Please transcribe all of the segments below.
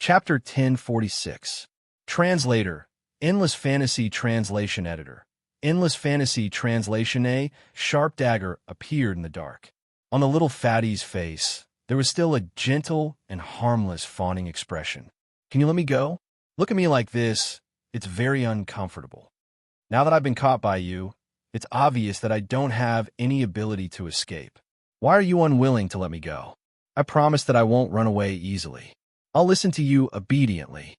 Chapter 1046. Translator, Endless Fantasy Translation Editor. Endless Fantasy Translation. A sharp dagger appeared in the dark. On the little fatty's face, there was still a gentle and harmless fawning expression. Can you let me go? Look at me like this. It's very uncomfortable. Now that I've been caught by you, it's obvious that I don't have any ability to escape. Why are you unwilling to let me go? I promise that I won't run away easily. I'll listen to you obediently.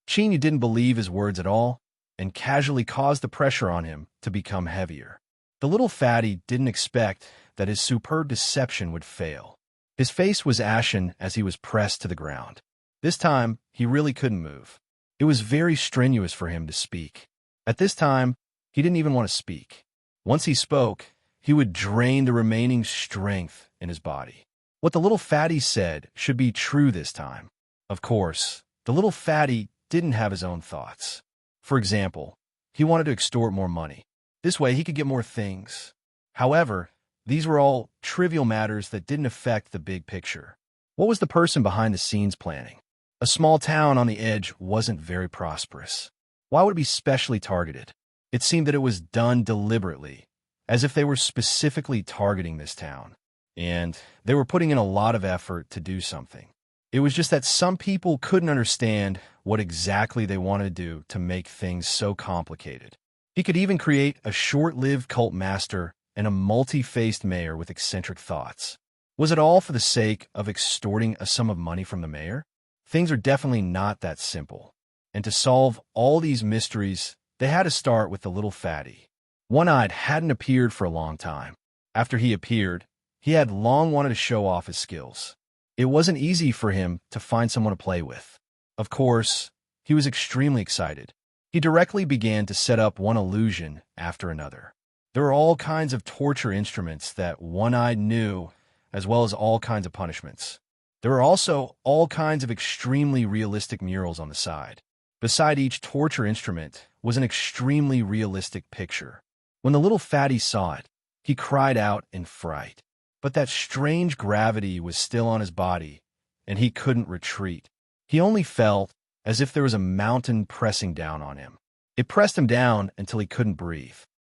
Chinyu didn't believe his words at all, and casually caused the pressure on him to become heavier. The little fatty didn't expect that his superb deception would fail. His face was ashen as he was pressed to the ground. This time, he really couldn't move. It was very strenuous for him to speak. At this time, he didn't even want to speak. Once he spoke, he would drain the remaining strength in his body. What the little fatty said should be true this time. Of course, the little fatty didn't have his own thoughts. For example, he wanted to extort more money. This way he could get more things. However, these were all trivial matters that didn't affect the big picture. What was the person behind the scenes planning? A small town on the edge wasn't very prosperous. Why would it be specially targeted? It seemed that it was done deliberately, as if they were specifically targeting this town. And they were putting in a lot of effort to do something. It was just that some people couldn't understand what exactly they wanted to do to make things so complicated. He could even create a short-lived cult master and a multi-faced mayor with eccentric thoughts. Was it all for the sake of extorting a sum of money from the mayor? Things are definitely not that simple. And to solve all these mysteries, they had to start with the little fatty. One-Eyed hadn't appeared for a long time. After he appeared, he had long wanted to show off his skills. It wasn't easy for him to find someone to play with. Of course, he was extremely excited. He directly began to set up one illusion after another. There were all kinds of torture instruments that One-Eyed knew, as well as all kinds of punishments. There were also all kinds of extremely realistic murals on the side. Beside each torture instrument was an extremely realistic picture. When the little fatty saw it, he cried out in fright. But that strange gravity was still on his body, and he couldn't retreat. He only felt as if there was a mountain pressing down on him. It pressed him down until he couldn't breathe.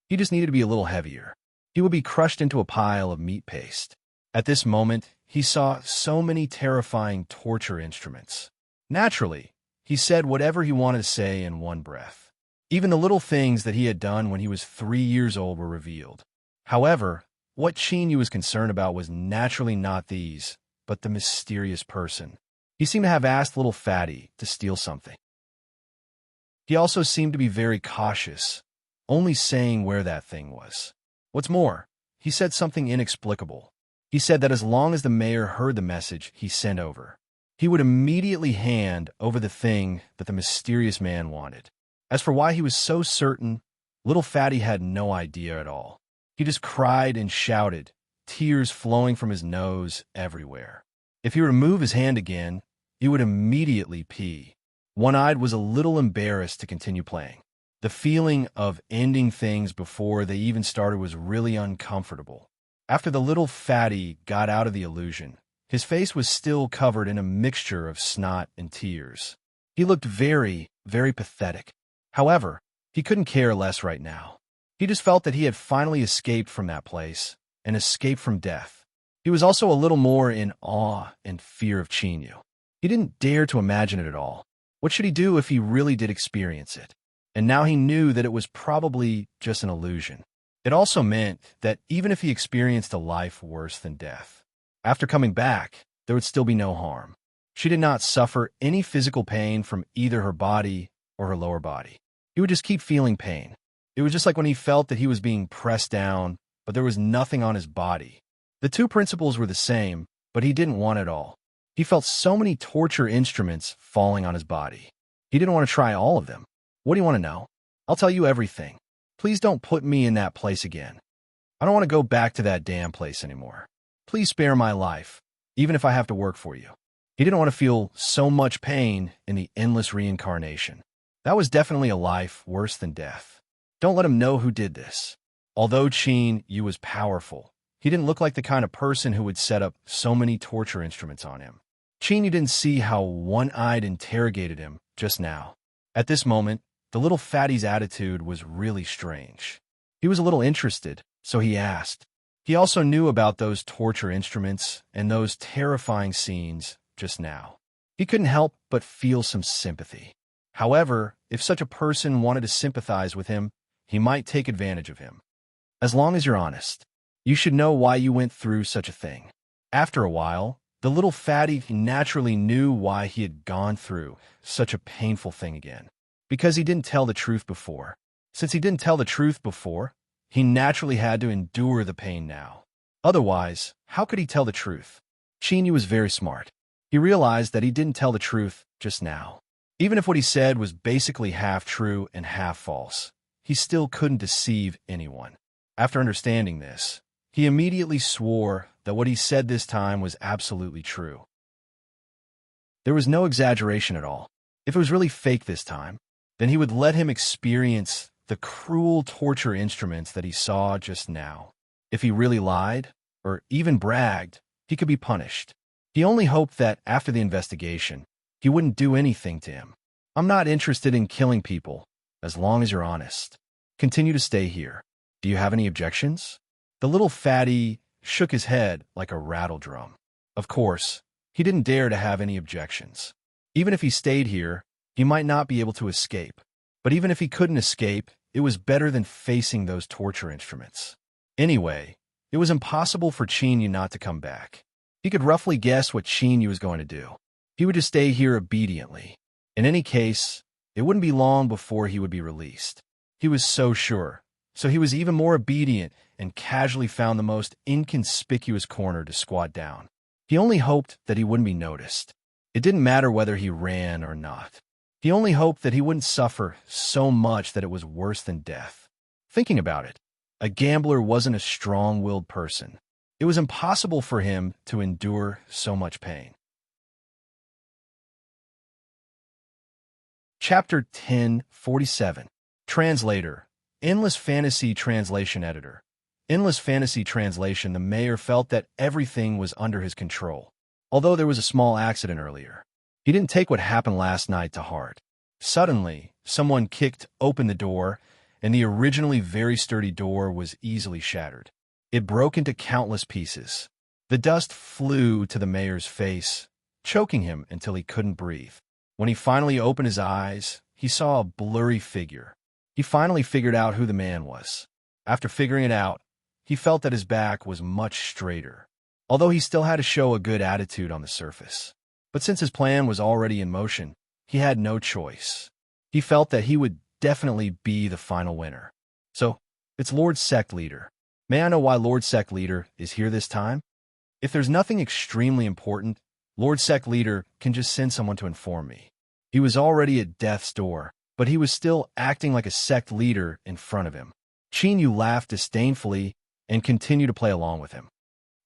He just needed to be a little heavier. He would be crushed into a pile of meat paste. At this moment, he saw so many terrifying torture instruments. Naturally, he said whatever he wanted to say in one breath. Even the little things that he had done when he was 3 years old were revealed. However, what Chinyu was concerned about was naturally not these, but the mysterious person. He seemed to have asked little fatty to steal something. He also seemed to be very cautious, only saying where that thing was. What's more, he said something inexplicable. He said that as long as the mayor heard the message he sent over, he would immediately hand over the thing that the mysterious man wanted. As for why he was so certain, little fatty had no idea at all. He just cried and shouted, tears flowing from his nose everywhere. If he were to move his hand again, he would immediately pee. One-Eyed was a little embarrassed to continue playing. The feeling of ending things before they even started was really uncomfortable. After the little fatty got out of the illusion, his face was still covered in a mixture of snot and tears. He looked very, very pathetic. However, he couldn't care less right now. He just felt that he had finally escaped from that place and escaped from death. He was also a little more in awe and fear of Chinyu. He didn't dare to imagine it at all. What should he do if he really did experience it? And now he knew that it was probably just an illusion. It also meant that even if he experienced a life worse than death, after coming back, there would still be no harm. She did not suffer any physical pain from either her body or her lower body. He would just keep feeling pain. It was just like when he felt that he was being pressed down, but there was nothing on his body. The two principles were the same, but he didn't want it all. He felt so many torture instruments falling on his body. He didn't want to try all of them. What do you want to know? I'll tell you everything. Please don't put me in that place again. I don't want to go back to that damn place anymore. Please spare my life, even if I have to work for you. He didn't want to feel so much pain in the endless reincarnation. That was definitely a life worse than death. Don't let him know who did this. Although Chinyu was powerful, he didn't look like the kind of person who would set up so many torture instruments on him. Cheney didn't see how one-eyed interrogated him just now. At this moment, the little fatty's attitude was really strange. He was a little interested, so he asked. He also knew about those torture instruments and those terrifying scenes just now. He couldn't help but feel some sympathy. However, if such a person wanted to sympathize with him, he might take advantage of him. As long as you're honest, you should know why you went through such a thing. After a while, the little fatty naturally knew why he had gone through such a painful thing again. Because he didn't tell the truth before. Since he didn't tell the truth before, he naturally had to endure the pain now. Otherwise, how could he tell the truth? Cheney was very smart. He realized that he didn't tell the truth just now. Even if what he said was basically half true and half false, he still couldn't deceive anyone. After understanding this, he immediately swore that what he said this time was absolutely true. There was no exaggeration at all. If it was really fake this time, then he would let him experience the cruel torture instruments that he saw just now. If he really lied, or even bragged, he could be punished. He only hoped that after the investigation, he wouldn't do anything to him. I'm not interested in killing people, as long as you're honest. Continue to stay here. Do you have any objections? The little fatty shook his head like a rattle drum. Of course, he didn't dare to have any objections. Even if he stayed here, he might not be able to escape. But even if he couldn't escape, it was better than facing those torture instruments. Anyway, it was impossible for Cheney not to come back. He could roughly guess what Cheney was going to do. He would just stay here obediently. In any case, it wouldn't be long before he would be released. He was so sure. So he was even more obedient and casually found the most inconspicuous corner to squat down. He only hoped that he wouldn't be noticed. It didn't matter whether he ran or not. He only hoped that he wouldn't suffer so much that it was worse than death. Thinking about it, a gambler wasn't a strong-willed person. It was impossible for him to endure so much pain. Chapter 1047. Translator. Endless Fantasy Translation Editor. Endless Fantasy Translation. The mayor felt that everything was under his control. Although there was a small accident earlier, he didn't take what happened last night to heart. Suddenly, someone kicked open the door, and the originally very sturdy door was easily shattered. It broke into countless pieces. The dust flew to the mayor's face, choking him until he couldn't breathe. When he finally opened his eyes, he saw a blurry figure. He finally figured out who the man was. After figuring it out, he felt that his back was much straighter, although he still had to show a good attitude on the surface. But since his plan was already in motion, he had no choice. He felt that he would definitely be the final winner. So, it's Lord Sect Leader. May I know why Lord Sect Leader is here this time? If there's nothing extremely important, Lord Sect Leader can just send someone to inform me. He was already at death's door, but he was still acting like a sect leader in front of him. Cheney laughed disdainfully and continued to play along with him.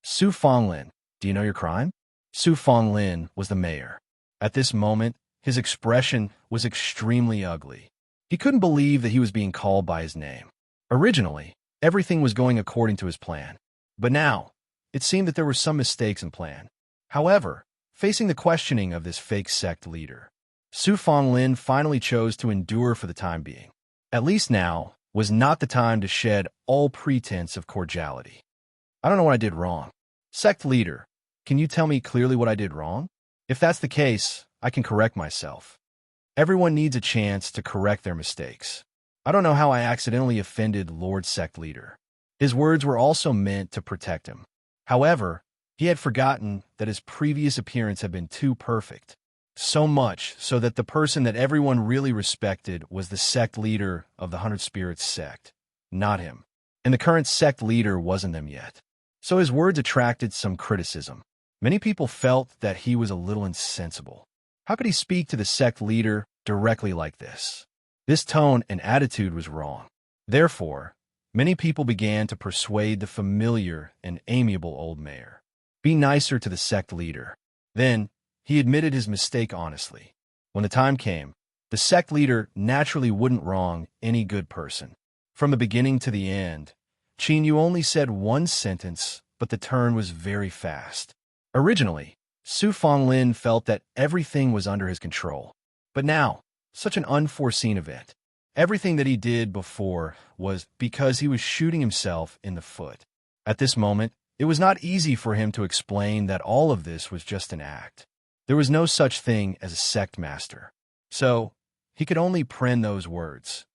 Su Fonglin, do you know your crime? Su Fonglin was the mayor. At this moment, his expression was extremely ugly. He couldn't believe that he was being called by his name. Originally, everything was going according to his plan. But now, it seemed that there were some mistakes in plan. However, facing the questioning of this fake sect leader, Su Fonglin finally chose to endure for the time being. At least now was not the time to shed all pretense of cordiality. I don't know what I did wrong. Sect leader, can you tell me clearly what I did wrong? If that's the case, I can correct myself. Everyone needs a chance to correct their mistakes. I don't know how I accidentally offended Lord Sect Leader. His words were also meant to protect him. However, he had forgotten that his previous appearance had been too perfect. So much so that the person that everyone really respected was the sect leader of the 100 Spirits sect, not him. And the current sect leader wasn't them yet. So his words attracted some criticism. Many people felt that he was a little insensible. How could he speak to the sect leader directly like this? This tone and attitude was wrong. Therefore, many people began to persuade the familiar and amiable old mayor. Be nicer to the sect leader. Then, he admitted his mistake honestly. When the time came, the sect leader naturally wouldn't wrong any good person. From the beginning to the end, Cheney only said one sentence, but the turn was very fast. Originally, Su Fong-lin felt that everything was under his control. But now, such an unforeseen event. Everything that he did before was because he was shooting himself in the foot. At this moment, it was not easy for him to explain that all of this was just an act. There was no such thing as a sect master. So, he could only pen those words.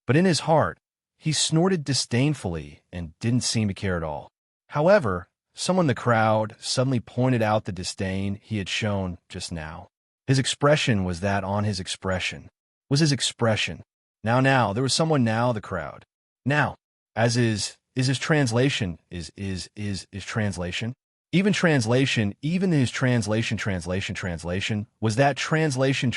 But in his heart, he snorted disdainfully and didn't seem to care at all. However, someone in the crowd suddenly pointed out the disdain he had shown just now. His expression was that on his expression. Was his expression. Now, there was someone now, the crowd. Now, as is his translation, is translation. Even translation, even his translation, was that translation,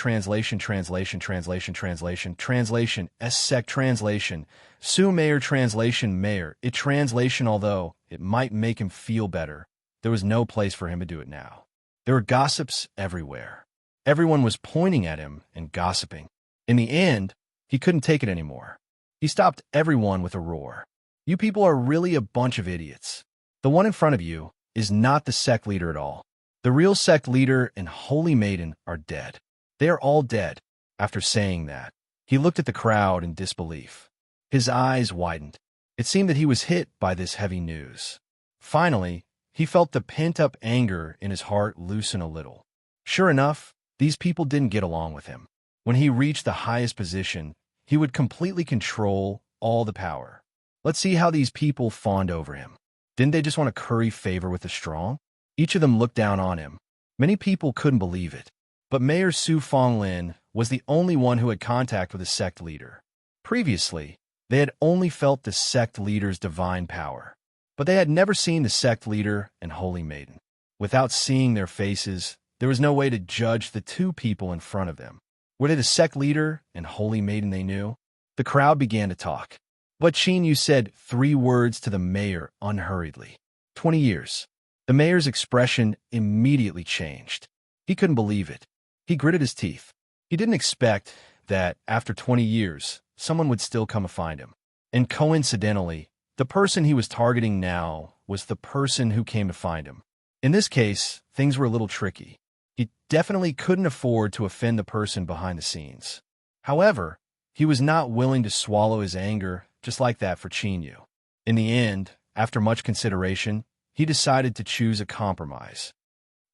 sec translation, su mayor translation mayor, it translation, although it might make him feel better, there was no place for him to do it now. There were gossips everywhere. Everyone was pointing at him and gossiping. In the end, he couldn't take it anymore. He stopped everyone with a roar. You people are really a bunch of idiots. The one in front of you is not the sect leader at all. The real sect leader and holy maiden are dead. They are all dead. After saying that, he looked at the crowd in disbelief. His eyes widened. It seemed that he was hit by this heavy news. Finally, he felt the pent-up anger in his heart loosen a little. Sure enough, these people didn't get along with him. When he reached the highest position, he would completely control all the power. Let's see how these people fawned over him. Didn't they just want to curry favor with the strong? Each of them looked down on him. Many people couldn't believe it. But Mayor Su Fong-lin was the only one who had contact with the sect leader. Previously, they had only felt the sect leader's divine power. But they had never seen the sect leader and holy maiden. Without seeing their faces, there was no way to judge the two people in front of them. Were they the sect leader and holy maiden they knew? The crowd began to talk. But Qin Yu said 3 words to the mayor unhurriedly. 20 years. The mayor's expression immediately changed. He couldn't believe it. He gritted his teeth. He didn't expect that, after 20 years, someone would still come to find him. And coincidentally, the person he was targeting now was the person who came to find him. In this case, things were a little tricky. He definitely couldn't afford to offend the person behind the scenes. However, he was not willing to swallow his anger just like that for Qin Yu. In the end, after much consideration, he decided to choose a compromise.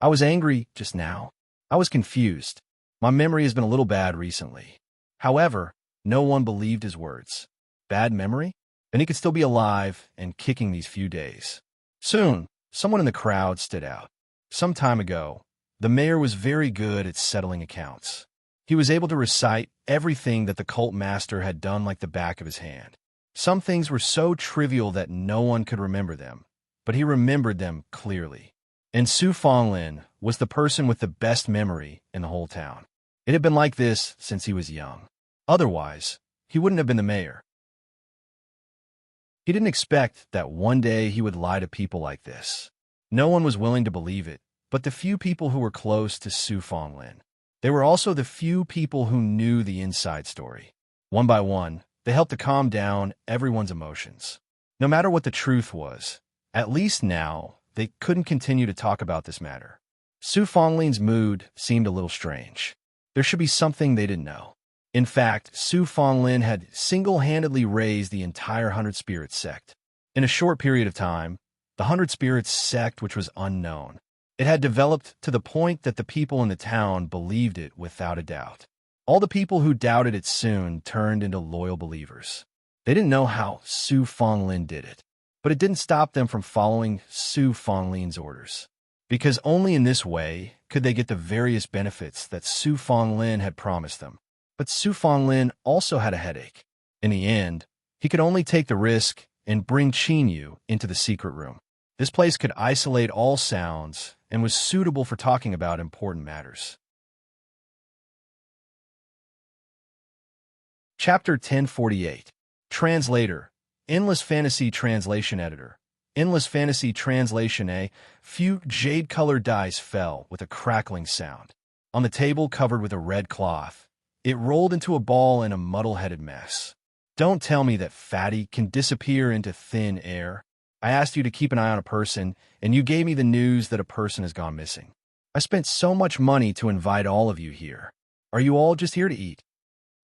I was angry just now. I was confused. My memory has been a little bad recently. However, no one believed his words. Bad memory? Then he could still be alive and kicking these few days. Soon, someone in the crowd stood out. Some time ago, the mayor was very good at settling accounts. He was able to recite everything that the cult master had done like the back of his hand. Some things were so trivial that no one could remember them, but he remembered them clearly. And Su Fong-lin was the person with the best memory in the whole town. It had been like this since he was young. Otherwise, he wouldn't have been the mayor. He didn't expect that one day he would lie to people like this. No one was willing to believe it, but the few people who were close to Su Fong-lin. They were also the few people who knew the inside story. One by one, they helped to calm down everyone's emotions. No matter what the truth was, at least now, they couldn't continue to talk about this matter. Su Fong-lin's mood seemed a little strange. There should be something they didn't know. In fact, Su Fong-lin had single-handedly raised the entire 100 Spirits sect. In a short period of time, the 100 Spirits sect, which was unknown, it had developed to the point that the people in the town believed it without a doubt. All the people who doubted it soon turned into loyal believers. They didn't know how Su Fong-lin did it, but it didn't stop them from following Su Fong-lin's orders. Because only in this way could they get the various benefits that Su Fong-lin had promised them. But Su Fong-lin also had a headache. In the end, he could only take the risk and bring Qin Yu into the secret room. This place could isolate all sounds and was suitable for talking about important matters. Chapter 1048. Translator. Endless Fantasy Translation Editor. Endless Fantasy Translation. A few jade-colored dice fell with a crackling sound. On the table covered with a red cloth, it rolled into a ball in a muddle-headed mess. Don't tell me that Fatty can disappear into thin air. I asked you to keep an eye on a person, and you gave me the news that a person has gone missing. I spent so much money to invite all of you here. Are you all just here to eat?"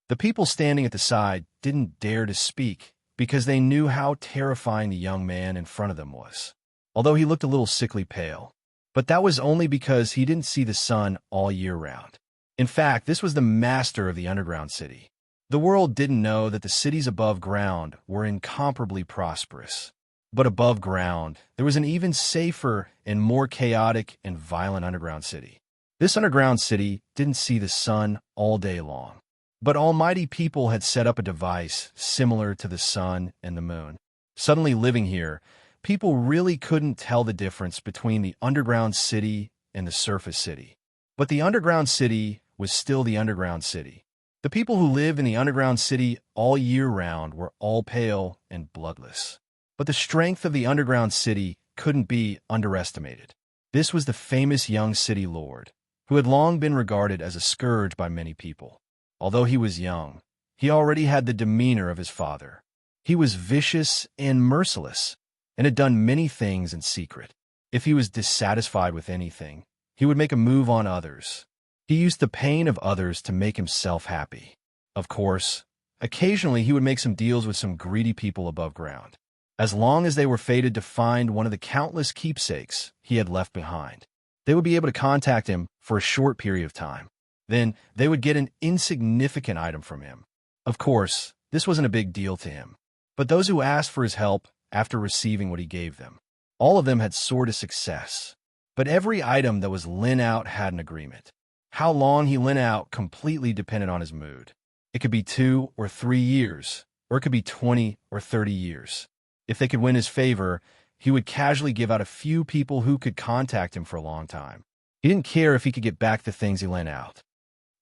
The people standing at the side didn't dare to speak because they knew how terrifying the young man in front of them was, although he looked a little sickly pale. But that was only because he didn't see the sun all year round. In fact, this was the master of the underground city. The world didn't know that the cities above ground were incomparably prosperous. But above ground, there was an even safer and more chaotic and violent underground city. This underground city didn't see the sun all day long. But almighty people had set up a device similar to the sun and the moon. Suddenly living here, people really couldn't tell the difference between the underground city and the surface city. But the underground city was still the underground city. The people who live in the underground city all year round were all pale and bloodless. But the strength of the underground city couldn't be underestimated. This was the famous young city lord, who had long been regarded as a scourge by many people. Although he was young, he already had the demeanor of his father. He was vicious and merciless, and had done many things in secret. If he was dissatisfied with anything, he would make a move on others. He used the pain of others to make himself happy. Of course, occasionally he would make some deals with some greedy people above ground, as long as they were fated to find one of the countless keepsakes he had left behind. They would be able to contact him for a short period of time. Then they would get an insignificant item from him. Of course, this wasn't a big deal to him. But those who asked for his help after receiving what he gave them, all of them had soared to success. But every item that was lent out had an agreement. How long he lent out completely depended on his mood. It could be 2 or 3 years, or it could be 20 or 30 years. If they could win his favor, he would casually give out a few people who could contact him for a long time. He didn't care if he could get back the things he lent out.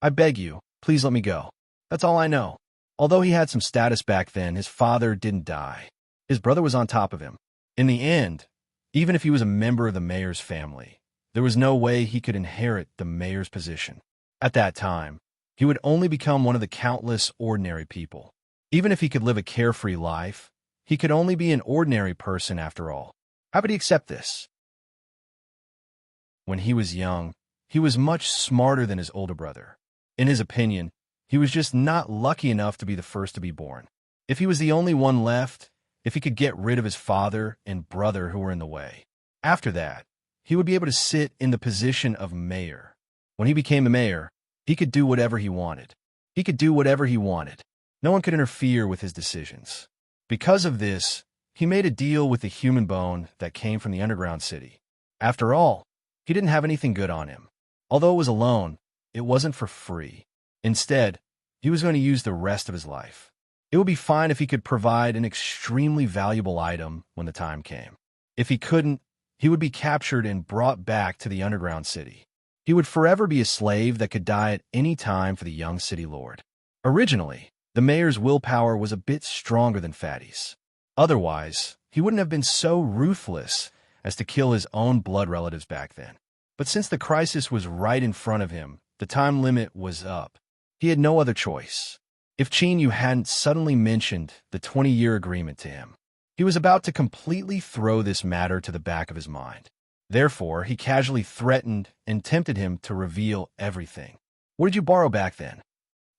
"I beg you, please let me go. That's all I know." Although he had some status back then, his father didn't die. His brother was on top of him. In the end, even if he was a member of the mayor's family, there was no way he could inherit the mayor's position. At that time, he would only become one of the countless ordinary people. Even if he could live a carefree life, he could only be an ordinary person after all. How would he accept this? When he was young, he was much smarter than his older brother. In his opinion, he was just not lucky enough to be the first to be born. If he was the only one left, if he could get rid of his father and brother who were in the way, after that, he would be able to sit in the position of mayor. When he became the mayor, he could do whatever he wanted. He could do whatever he wanted. No one could interfere with his decisions. Because of this, he made a deal with the human bone that came from the underground city. After all, he didn't have anything good on him. Although it was a loan, it wasn't for free. Instead, he was going to use the rest of his life. It would be fine if he could provide an extremely valuable item when the time came. If he couldn't, he would be captured and brought back to the underground city. He would forever be a slave that could die at any time for the young city lord. Originally, the mayor's willpower was a bit stronger than Fatty's. Otherwise, he wouldn't have been so ruthless as to kill his own blood relatives back then. But since the crisis was right in front of him, the time limit was up. He had no other choice. If Chinyu hadn't suddenly mentioned the 20-year agreement to him, he was about to completely throw this matter to the back of his mind. Therefore, he casually threatened and tempted him to reveal everything. "What did you borrow back then?"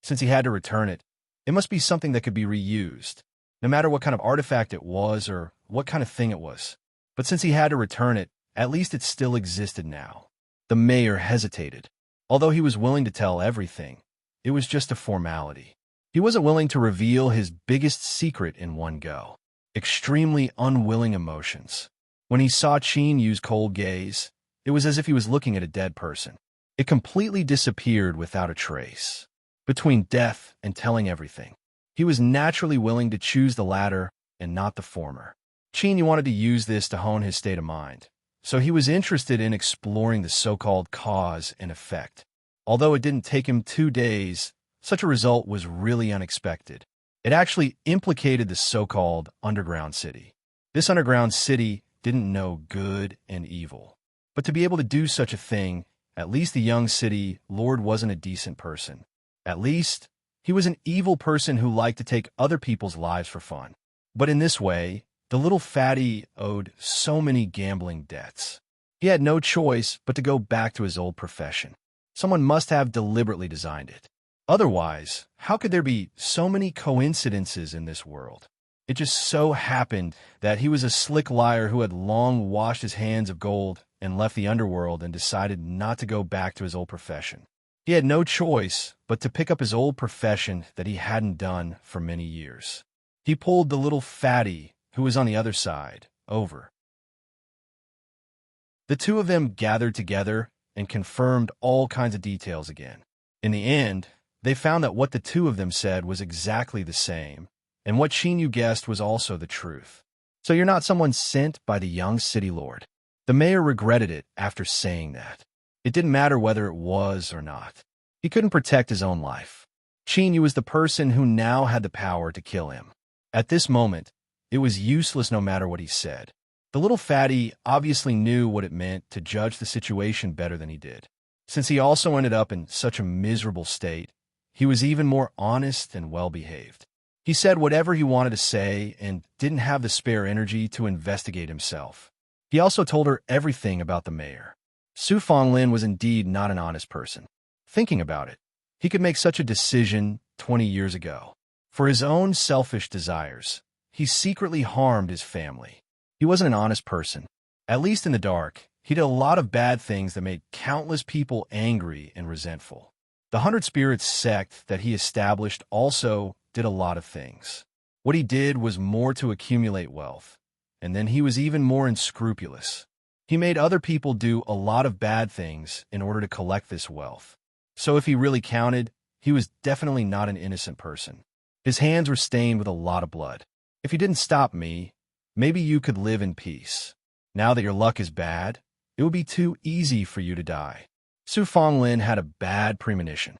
Since he had to return it, it must be something that could be reused, no matter what kind of artifact it was or what kind of thing it was. But since he had to return it, at least it still existed now. The mayor hesitated. Although he was willing to tell everything, it was just a formality. He wasn't willing to reveal his biggest secret in one go. Extremely unwilling emotions. When he saw Chinyu's cold gaze, it was as if he was looking at a dead person. It completely disappeared without a trace. Between death and telling everything, he was naturally willing to choose the latter and not the former. Chinyu wanted to use this to hone his state of mind, so he was interested in exploring the so-called cause and effect. Although it didn't take him 2 days, such a result was really unexpected. It actually implicated the so-called underground city. This underground city didn't know good and evil. But to be able to do such a thing, at least the young city lord wasn't a decent person. At least, he was an evil person who liked to take other people's lives for fun. But in this way, The little fatty owed so many gambling debts. He had no choice but to go back to his old profession. Someone must have deliberately designed it. Otherwise, how could there be so many coincidences in this world? It just so happened that he was a slick liar who had long washed his hands of gold and left the underworld and decided not to go back to his old profession. He had no choice but to pick up his old profession that he hadn't done for many years. He pulled the little fatty, who was on the other side, over. The two of them gathered together and confirmed all kinds of details again. In the end, they found that what the two of them said was exactly the same, and what Chinyu guessed was also the truth. So you're not someone sent by the young city lord. The mayor regretted it after saying that. It didn't matter whether it was or not. He couldn't protect his own life. Chinyu was the person who now had the power to kill him. At this moment, it was useless no matter what he said. The little fatty obviously knew what it meant to judge the situation better than he did. Since he also ended up in such a miserable state, he was even more honest and well-behaved. He said whatever he wanted to say and didn't have the spare energy to investigate himself. He also told her everything about the mayor. Su Fonglin was indeed not an honest person. Thinking about it, he could make such a decision 20 years ago. For his own selfish desires, he secretly harmed his family. He wasn't an honest person. At least in the dark, he did a lot of bad things that made countless people angry and resentful. The 100 Spirits sect that he established also did a lot of things. What he did was more to accumulate wealth, and then he was even more unscrupulous. He made other people do a lot of bad things in order to collect this wealth. So if he really counted, he was definitely not an innocent person. His hands were stained with a lot of blood. If you didn't stop me, maybe you could live in peace. Now that your luck is bad, it would be too easy for you to die. Su Fonglin had a bad premonition.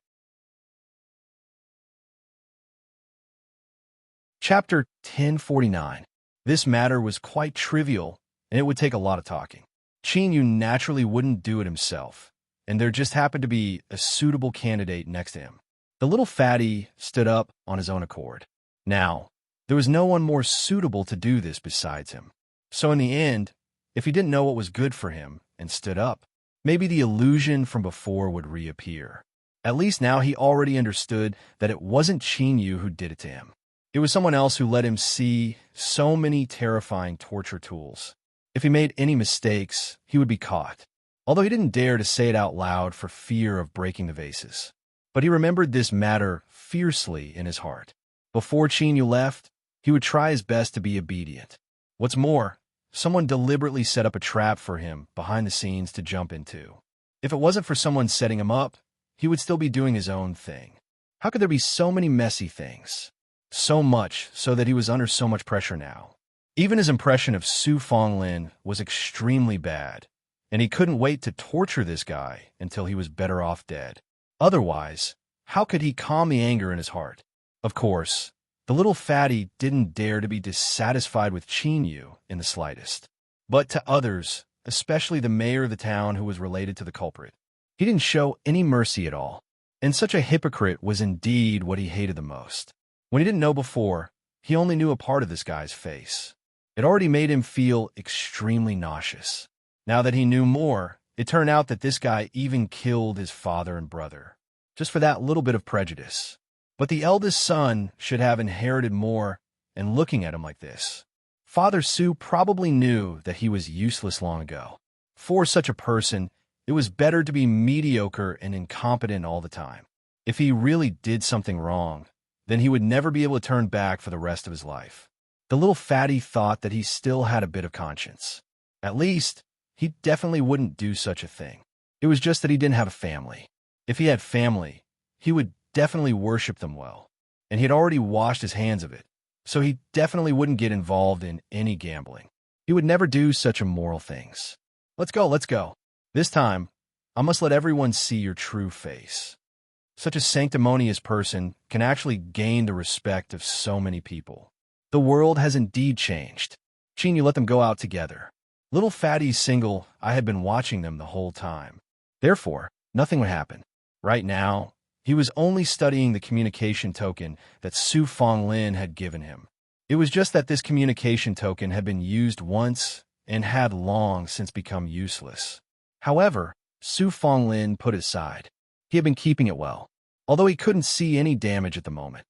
Chapter 1049. This matter was quite trivial, and it would take a lot of talking. Chinyu naturally wouldn't do it himself, and there just happened to be a suitable candidate next to him. The little fatty stood up on his own accord. Now, there was no one more suitable to do this besides him. So in the end, if he didn't know what was good for him and stood up, maybe the illusion from before would reappear. At least now he already understood that it wasn't Chinyu who did it to him. It was someone else who let him see so many terrifying torture tools. If he made any mistakes, he would be caught, although he didn't dare to say it out loud for fear of breaking the vases. But he remembered this matter fiercely in his heart. Before Chinyu left, he would try his best to be obedient. What's more, someone deliberately set up a trap for him behind the scenes to jump into. If it wasn't for someone setting him up, he would still be doing his own thing. How could there be so many messy things? So much so that he was under so much pressure now. Even his impression of Su Fonglin was extremely bad, and he couldn't wait to torture this guy until he was better off dead. Otherwise, how could he calm the anger in his heart? Of course, the little fatty didn't dare to be dissatisfied with Chinyu in the slightest. But to others, especially the mayor of the town who was related to the culprit, he didn't show any mercy at all. And such a hypocrite was indeed what he hated the most. When he didn't know before, he only knew a part of this guy's face. It already made him feel extremely nauseous. Now that he knew more, it turned out that this guy even killed his father and brother, just for that little bit of prejudice. But the eldest son should have inherited more, and looking at him like this, Father Su probably knew that he was useless long ago. For such a person, it was better to be mediocre and incompetent all the time. If he really did something wrong, then he would never be able to turn back for the rest of his life. The little fatty thought that he still had a bit of conscience. At least, he definitely wouldn't do such a thing. It was just that he didn't have a family. If he had family, he would definitely worship them well, and he had already washed his hands of it, so he definitely wouldn't get involved in any gambling. He would never do such immoral things. Let's go, let's go. This time, I must let everyone see your true face. Such a sanctimonious person can actually gain the respect of so many people. The world has indeed changed. Chinyu let them go out together. Little Fatty's single, I had been watching them the whole time. Therefore, nothing would happen. Right now, he was only studying the communication token that Su Fonglin had given him. It was just that this communication token had been used once and had long since become useless. However, Su Fonglin put it aside. He had been keeping it well, although he couldn't see any damage at the moment.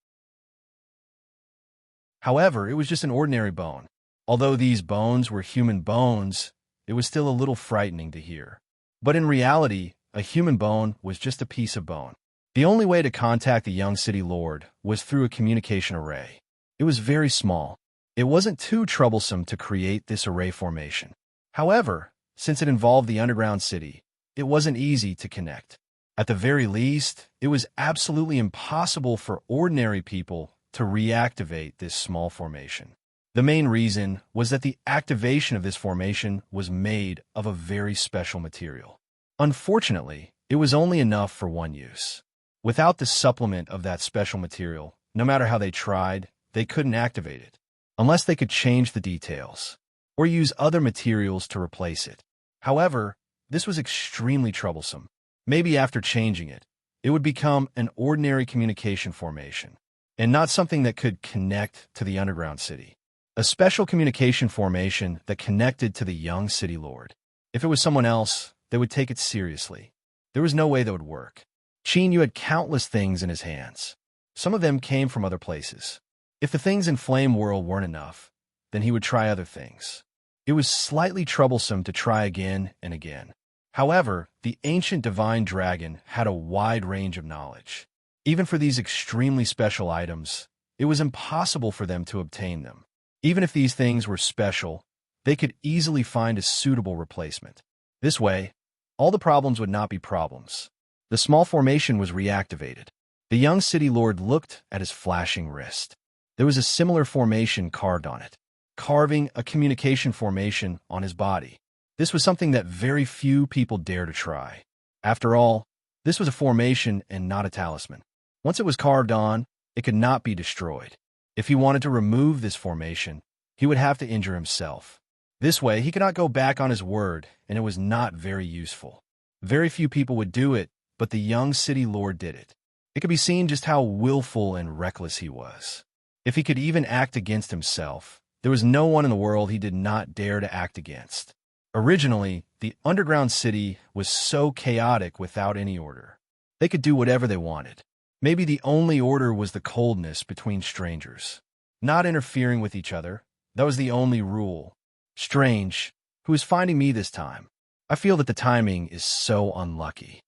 However, it was just an ordinary bone. Although these bones were human bones, it was still a little frightening to hear. But in reality, a human bone was just a piece of bone. The only way to contact the young city lord was through a communication array. It was very small. It wasn't too troublesome to create this array formation. However, since it involved the underground city, it wasn't easy to connect. At the very least, it was absolutely impossible for ordinary people to reactivate this small formation. The main reason was that the activation of this formation was made of a very special material. Unfortunately, it was only enough for one use. Without the supplement of that special material, no matter how they tried, they couldn't activate it, unless they could change the details or use other materials to replace it. However, this was extremely troublesome. Maybe after changing it, it would become an ordinary communication formation, and not something that could connect to the underground city. A special communication formation that connected to the young city lord. If it was someone else, they would take it seriously. There was no way that would work. Qin Yu had countless things in his hands. Some of them came from other places. If the things in Flame World weren't enough, then he would try other things. It was slightly troublesome to try again and again. However, the ancient divine dragon had a wide range of knowledge. Even for these extremely special items, it was impossible for them to obtain them. Even if these things were special, they could easily find a suitable replacement. This way, all the problems would not be problems. The small formation was reactivated. The young city lord looked at his flashing wrist. There was a similar formation carved on it, carving a communication formation on his body. This was something that very few people dare to try. After all, this was a formation and not a talisman. Once it was carved on, it could not be destroyed. If he wanted to remove this formation, he would have to injure himself. This way, he could not go back on his word, and it was not very useful. Very few people would do it, but the young city lord did it. It could be seen just how willful and reckless he was. If he could even act against himself, there was no one in the world he did not dare to act against. Originally, the underground city was so chaotic without any order. They could do whatever they wanted. Maybe the only order was the coldness between strangers. Not interfering with each other, that was the only rule. Strange, who is finding me this time? I feel that the timing is so unlucky.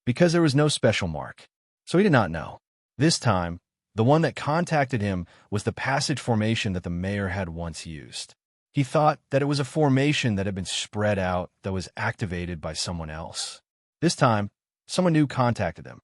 Because there was no special mark, so he did not know. This time, the one that contacted him was the passage formation that the mayor had once used. He thought that it was a formation that had been spread out that was activated by someone else. This time, someone new contacted him.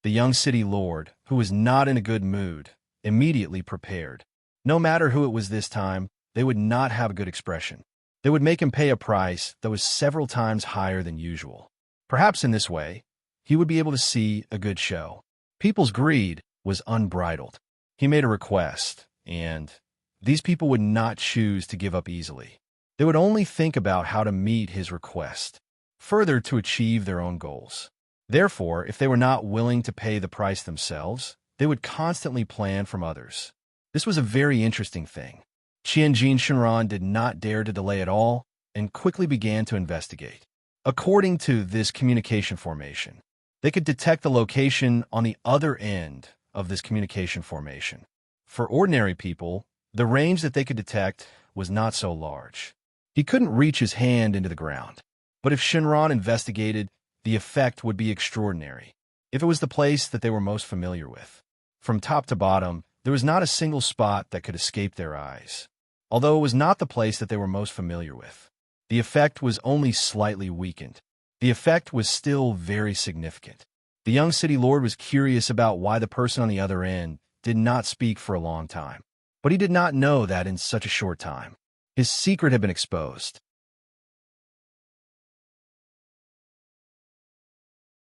The young city lord, who was not in a good mood, immediately prepared. No matter who it was this time, they would not have a good expression. They would make him pay a price that was several times higher than usual. Perhaps in this way, he would be able to see a good show. People's greed was unbridled. He made a request, and these people would not choose to give up easily. They would only think about how to meet his request, further to achieve their own goals. Therefore, if they were not willing to pay the price themselves, they would constantly plan from others. This was a very interesting thing. Qianjin Shenron did not dare to delay at all and quickly began to investigate. According to this communication formation, they could detect the location on the other end of this communication formation. For ordinary people, the range that they could detect was not so large. He couldn't reach his hand into the ground. But if Shenron investigated, the effect would be extraordinary. If it was the place that they were most familiar with. From top to bottom, there was not a single spot that could escape their eyes. Although it was not the place that they were most familiar with, the effect was only slightly weakened. The effect was still very significant. The young city lord was curious about why the person on the other end did not speak for a long time. But he did not know that in such a short time. His secret had been exposed.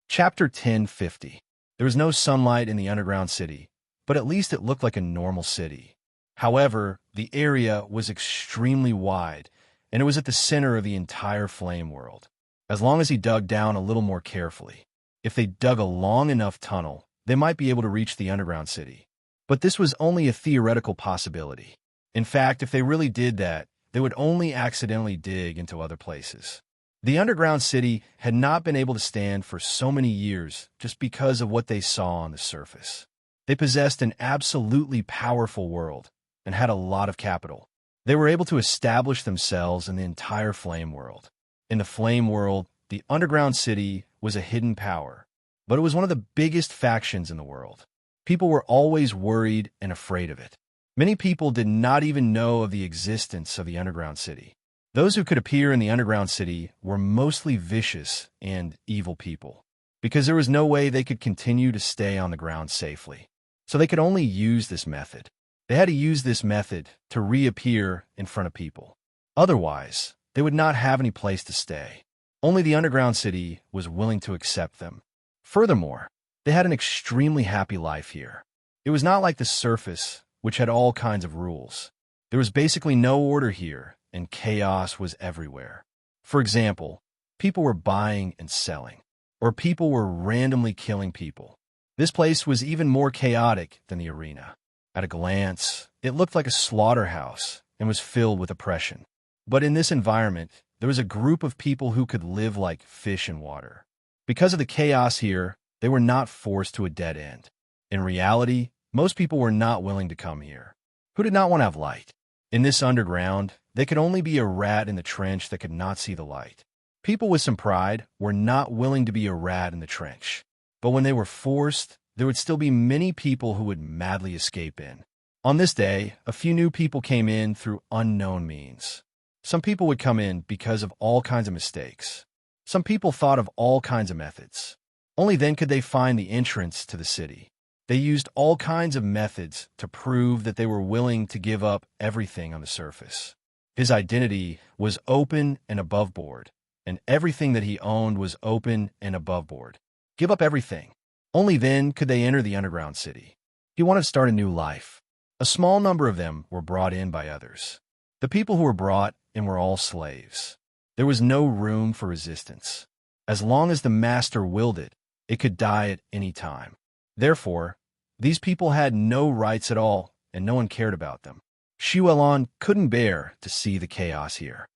Chapter 1050. There was no sunlight in the underground city, but at least it looked like a normal city. However, the area was extremely wide, and it was at the center of the entire flame world. As long as he dug down a little more carefully, if they dug a long enough tunnel, they might be able to reach the underground city. But this was only a theoretical possibility. In fact, if they really did that, they would only accidentally dig into other places. The underground city had not been able to stand for so many years just because of what they saw on the surface. They possessed an absolutely powerful world and had a lot of capital. They were able to establish themselves in the entire flame world. In the flame world, the underground city was a hidden power, but it was one of the biggest factions in the world. People were always worried and afraid of it. Many people did not even know of the existence of the underground city. Those who could appear in the underground city were mostly vicious and evil people, because there was no way they could continue to stay on the ground safely. So they could only use this method. They had to use this method to reappear in front of people. Otherwise, they would not have any place to stay. Only the underground city was willing to accept them. Furthermore, they had an extremely happy life here. It was not like the surface, which had all kinds of rules. There was basically no order here, and chaos was everywhere. For example, people were buying and selling, or people were randomly killing people. This place was even more chaotic than the arena. At a glance, it looked like a slaughterhouse and was filled with oppression. But in this environment, there was a group of people who could live like fish in water. Because of the chaos here, they were not forced to a dead end. In reality, most people were not willing to come here. Who did not want to have light? In this underground, they could only be a rat in the trench that could not see the light. People with some pride were not willing to be a rat in the trench. But when they were forced, there would still be many people who would madly escape in. On this day, a few new people came in through unknown means. Some people would come in because of all kinds of mistakes. Some people thought of all kinds of methods. Only then could they find the entrance to the city. They used all kinds of methods to prove that they were willing to give up everything on the surface. His identity was open and above board, and everything that he owned was open and above board. Give up everything. Only then could they enter the underground city. He wanted to start a new life. A small number of them were brought in by others. The people who were brought in were all slaves. There was no room for resistance. As long as the master willed it, it could die at any time. Therefore, these people had no rights at all, and no one cared about them. Xuelon couldn't bear to see the chaos here.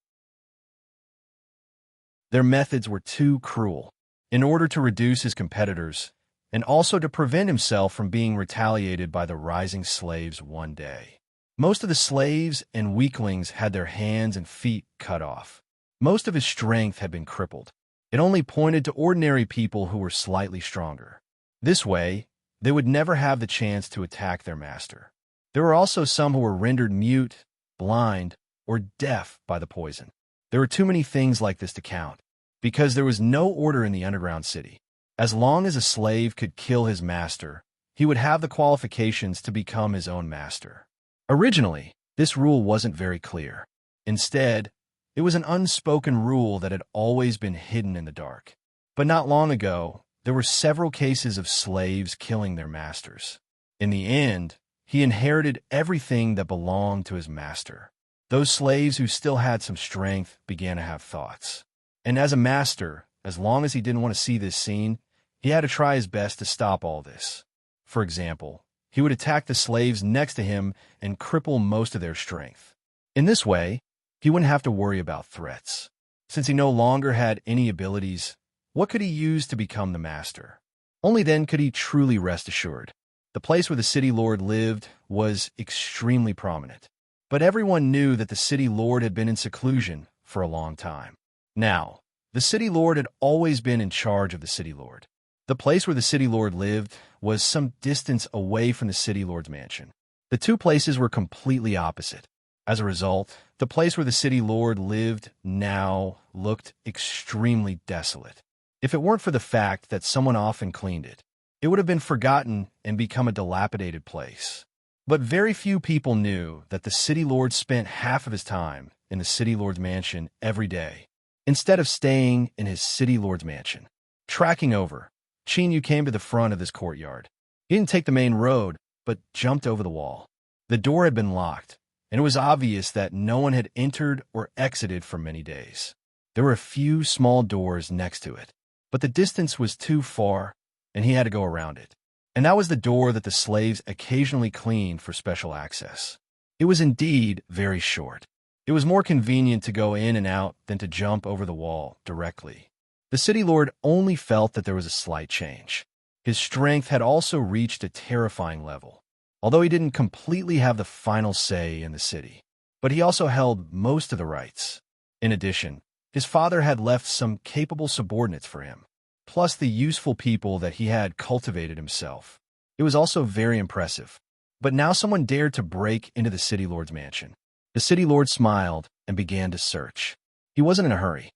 Their methods were too cruel. In order to reduce his competitors, and also to prevent himself from being retaliated by the rising slaves one day. Most of the slaves and weaklings had their hands and feet cut off. Most of his strength had been crippled. It only pointed to ordinary people who were slightly stronger. This way, they would never have the chance to attack their master. There were also some who were rendered mute, blind, or deaf by the poison. There were too many things like this to count, because there was no order in the underground city. As long as a slave could kill his master, he would have the qualifications to become his own master. Originally, this rule wasn't very clear. Instead, it was an unspoken rule that had always been hidden in the dark. But not long ago, there were several cases of slaves killing their masters. In the end, he inherited everything that belonged to his master. Those slaves who still had some strength began to have thoughts. And as a master, as long as he didn't want to see this scene, he had to try his best to stop all this. For example, he would attack the slaves next to him and cripple most of their strength. In this way, he wouldn't have to worry about threats. Since he no longer had any abilities, what could he use to become the master? Only then could he truly rest assured. The place where the city lord lived was extremely prominent. But everyone knew that the city lord had been in seclusion for a long time. Now, the city lord had always been in charge of the city lord. The place where the city lord lived was some distance away from the city lord's mansion. The two places were completely opposite. As a result, the place where the city lord lived now looked extremely desolate. If it weren't for the fact that someone often cleaned it, it would have been forgotten and become a dilapidated place. But very few people knew that the city lord spent half of his time in the city lord's mansion every day, instead of staying in his city lord's mansion. Tracking over, Chinyu came to the front of this courtyard. He didn't take the main road, but jumped over the wall. The door had been locked, and it was obvious that no one had entered or exited for many days. There were a few small doors next to it, but the distance was too far, and he had to go around it. and that was the door that the slaves occasionally cleaned for special access. It was indeed very short. It was more convenient to go in and out than to jump over the wall directly. The city lord only felt that there was a slight change. His strength had also reached a terrifying level, although he didn't completely have the final say in the city. But he also held most of the rights. In addition, his father had left some capable subordinates for him, plus the useful people that he had cultivated himself. It was also very impressive. But now someone dared to break into the city lord's mansion. The city lord smiled and began to search. He wasn't in a hurry.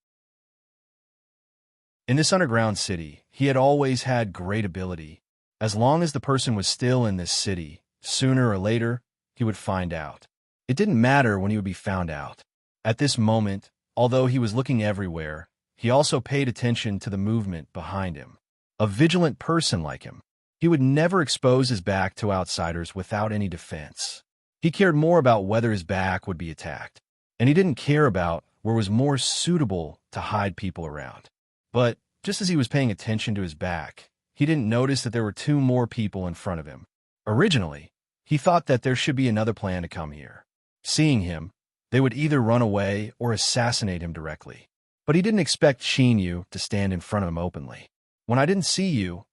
In this underground city, he had always had great ability. As long as the person was still in this city, sooner or later, he would find out. It didn't matter when he would be found out. At this moment, although he was looking everywhere, he also paid attention to the movement behind him. A vigilant person like him, he would never expose his back to outsiders without any defense. He cared more about whether his back would be attacked, and he didn't care about where was more suitable to hide people around. But just as he was paying attention to his back, he didn't notice that there were two more people in front of him. Originally, he thought that there should be another plan to come here. Seeing him, they would either run away or assassinate him directly. But he didn't expect Xinyu to stand in front of him openly. When I didn't see you,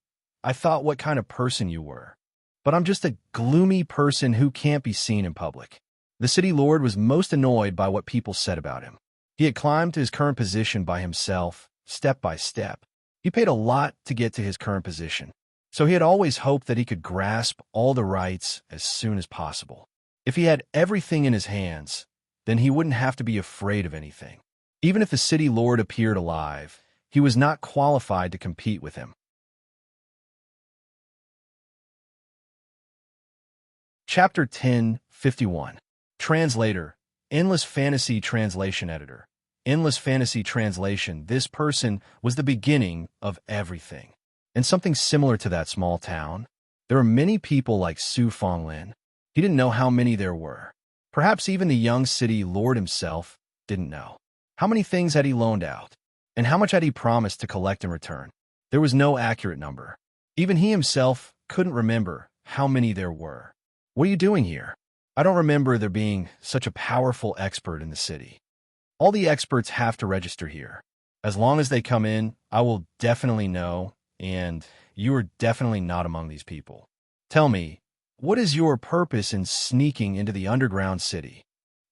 I thought what kind of person you were. But I'm just a gloomy person who can't be seen in public. The city lord was most annoyed by what people said about him. He had climbed to his current position by himself, step by step. He paid a lot to get to his current position, so he had always hoped that he could grasp all the rights as soon as possible. If he had everything in his hands, then he wouldn't have to be afraid of anything. Even if the city lord appeared alive, he was not qualified to compete with him. Chapter 10:51. Translator, Endless Fantasy Translation Editor. Endless Fantasy Translation. This person was the beginning of everything. And something similar to that small town. There were many people like Su Fonglin. He didn't know how many there were. Perhaps even the young city lord himself didn't know. How many things had he loaned out? And how much had he promised to collect in return? There was no accurate number. Even he himself couldn't remember how many there were. What are you doing here? I don't remember there being such a powerful expert in the city. All the experts have to register here. As long as they come in, I will definitely know, and you are definitely not among these people. Tell me, what is your purpose in sneaking into the underground city?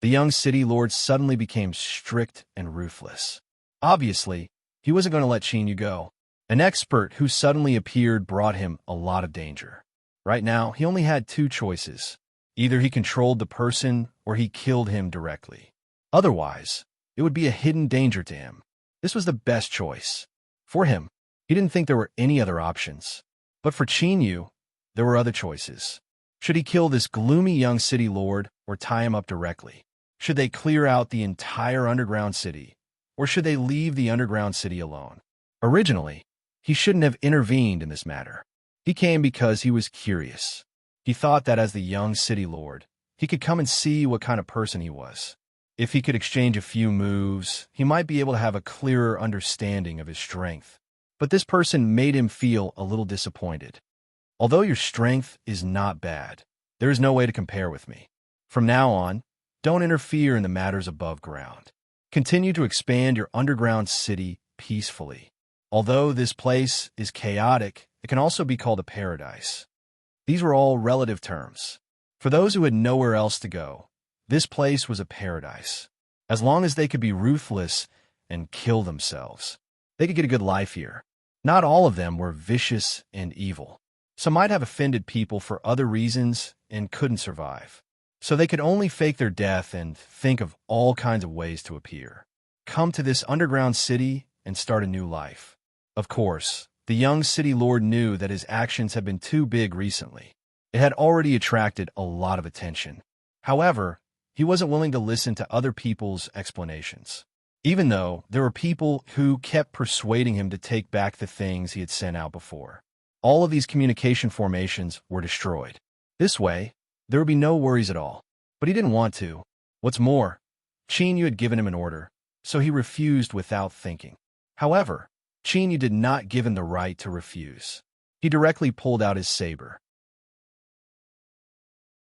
The young city lord suddenly became strict and ruthless. Obviously, he wasn't going to let Xinyu go. An expert who suddenly appeared brought him a lot of danger. Right now, he only had two choices. Either he controlled the person or he killed him directly. Otherwise, it would be a hidden danger to him. This was the best choice. For him, he didn't think there were any other options. But for Xinyu, there were other choices. Should he kill this gloomy young city lord or tie him up directly? Should they clear out the entire underground city? Or should they leave the underground city alone? Originally, he shouldn't have intervened in this matter. He came because he was curious. He thought that as the young city lord, he could come and see what kind of person he was. If he could exchange a few moves, he might be able to have a clearer understanding of his strength. But this person made him feel a little disappointed. Although your strength is not bad, there is no way to compare with me. From now on, don't interfere in the matters above ground. Continue to expand your underground city peacefully. Although this place is chaotic, it can also be called a paradise. These were all relative terms. For those who had nowhere else to go, this place was a paradise. As long as they could be ruthless and kill themselves, they could get a good life here. Not all of them were vicious and evil. Some might have offended people for other reasons and couldn't survive. So they could only fake their death and think of all kinds of ways to appear. Come to this underground city and start a new life. Of course, the young city lord knew that his actions had been too big recently. It had already attracted a lot of attention. However, he wasn't willing to listen to other people's explanations, even though there were people who kept persuading him to take back the things he had sent out before. All of these communication formations were destroyed. This way, there would be no worries at all. But he didn't want to. What's more, Xinyu had given him an order, so he refused without thinking. However, Xinyu did not give him the right to refuse. He directly pulled out his saber.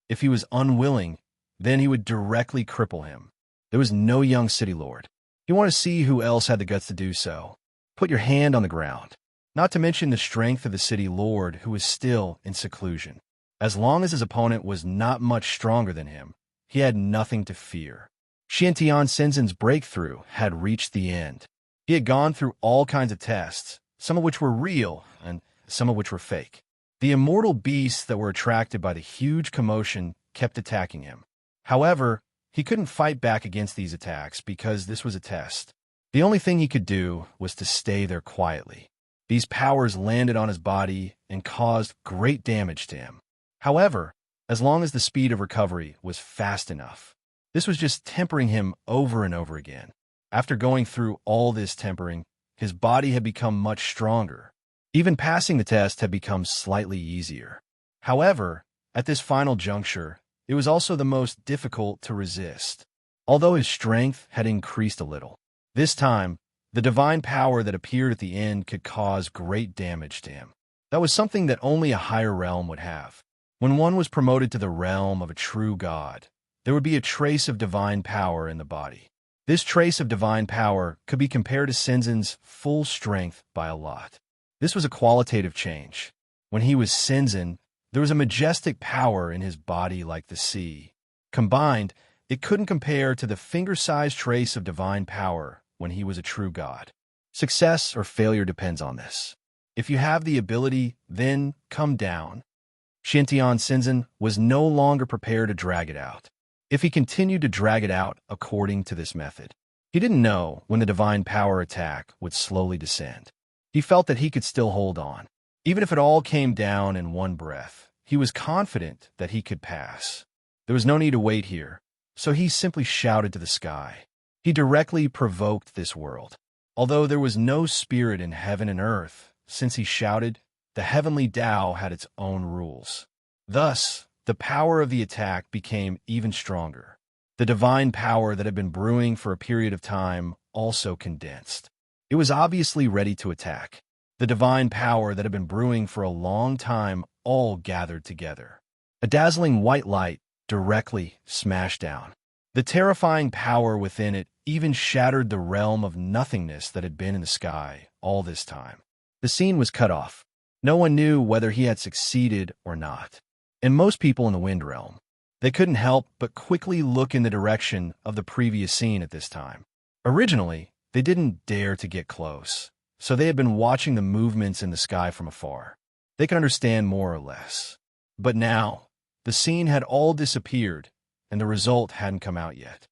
If he was unwilling, then he would directly cripple him. There was no young city lord. You want to see who else had the guts to do so? Put your hand on the ground. Not to mention the strength of the city lord, who was still in seclusion. As long as his opponent was not much stronger than him, he had nothing to fear. Xiantian Sinzin's breakthrough had reached the end. He had gone through all kinds of tests, some of which were real and some of which were fake. The immortal beasts that were attracted by the huge commotion kept attacking him. However, he couldn't fight back against these attacks because this was a test. The only thing he could do was to stay there quietly. These powers landed on his body and caused great damage to him. However, as long as the speed of recovery was fast enough, this was just tempering him over and over again. After going through all this tempering, his body had become much stronger. Even passing the test had become slightly easier. However, at this final juncture, it was also the most difficult to resist. Although his strength had increased a little, this time, the divine power that appeared at the end could cause great damage to him. That was something that only a higher realm would have. When one was promoted to the realm of a true god, there would be a trace of divine power in the body. This trace of divine power could be compared to Sinzin's full strength by a lot. This was a qualitative change. When he was Sinzin, there was a majestic power in his body like the sea. Combined, it couldn't compare to the finger-sized trace of divine power when he was a true god. Success or failure depends on this. If you have the ability, then come down. Xiantian Sinzin was no longer prepared to drag it out. If he continued to drag it out according to this method, he didn't know when the divine power attack would slowly descend. He felt that he could still hold on. Even if it all came down in one breath, he was confident that he could pass. There was no need to wait here, so he simply shouted to the sky. He directly provoked this world. Although there was no spirit in heaven and earth, since he shouted, the heavenly Tao had its own rules. Thus, the power of the attack became even stronger. The divine power that had been brewing for a period of time also condensed. It was obviously ready to attack. The divine power that had been brewing for a long time all gathered together. A dazzling white light directly smashed down. The terrifying power within it even shattered the realm of nothingness that had been in the sky all this time. The scene was cut off. No one knew whether he had succeeded or not. And most people in the Wind Realm, they couldn't help but quickly look in the direction of the previous scene at this time. Originally, they didn't dare to get close, so they had been watching the movements in the sky from afar. They could understand more or less. But now, the scene had all disappeared, and the result hadn't come out yet.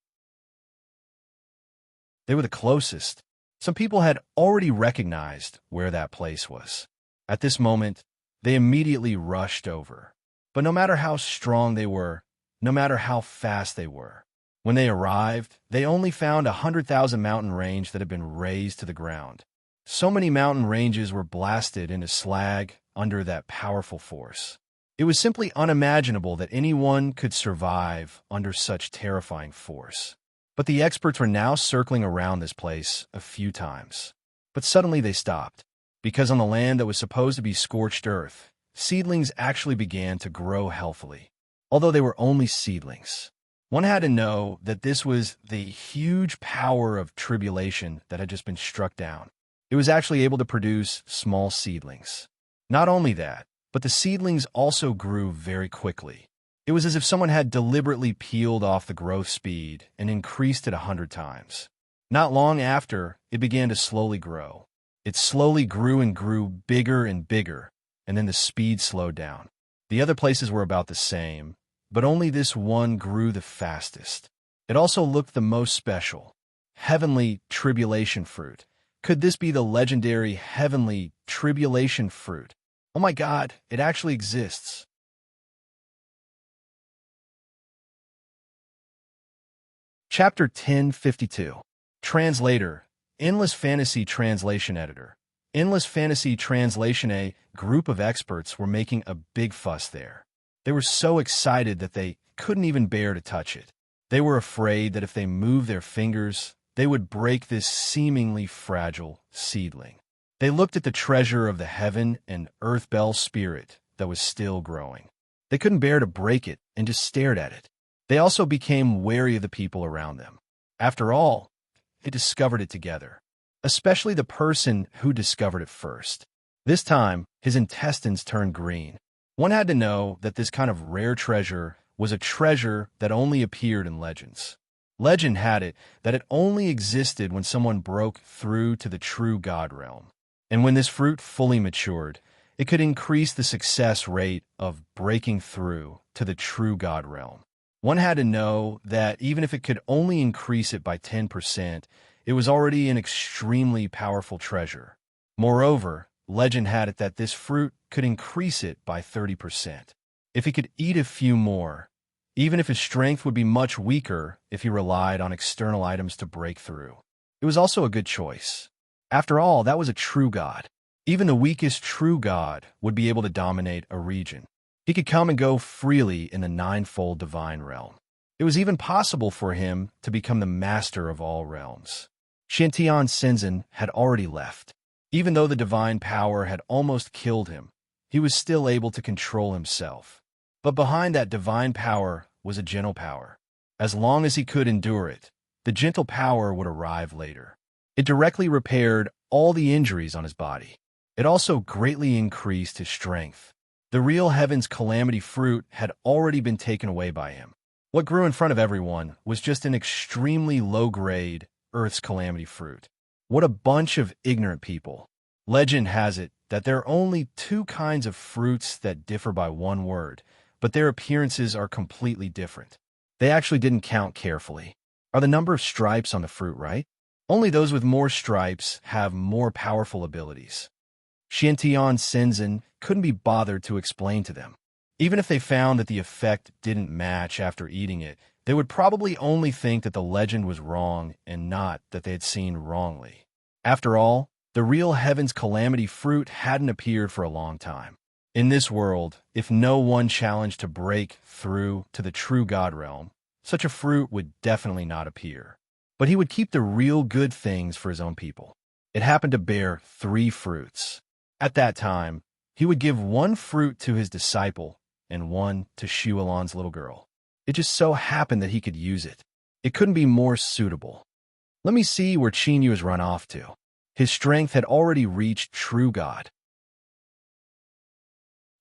They were the closest. Some people had already recognized where that place was. At this moment, they immediately rushed over. But no matter how strong they were, no matter how fast they were, when they arrived, they only found 100,000 mountain range that had been razed to the ground. So many mountain ranges were blasted into slag under that powerful force. It was simply unimaginable that anyone could survive under such terrifying force. But the experts were now circling around this place a few times. But suddenly they stopped, because on the land that was supposed to be scorched earth, seedlings actually began to grow healthily. Although they were only seedlings, one had to know that this was the huge power of tribulation that had just been struck down. It was actually able to produce small seedlings. Not only that, but the seedlings also grew very quickly. It was as if someone had deliberately peeled off the growth speed and increased it 100 times. Not long after, it began to slowly grow. It slowly grew and grew bigger and bigger, and then the speed slowed down. The other places were about the same, but only this one grew the fastest. It also looked the most special. Heavenly tribulation fruit. Could this be the legendary heavenly tribulation fruit? Oh my God, it actually exists. Chapter 1052. Translator, Endless Fantasy Translation Editor. Endless Fantasy Translation. A group of experts were making a big fuss there. They were so excited that they couldn't even bear to touch it. They were afraid that if they moved their fingers, they would break this seemingly fragile seedling. They looked at the treasure of the heaven and earth bell spirit that was still growing. They couldn't bear to break it and just stared at it. They also became wary of the people around them. After all, they discovered it together, especially the person who discovered it first. This time, his intestines turned green. One had to know that this kind of rare treasure was a treasure that only appeared in legends. Legend had it that it only existed when someone broke through to the true God realm. And when this fruit fully matured, it could increase the success rate of breaking through to the true God realm. One had to know that even if it could only increase it by 10%, it was already an extremely powerful treasure. Moreover, legend had it that this fruit could increase it by 30%. If he could eat a few more, even if his strength would be much weaker if he relied on external items to break through. It was also a good choice. After all, that was a true god. Even the weakest true god would be able to dominate a region. He could come and go freely in the ninefold divine realm. It was even possible for him to become the master of all realms. Shantian Senzin had already left. Even though the divine power had almost killed him, he was still able to control himself. But behind that divine power was a gentle power. As long as he could endure it, the gentle power would arrive later. It directly repaired all the injuries on his body. It also greatly increased his strength. The real heaven's calamity fruit had already been taken away by him. What grew in front of everyone was just an extremely low-grade Earth's calamity fruit. What a bunch of ignorant people. Legend has it that there are only two kinds of fruits that differ by one word, but their appearances are completely different. They actually didn't count carefully. Are the number of stripes on the fruit right? Only those with more stripes have more powerful abilities. Shantian Senzin couldn't be bothered to explain to them. Even if they found that the effect didn't match after eating it, they would probably only think that the legend was wrong and not that they had seen wrongly. After all, the real heaven's calamity fruit hadn't appeared for a long time. In this world, if no one challenged to break through to the true God realm, such a fruit would definitely not appear. But he would keep the real good things for his own people. It happened to bear 3 fruits. At that time, he would give 1 fruit to his disciple and 1 to Shualan's little girl. It just so happened that he could use it. It couldn't be more suitable. Let me see where Chinyu has run off to. His strength had already reached true God.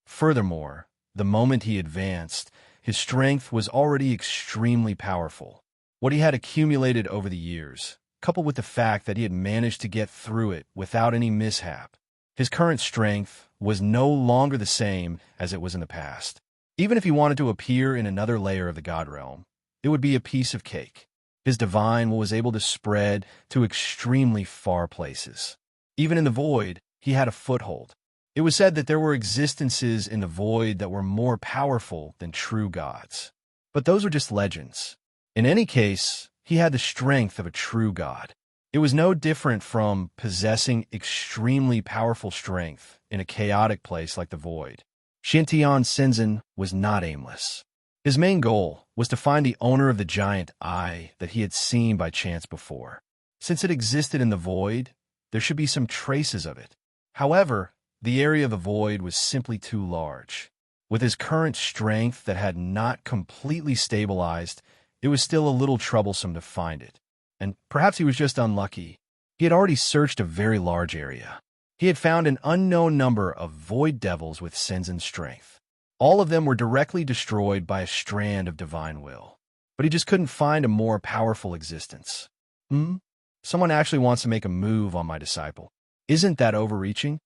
Furthermore, the moment he advanced, his strength was already extremely powerful. What he had accumulated over the years, coupled with the fact that he had managed to get through it without any mishap, his current strength was no longer the same as it was in the past. Even if he wanted to appear in another layer of the God realm, it would be a piece of cake. His divine will was able to spread to extremely far places. Even in the void, he had a foothold. It was said that there were existences in the void that were more powerful than true gods. But those were just legends. In any case, he had the strength of a true god. It was no different from possessing extremely powerful strength in a chaotic place like the void. Shantian Senzin was not aimless. His main goal was to find the owner of the giant eye that he had seen by chance before. Since it existed in the void, there should be some traces of it. However, the area of the void was simply too large. With his current strength that had not completely stabilized, it was still a little troublesome to find it. And perhaps he was just unlucky. He had already searched a very large area. He had found an unknown number of void devils with Senzin strength. All of them were directly destroyed by a strand of divine will. But he just couldn't find a more powerful existence. Someone actually wants to make a move on my disciple. Isn't that overreaching?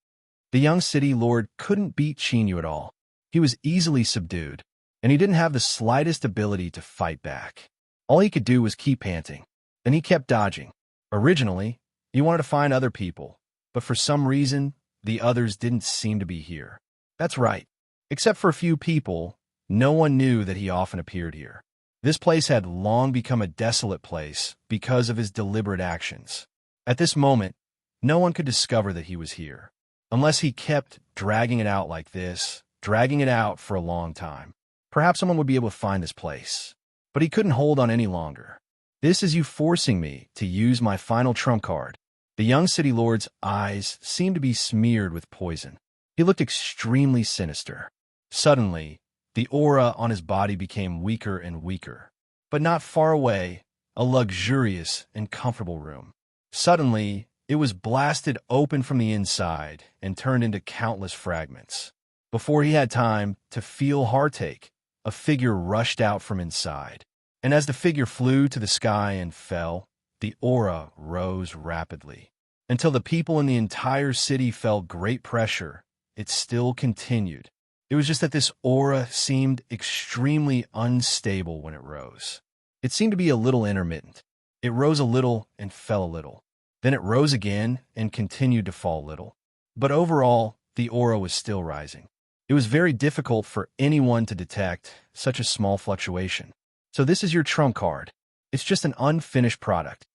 The young city lord couldn't beat Chinyu at all. He was easily subdued, and he didn't have the slightest ability to fight back. All he could do was keep panting. Then he kept dodging. Originally, he wanted to find other people, but for some reason, the others didn't seem to be here. That's right. Except for a few people, no one knew that he often appeared here. This place had long become a desolate place because of his deliberate actions. At this moment, no one could discover that he was here, unless he kept dragging it out like this, dragging it out for a long time. Perhaps someone would be able to find this place. But he couldn't hold on any longer. This is you forcing me to use my final trump card. The young city lord's eyes seemed to be smeared with poison. He looked extremely sinister. Suddenly, the aura on his body became weaker and weaker. But not far away, a luxurious and comfortable room. Suddenly, it was blasted open from the inside and turned into countless fragments. Before he had time to feel heartache, a figure rushed out from inside. And as the figure flew to the sky and fell, the aura rose rapidly. Until the people in the entire city felt great pressure, it still continued. It was just that this aura seemed extremely unstable when it rose. It seemed to be a little intermittent. It rose a little and fell a little. Then it rose again and continued to fall a little. But overall, the aura was still rising. It was very difficult for anyone to detect such a small fluctuation. So this is your trump card. It's just an unfinished product.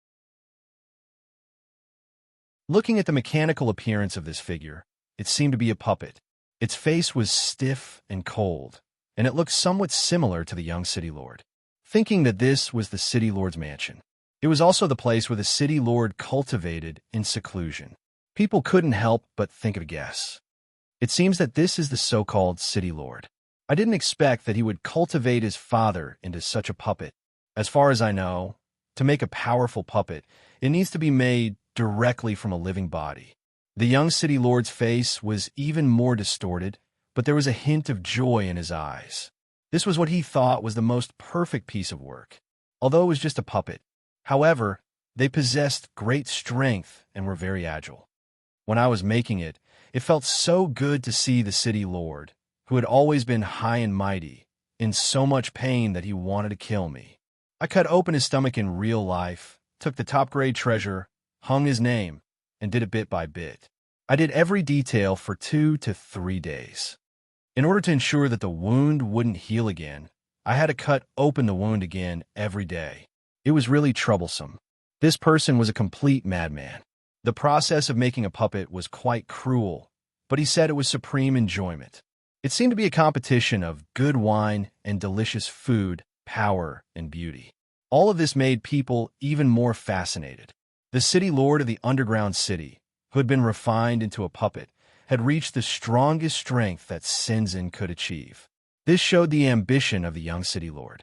Looking at the mechanical appearance of this figure, it seemed to be a puppet. Its face was stiff and cold, and it looked somewhat similar to the young city lord. Thinking that this was the city lord's mansion. It was also the place where the city lord cultivated in seclusion. People couldn't help but think of a guess. It seems that this is the so-called city lord. I didn't expect that he would cultivate his father into such a puppet. As far as I know, to make a powerful puppet, it needs to be made directly from a living body. The young city lord's face was even more distorted, but there was a hint of joy in his eyes. This was what he thought was the most perfect piece of work, although it was just a puppet. However, they possessed great strength and were very agile. When I was making it, it felt so good to see the city lord, who had always been high and mighty, in so much pain that he wanted to kill me. I cut open his stomach in real life, took the top-grade treasure, hung his name, and did it bit by bit. I did every detail for 2 to 3 days. In order to ensure that the wound wouldn't heal again, I had to cut open the wound again every day. It was really troublesome. This person was a complete madman. The process of making a puppet was quite cruel, but he said it was supreme enjoyment. It seemed to be a competition of good wine and delicious food, power, and beauty. All of this made people even more fascinated. The city lord of the underground city, who had been refined into a puppet, had reached the strongest strength that Sinzin could achieve. This showed the ambition of the young city lord.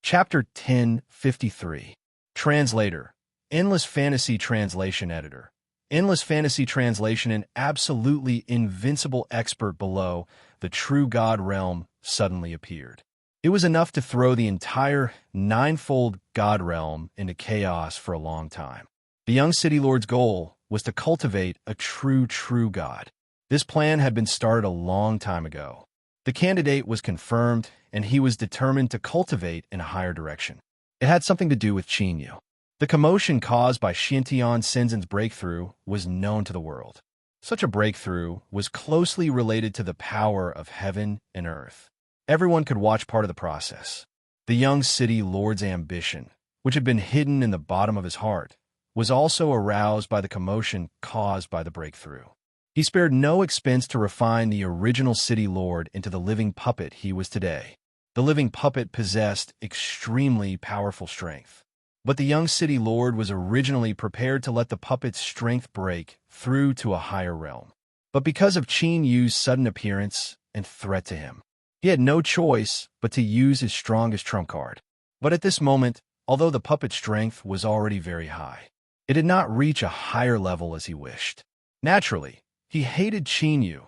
Chapter 1053. Translator. Endless Fantasy Translation Editor. Endless Fantasy Translation. An absolutely invincible expert below the true God realm suddenly appeared. It was enough to throw the entire ninefold God realm into chaos for a long time. The young city lord's goal was to cultivate a true God. This plan had been started a long time ago. The candidate was confirmed, and he was determined to cultivate in a higher direction. It had something to do with Qinyu. The commotion caused by Xintian Sinzin's breakthrough was known to the world. Such a breakthrough was closely related to the power of heaven and earth. Everyone could watch part of the process. The young city lord's ambition, which had been hidden in the bottom of his heart, was also aroused by the commotion caused by the breakthrough. He spared no expense to refine the original city lord into the living puppet he was today. The living puppet possessed extremely powerful strength. But the young city lord was originally prepared to let the puppet's strength break through to a higher realm. But because of Qin Yu's sudden appearance and threat to him, he had no choice but to use his strongest trump card. But at this moment, although the puppet's strength was already very high, it did not reach a higher level as he wished. Naturally, he hated Qin Yu,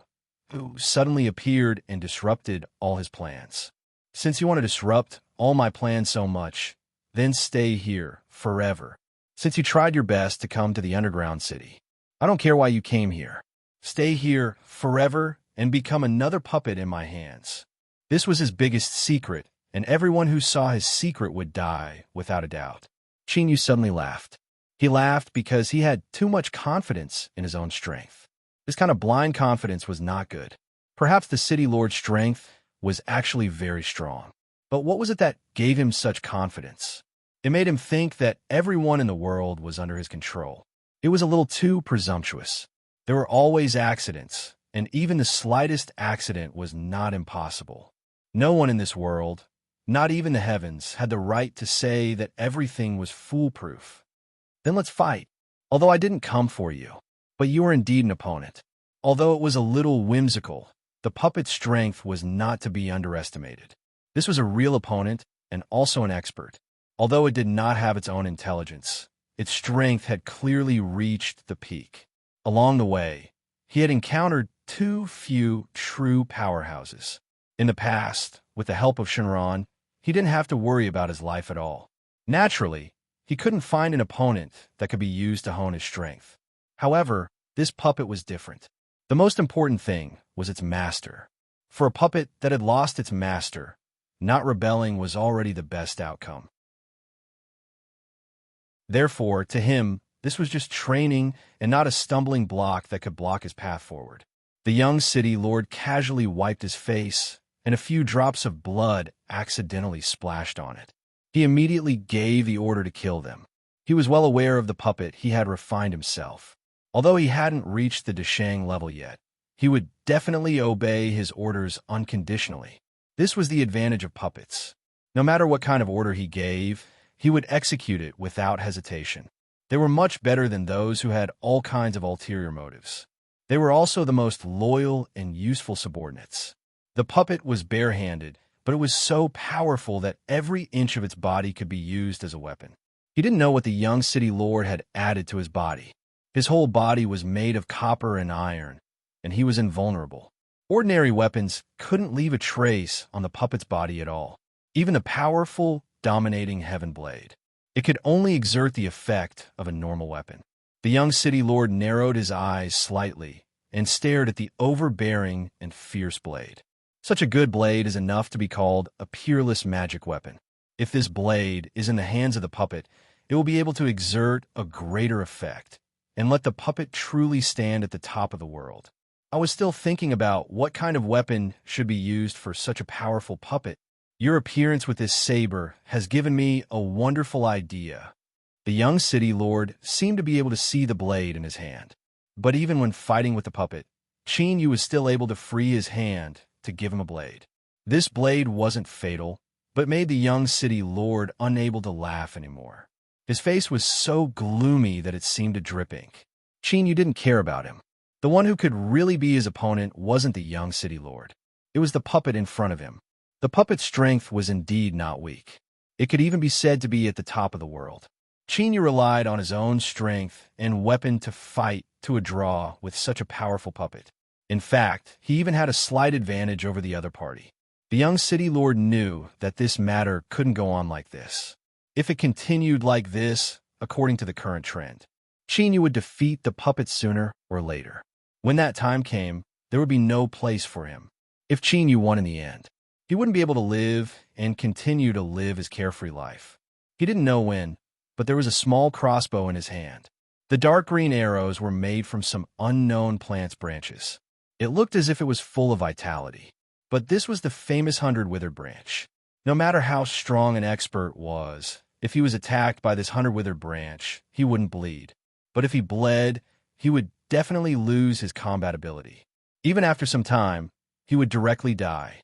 who suddenly appeared and disrupted all his plans. Since you want to disrupt all my plans so much, then stay here forever. Since you tried your best to come to the underground city, I don't care why you came here. Stay here forever and become another puppet in my hands. This was his biggest secret, and everyone who saw his secret would die, without a doubt. Qin Yu suddenly laughed. He laughed because he had too much confidence in his own strength. This kind of blind confidence was not good. Perhaps the city lord's strength was actually very strong. But what was it that gave him such confidence? It made him think that everyone in the world was under his control. It was a little too presumptuous. There were always accidents, and even the slightest accident was not impossible. No one in this world, Not even the heavens had the right to say that everything was foolproof. Then let's fight. Although I didn't come for you, but you are indeed an opponent. Although it was a little whimsical, the puppet's strength was not to be underestimated. This was a real opponent and also an expert. Although it did not have its own intelligence, its strength had clearly reached the peak. Along the way, he had encountered too few true powerhouses. In the past, with the help of Shinran, he didn't have to worry about his life at all. Naturally, he couldn't find an opponent that could be used to hone his strength. However, this puppet was different. The most important thing was its master. For a puppet that had lost its master, not rebelling was already the best outcome. Therefore, to him, this was just training and not a stumbling block that could block his path forward. The young city lord casually wiped his face, and a few drops of blood accidentally splashed on it. He immediately gave the order to kill them. He was well aware of the puppet he had refined himself. Although he hadn't reached the Deshang level yet, he would definitely obey his orders unconditionally. This was the advantage of puppets. No matter what kind of order he gave, he would execute it without hesitation. They were much better than those who had all kinds of ulterior motives. They were also the most loyal and useful subordinates. The puppet was barehanded, but it was so powerful that every inch of its body could be used as a weapon. He didn't know what the young city lord had added to his body. His whole body was made of copper and iron, and he was invulnerable. Ordinary weapons couldn't leave a trace on the puppet's body at all. Even the powerful, dominating Heaven Blade. It could only exert the effect of a normal weapon. The young city lord narrowed his eyes slightly and stared at the overbearing and fierce blade. Such a good blade is enough to be called a peerless magic weapon. If this blade is in the hands of the puppet, it will be able to exert a greater effect and let the puppet truly stand at the top of the world. I was still thinking about what kind of weapon should be used for such a powerful puppet. Your appearance with this saber has given me a wonderful idea. The young city lord seemed to be able to see the blade in his hand. But even when fighting with the puppet, Qin Yu was still able to free his hand to give him a blade. This blade wasn't fatal, but made the young city lord unable to laugh anymore. His face was so gloomy that it seemed to drip ink. Qin Yu didn't care about him. The one who could really be his opponent wasn't the young city lord. It was the puppet in front of him. The puppet's strength was indeed not weak. It could even be said to be at the top of the world. Qin Yu relied on his own strength and weapon to fight to a draw with such a powerful puppet. In fact, he even had a slight advantage over the other party. The young city lord knew that this matter couldn't go on like this. If it continued like this, according to the current trend, Qin Yu would defeat the puppet sooner or later. When that time came, there would be no place for him. If Qin Yu won in the end, he wouldn't be able to live and continue to live his carefree life. He didn't know when, but there was a small crossbow in his hand. The dark green arrows were made from some unknown plant's branches. It looked as if it was full of vitality. But this was the famous 100-withered branch. No matter how strong an expert was, if he was attacked by this 100-withered branch, he wouldn't bleed. But if he bled, he would definitely lose his combat ability. Even after some time, he would directly die.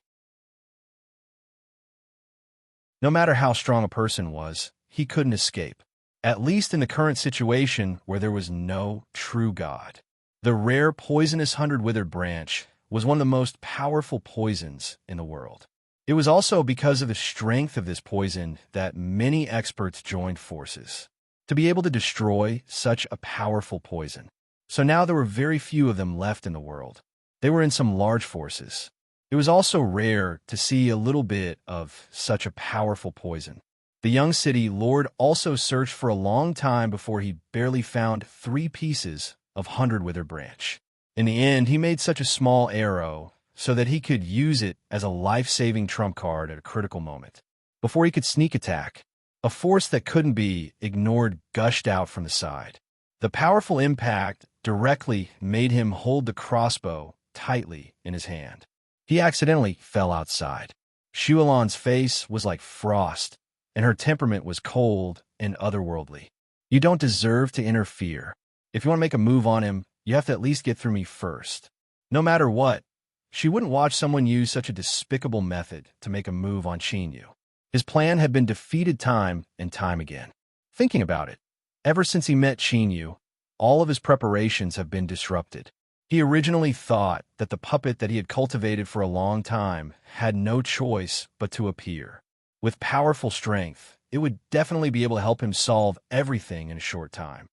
No matter how strong a person was, he couldn't escape. At least in the current situation where there was no true God. The rare poisonous 100-withered branch was one of the most powerful poisons in the world. It was also because of the strength of this poison that many experts joined forces to be able to destroy such a powerful poison. So now there were very few of them left in the world. They were in some large forces. It was also rare to see a little bit of such a powerful poison. The young city lord also searched for a long time before he barely found 3 pieces of 100-withered branch. In the end, he made such a small arrow so that he could use it as a life-saving trump card at a critical moment. Before he could sneak attack, a force that couldn't be ignored gushed out from the side. The powerful impact directly made him hold the crossbow tightly in his hand. He accidentally fell outside. Shualan's face was like frost, and her temperament was cold and otherworldly. You don't deserve to interfere. If you want to make a move on him, you have to at least get through me first. No matter what, she wouldn't watch someone use such a despicable method to make a move on Qin Yu. His plan had been defeated time and time again. Thinking about it, ever since he met Yu, all of his preparations have been disrupted. He originally thought that the puppet that he had cultivated for a long time had no choice but to appear. With powerful strength, it would definitely be able to help him solve everything in a short time.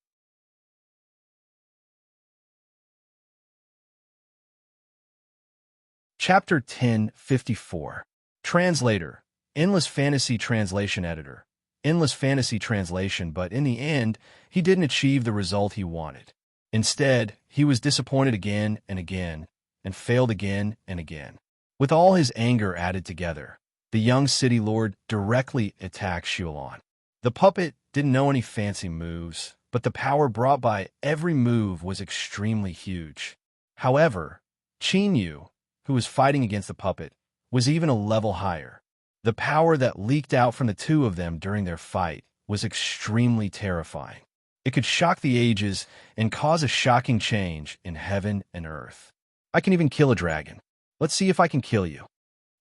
Chapter 1054. Translator. Endless Fantasy Translation Editor. Endless Fantasy Translation, but in the end, he didn't achieve the result he wanted. Instead, he was disappointed again and again, and failed again and again. With all his anger added together, the young city lord directly attacked Shulan. The puppet didn't know any fancy moves, but the power brought by every move was extremely huge. However, Yu, who was fighting against the puppet, was even a level higher. The power that leaked out from the two of them during their fight was extremely terrifying. It could shock the ages and cause a shocking change in heaven and earth. I can even kill a dragon. Let's see if I can kill you.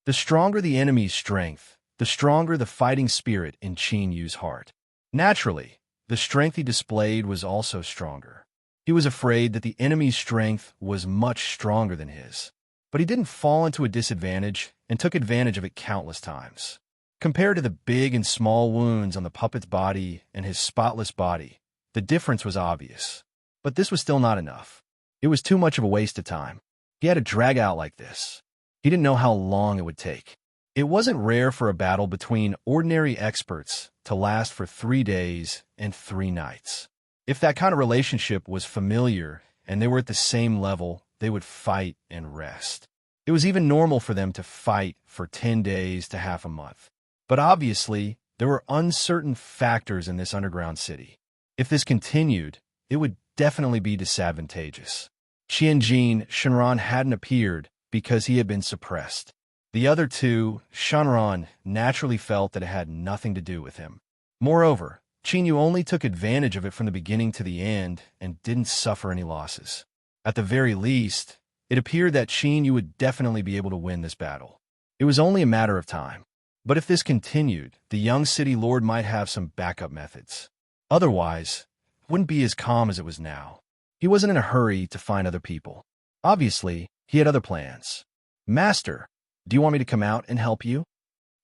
The stronger the enemy's strength, the stronger the fighting spirit in Yu's heart. Naturally, the strength he displayed was also stronger. He was afraid that the enemy's strength was much stronger than his. But he didn't fall into a disadvantage and took advantage of it countless times. Compared to the big and small wounds on the puppet's body and his spotless body, the difference was obvious. But this was still not enough. It was too much of a waste of time. He had to drag out like this. He didn't know how long it would take. It wasn't rare for a battle between ordinary experts to last for 3 days and 3 nights. If that kind of relationship was familiar and they were at the same level, they would fight and rest. It was even normal for them to fight for 10 days to half a month. But obviously, there were uncertain factors in this underground city. If this continued, it would definitely be disadvantageous. Shenron hadn't appeared because he had been suppressed. The other two, Shenron, naturally felt that it had nothing to do with him. Moreover, Yu only took advantage of it from the beginning to the end and didn't suffer any losses. At the very least, it appeared that Yu would definitely be able to win this battle. It was only a matter of time. But if this continued, the young city lord might have some backup methods. Otherwise, it wouldn't be as calm as it was now. He wasn't in a hurry to find other people. Obviously, he had other plans. Master, do you want me to come out and help you?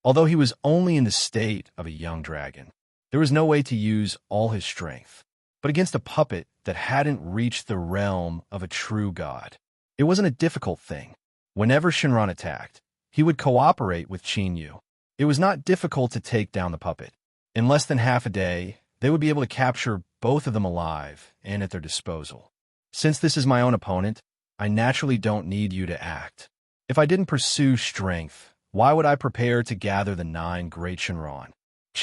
Although he was only in the state of a young dragon, there was no way to use all his strength. But against a puppet that hadn't reached the realm of a true god, it wasn't a difficult thing. Whenever Shenron attacked, he would cooperate with Yu. It was not difficult to take down the puppet. In less than half a day, they would be able to capture both of them alive and at their disposal. Since this is my own opponent, I naturally don't need you to act. If I didn't pursue strength, why would I prepare to gather the 9 great Shenron?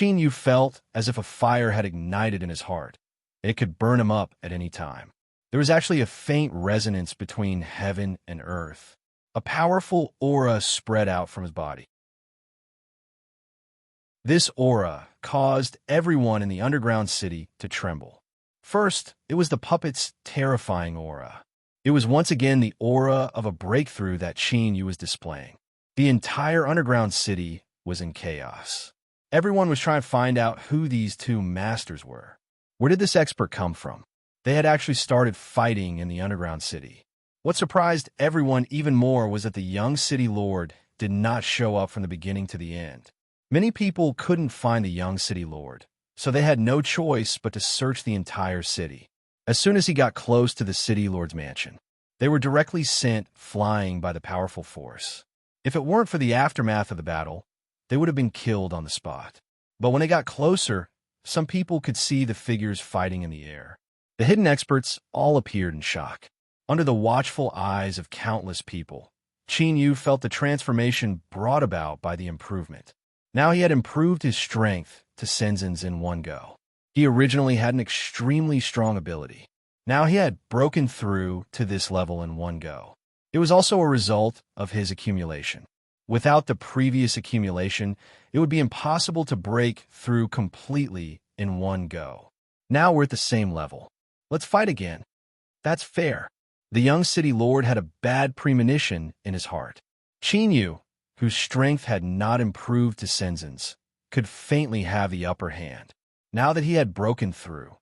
Yu felt as if a fire had ignited in his heart. It could burn him up at any time. There was actually a faint resonance between heaven and earth. A powerful aura spread out from his body. This aura caused everyone in the underground city to tremble. First, it was the puppet's terrifying aura. It was once again the aura of a breakthrough that Yu was displaying. The entire underground city was in chaos. Everyone was trying to find out who these 2 masters were. Where did this expert come from? They had actually started fighting in the underground city. What surprised everyone even more was that the young city lord did not show up from the beginning to the end. Many people couldn't find the young city lord, so they had no choice but to search the entire city. As soon as he got close to the city lord's mansion, they were directly sent flying by the powerful force. If it weren't for the aftermath of the battle, they would have been killed on the spot. But when they got closer, some people could see the figures fighting in the air. The hidden experts all appeared in shock. Under the watchful eyes of countless people, Yu felt the transformation brought about by the improvement. Now he had improved his strength to Senzin's in one go. He originally had an extremely strong ability. Now he had broken through to this level in one go. It was also a result of his accumulation. Without the previous accumulation, it would be impossible to break through completely in one go. Now we're at the same level. Let's fight again. That's fair. The young city lord had a bad premonition in his heart. Yu, whose strength had not improved to Senzin's, could faintly have the upper hand. Now that he had broken through,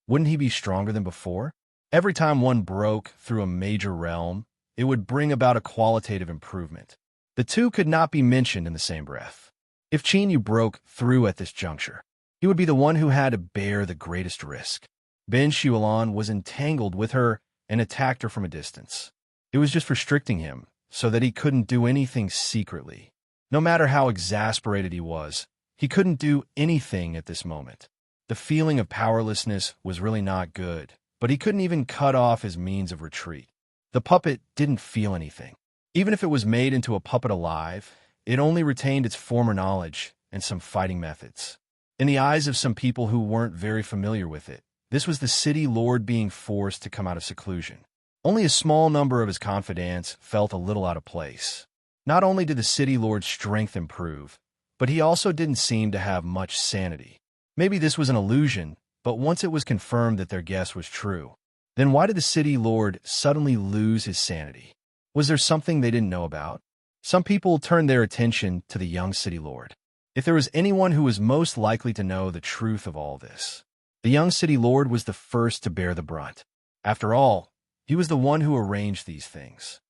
wouldn't he be stronger than before? Every time one broke through a major realm, it would bring about a qualitative improvement. The two could not be mentioned in the same breath. If Chinyu broke through at this juncture, he would be the one who had to bear the greatest risk. Ben Shualan was entangled with her and attacked her from a distance. It was just restricting him so that he couldn't do anything secretly. No matter how exasperated he was, he couldn't do anything at this moment. The feeling of powerlessness was really not good, but he couldn't even cut off his means of retreat. The puppet didn't feel anything. Even if it was made into a puppet alive, it only retained its former knowledge and some fighting methods. In the eyes of some people who weren't very familiar with it, this was the city lord being forced to come out of seclusion. Only a small number of his confidants felt a little out of place. Not only did the city lord's strength improve, but he also didn't seem to have much sanity. Maybe this was an illusion, but once it was confirmed that their guess was true, then why did the city lord suddenly lose his sanity? Was there something they didn't know about? Some people turned their attention to the young city lord. If there was anyone who was most likely to know the truth of all this, the young city lord was the first to bear the brunt. After all, he was the one who arranged these things.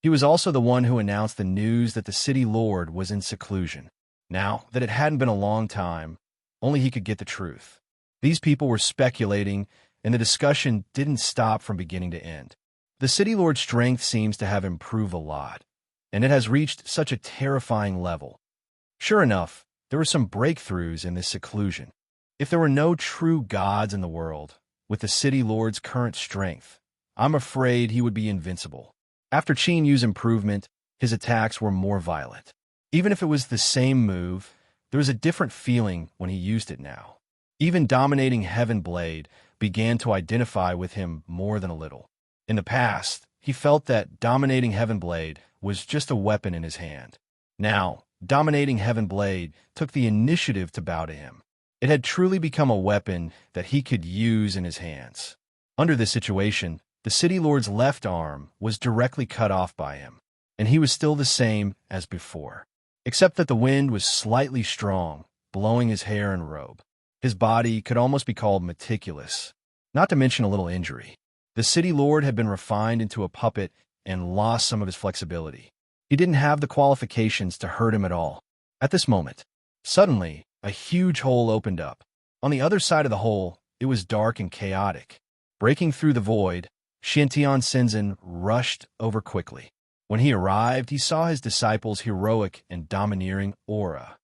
He was also the one who announced the news that the city lord was in seclusion. Now that it hadn't been a long time, only he could get the truth. These people were speculating, and the discussion didn't stop from beginning to end. The city lord's strength seems to have improved a lot, and it has reached such a terrifying level. Sure enough, there were some breakthroughs in this seclusion. If there were no true gods in the world, with the city lord's current strength, I'm afraid he would be invincible. After Qinyu's improvement, his attacks were more violent. Even if it was the same move, there was a different feeling when he used it now. Even dominating Heaven Blade began to identify with him more than a little. In the past, he felt that dominating Heaven Blade was just a weapon in his hand. Now, dominating Heaven Blade took the initiative to bow to him. It had truly become a weapon that he could use in his hands. Under this situation, the city lord's left arm was directly cut off by him, and he was still the same as before, except that the wind was slightly strong, blowing his hair and robe. His body could almost be called meticulous, not to mention a little injury. The city lord had been refined into a puppet and lost some of his flexibility. He didn't have the qualifications to hurt him at all. At this moment, suddenly, a huge hole opened up. On the other side of the hole, it was dark and chaotic. Breaking through the void, Xiantian Shenzhen rushed over quickly. When he arrived, he saw his disciple's heroic and domineering aura.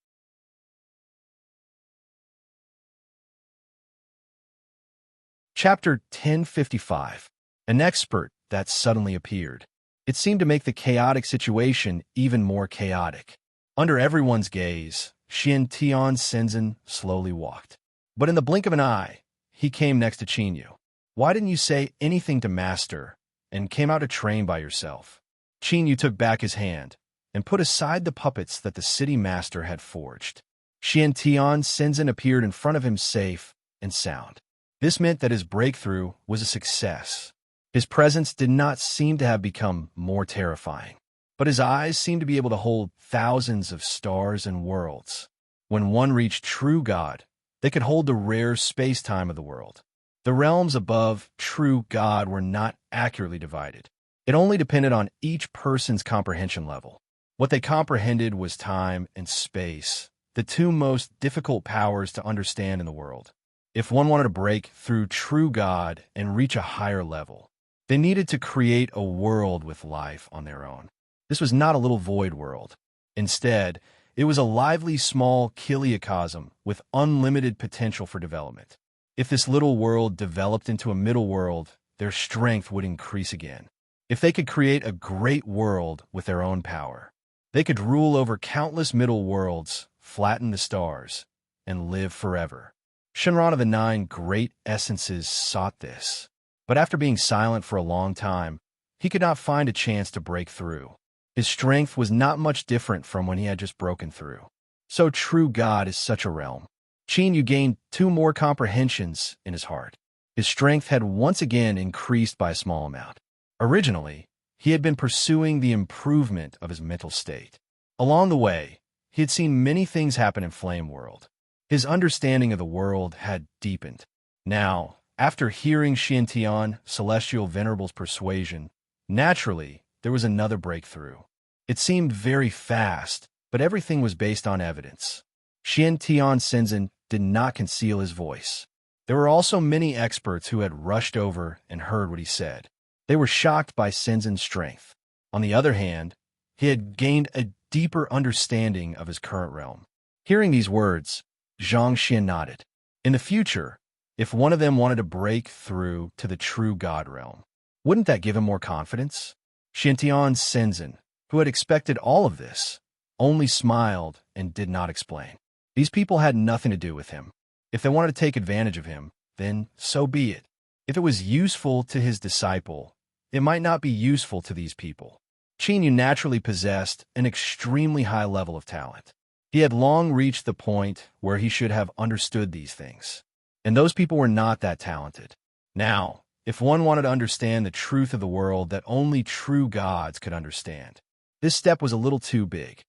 Chapter 1055. An expert that suddenly appeared. It seemed to make the chaotic situation even more chaotic. Under everyone's gaze, Xiantian Shenzhen slowly walked. But in the blink of an eye, he came next to Qinyu. Why didn't you say anything to Master and came out to train by yourself? Qinyu took back his hand and put aside the puppets that the city master had forged. Xiantian Shenzhen appeared in front of him safe and sound. This meant that his breakthrough was a success. His presence did not seem to have become more terrifying, but his eyes seemed to be able to hold thousands of stars and worlds. When one reached true God, they could hold the rare space-time of the world. The realms above true God were not accurately divided. It only depended on each person's comprehension level. What they comprehended was time and space, the two most difficult powers to understand in the world. If one wanted to break through true God and reach a higher level, they needed to create a world with life on their own. This was not a little void world. Instead, it was a lively small kiliocosm with unlimited potential for development. If this little world developed into a middle world, their strength would increase again. If they could create a great world with their own power, they could rule over countless middle worlds, flatten the stars, and live forever. Shenron of the Nine Great Essences sought this, but after being silent for a long time, he could not find a chance to break through. His strength was not much different from when he had just broken through. So true God is such a realm. Qinyu gained 2 more comprehensions in his heart. His strength had once again increased by a small amount. Originally, he had been pursuing the improvement of his mental state. Along the way, he had seen many things happen in Flame World. His understanding of the world had deepened. Now, after hearing Xiantian, Celestial Venerable's persuasion, naturally, there was another breakthrough. It seemed very fast, but everything was based on evidence. Xiantian Shenzhen did not conceal his voice. There were also many experts who had rushed over and heard what he said. They were shocked by Shenzhen's strength. On the other hand, he had gained a deeper understanding of his current realm. Hearing these words, Zhang Xian nodded. In the future, if one of them wanted to break through to the true God realm, wouldn't that give him more confidence? Xiantian Shenzhen, who had expected all of this, only smiled and did not explain. These people had nothing to do with him. If they wanted to take advantage of him, then so be it. If it was useful to his disciple, it might not be useful to these people. Qin Yu naturally possessed an extremely high level of talent. He had long reached the point where he should have understood these things. And those people were not that talented. Now, if one wanted to understand the truth of the world that only true gods could understand, this step was a little too big.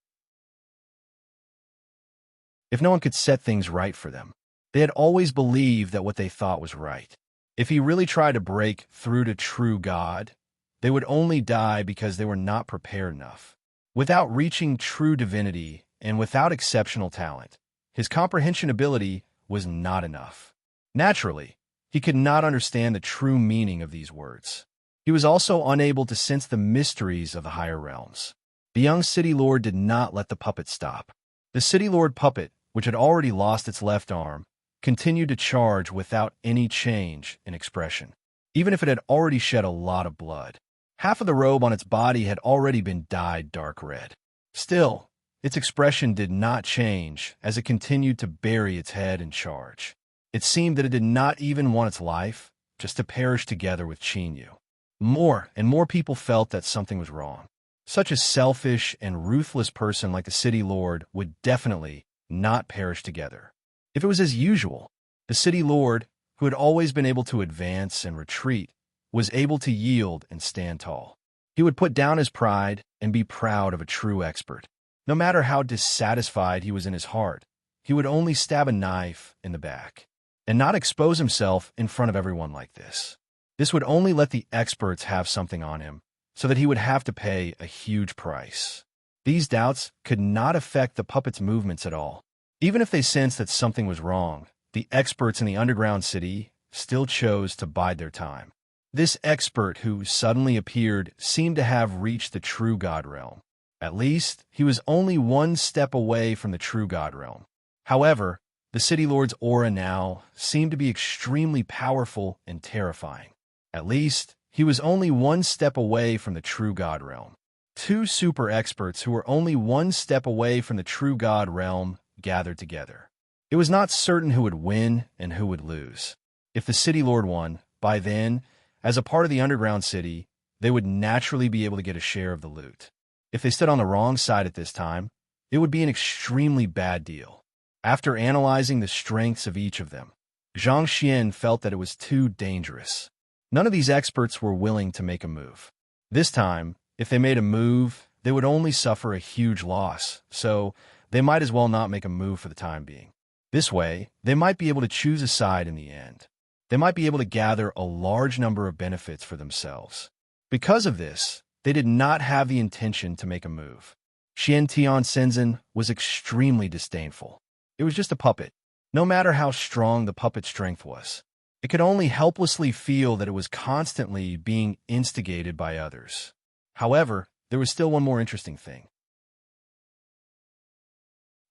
If no one could set things right for them, they had always believed that what they thought was right. If he really tried to break through to true God, they would only die because they were not prepared enough. Without reaching true divinity and without exceptional talent, his comprehension ability was not enough. Naturally, he could not understand the true meaning of these words. He was also unable to sense the mysteries of the higher realms. The young city lord did not let the puppet stop. The city lord puppet, which had already lost its left arm, continued to charge without any change in expression, even if it had already shed a lot of blood. Half of the robe on its body had already been dyed dark red. Still, its expression did not change as it continued to bury its head and charge. It seemed that it did not even want its life, just to perish together with Qin Yu. More and more people felt that something was wrong. Such a selfish and ruthless person like the city lord would definitely not perish together. If it was as usual, the city lord, who had always been able to advance and retreat, was able to yield and stand tall. He would put down his pride and be proud of a true expert. No matter how dissatisfied he was in his heart, he would only stab a knife in the back and not expose himself in front of everyone like this. This would only let the experts have something on him, so that he would have to pay a huge price. These doubts could not affect the puppet's movements at all. Even if they sensed that something was wrong, the experts in the underground city still chose to bide their time. This expert who suddenly appeared seemed to have reached the true God realm. At least, he was only one step away from the true God realm. However, the city lord's aura now seemed to be extremely powerful and terrifying. At least, he was only one step away from the true God realm. Two super experts who were only one step away from the true God realm gathered together. It was not certain who would win and who would lose. If the city lord won, by then, as a part of the underground city, they would naturally be able to get a share of the loot. If they stood on the wrong side at this time, it would be an extremely bad deal. After analyzing the strengths of each of them, Zhang Xian felt that it was too dangerous. None of these experts were willing to make a move. This time, if they made a move, they would only suffer a huge loss, so they might as well not make a move for the time being. This way, they might be able to choose a side in the end. They might be able to gather a large number of benefits for themselves. Because of this, they did not have the intention to make a move. Xiantian Shenzhen was extremely disdainful. It was just a puppet. No matter how strong the puppet's strength was, it could only helplessly feel that it was constantly being instigated by others. However, there was still one more interesting thing.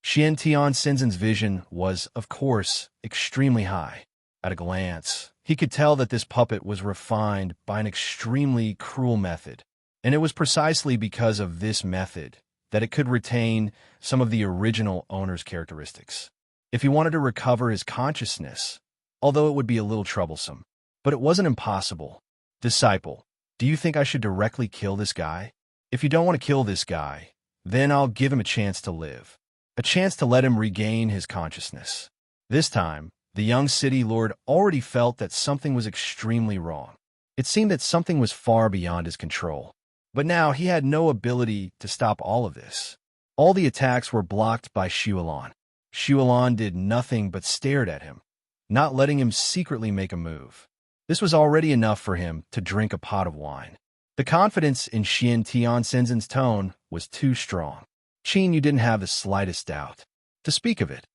Xiantian Shenzhen's vision was, of course, extremely high. At a glance, he could tell that this puppet was refined by an extremely cruel method, and it was precisely because of this method that it could retain some of the original owner's characteristics. If he wanted to recover his consciousness, although it would be a little troublesome, but it wasn't impossible. Disciple, do you think I should directly kill this guy? If you don't want to kill this guy, then I'll give him a chance to live. A chance to let him regain his consciousness. This time, the young city lord already felt that something was extremely wrong. It seemed that something was far beyond his control. But now he had no ability to stop all of this. All the attacks were blocked by Shualon. Shualon did nothing but stared at him, not letting him secretly make a move. This was already enough for him to drink a pot of wine. The confidence in Xian Tian Senzin's tone was too strong. Qin, you didn't have the slightest doubt. To speak of it,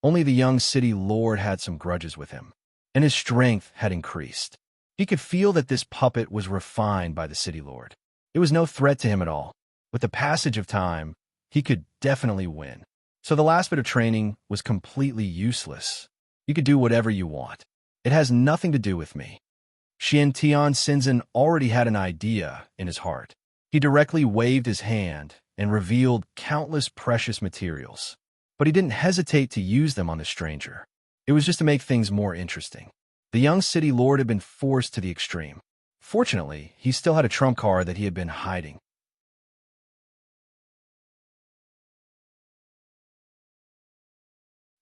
only the young city lord had some grudges with him, and his strength had increased. He could feel that this puppet was refined by the city lord. It was no threat to him at all. With the passage of time, he could definitely win. So the last bit of training was completely useless. You could do whatever you want. It has nothing to do with me. Xian Tian Shenzhen already had an idea in his heart. He directly waved his hand and revealed countless precious materials. But he didn't hesitate to use them on the stranger. It was just to make things more interesting. The young city lord had been forced to the extreme. Fortunately, he still had a trump card that he had been hiding.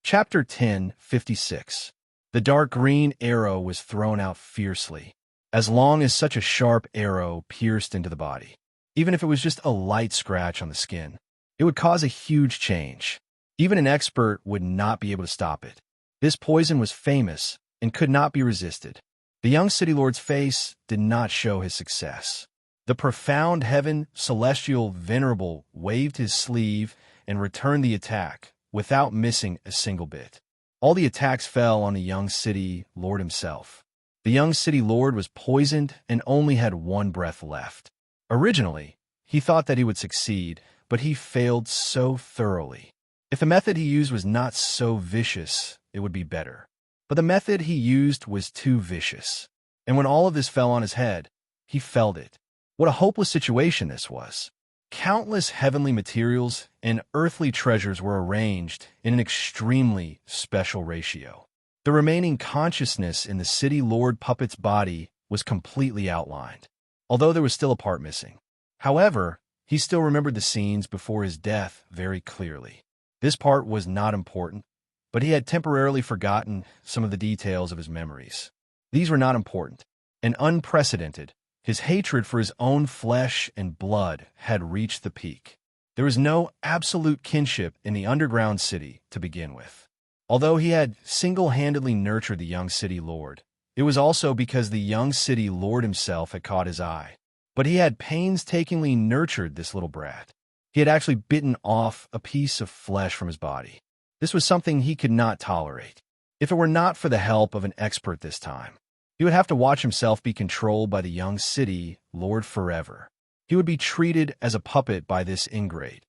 Chapter 10:56. The dark green arrow was thrown out fiercely, as long as such a sharp arrow pierced into the body. Even if it was just a light scratch on the skin, it would cause a huge change. Even an expert would not be able to stop it. This poison was famous and could not be resisted. The young city lord's face did not show his success. The profound heaven, celestial, venerable, waved his sleeve and returned the attack without missing a single bit. All the attacks fell on the young city lord himself. The young city lord was poisoned and only had one breath left. Originally, he thought that he would succeed, but he failed so thoroughly. If the method he used was not so vicious, it would be better. But the method he used was too vicious. And when all of this fell on his head, he felt it. What a hopeless situation this was. Countless heavenly materials and earthly treasures were arranged in an extremely special ratio. The remaining consciousness in the city lord puppet's body was completely outlined, although there was still a part missing. However, he still remembered the scenes before his death very clearly. This part was not important, but he had temporarily forgotten some of the details of his memories. These were not important and unprecedented. His hatred for his own flesh and blood had reached the peak. There was no absolute kinship in the underground city to begin with. Although he had single-handedly nurtured the young city lord, it was also because the young city lord himself had caught his eye. But he had painstakingly nurtured this little brat. He had actually bitten off a piece of flesh from his body. This was something he could not tolerate. If it were not for the help of an expert this time, he would have to watch himself be controlled by the young city lord forever. He would be treated as a puppet by this ingrate,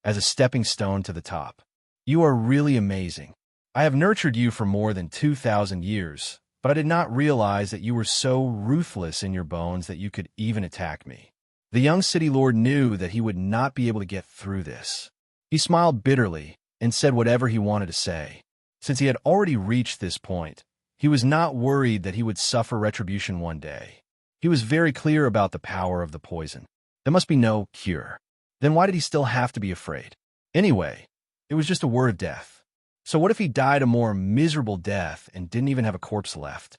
as a stepping stone to the top. You are really amazing. I have nurtured you for more than 2,000 years, but I did not realize that you were so ruthless in your bones that you could even attack me. The young city lord knew that he would not be able to get through this. He smiled bitterly and said whatever he wanted to say. Since he had already reached this point, he was not worried that he would suffer retribution one day. He was very clear about the power of the poison. There must be no cure. Then why did he still have to be afraid? Anyway, it was just a word of death. So what if he died a more miserable death and didn't even have a corpse left?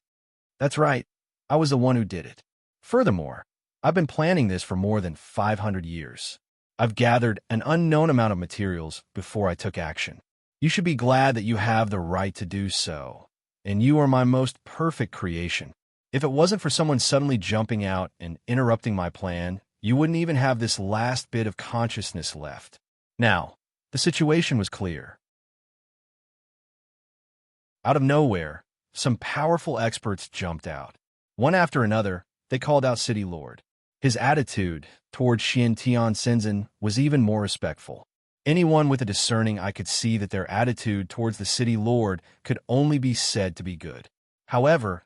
That's right, I was the one who did it. Furthermore, I've been planning this for more than 500 years. I've gathered an unknown amount of materials before I took action. You should be glad that you have the right to do so. And you are my most perfect creation. If it wasn't for someone suddenly jumping out and interrupting my plan, you wouldn't even have this last bit of consciousness left. Now, the situation was clear. Out of nowhere, some powerful experts jumped out. One after another, they called out City Lord. His attitude toward Xian Tian Shenzhen was even more respectful. Anyone with a discerning eye could see that their attitude towards the city lord could only be said to be good. However,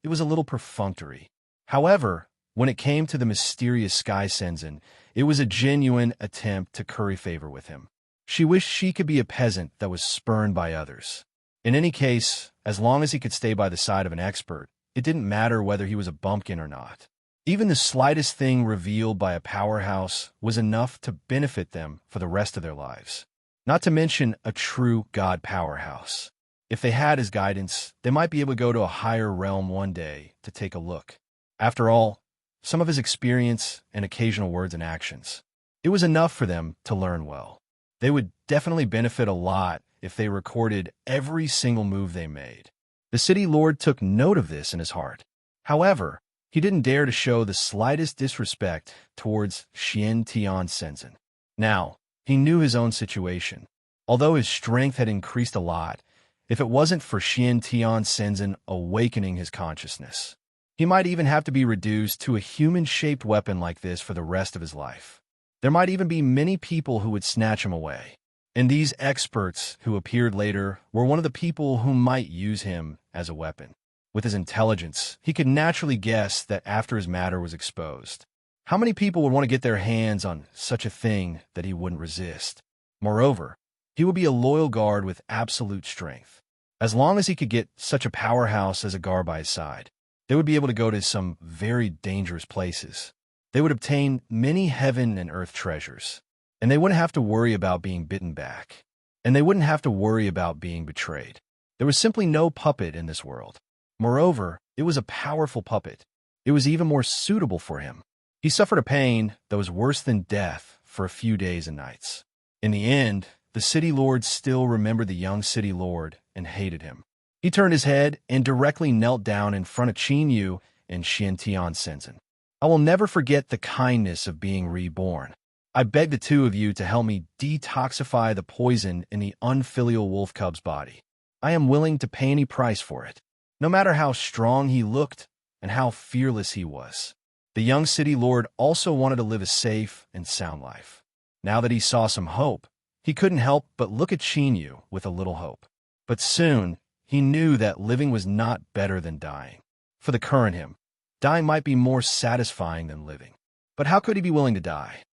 it was a little perfunctory. However, when it came to the mysterious Sky Shenzhen, it was a genuine attempt to curry favor with him. She wished she could be a peasant that was spurned by others. In any case, as long as he could stay by the side of an expert, it didn't matter whether he was a bumpkin or not. Even the slightest thing revealed by a powerhouse was enough to benefit them for the rest of their lives. Not to mention a true god powerhouse. If they had his guidance, they might be able to go to a higher realm one day to take a look. After all, some of his experience and occasional words and actions, it was enough for them to learn well. They would definitely benefit a lot if they recorded every single move they made. The city lord took note of this in his heart. However, he didn't dare to show the slightest disrespect towards Xian Tian Shenzhen. Now, he knew his own situation. Although his strength had increased a lot, if it wasn't for Xian Tian Shenzhen awakening his consciousness, he might even have to be reduced to a human-shaped weapon like this for the rest of his life. There might even be many people who would snatch him away. And these experts who appeared later were one of the people who might use him as a weapon. With his intelligence, he could naturally guess that after his matter was exposed, how many people would want to get their hands on such a thing that he wouldn't resist. Moreover, he would be a loyal guard with absolute strength. As long as he could get such a powerhouse as a guard by his side, they would be able to go to some very dangerous places. They would obtain many heaven and earth treasures, and they wouldn't have to worry about being bitten back, and they wouldn't have to worry about being betrayed. There was simply no puppet in this world. Moreover, it was a powerful puppet. It was even more suitable for him. He suffered a pain that was worse than death for a few days and nights. In the end, the city lord still remembered the young city lord and hated him. He turned his head and directly knelt down in front of Qin Yu and Xian Tian Shenzhen. I will never forget the kindness of being reborn. I beg the two of you to help me detoxify the poison in the unfilial wolf cub's body. I am willing to pay any price for it, no matter how strong he looked and how fearless he was. The young city lord also wanted to live a safe and sound life. Now that he saw some hope, he couldn't help but look at Qin Yu with a little hope. But soon, he knew that living was not better than dying. For the current him, dying might be more satisfying than living. But how could he be willing to die?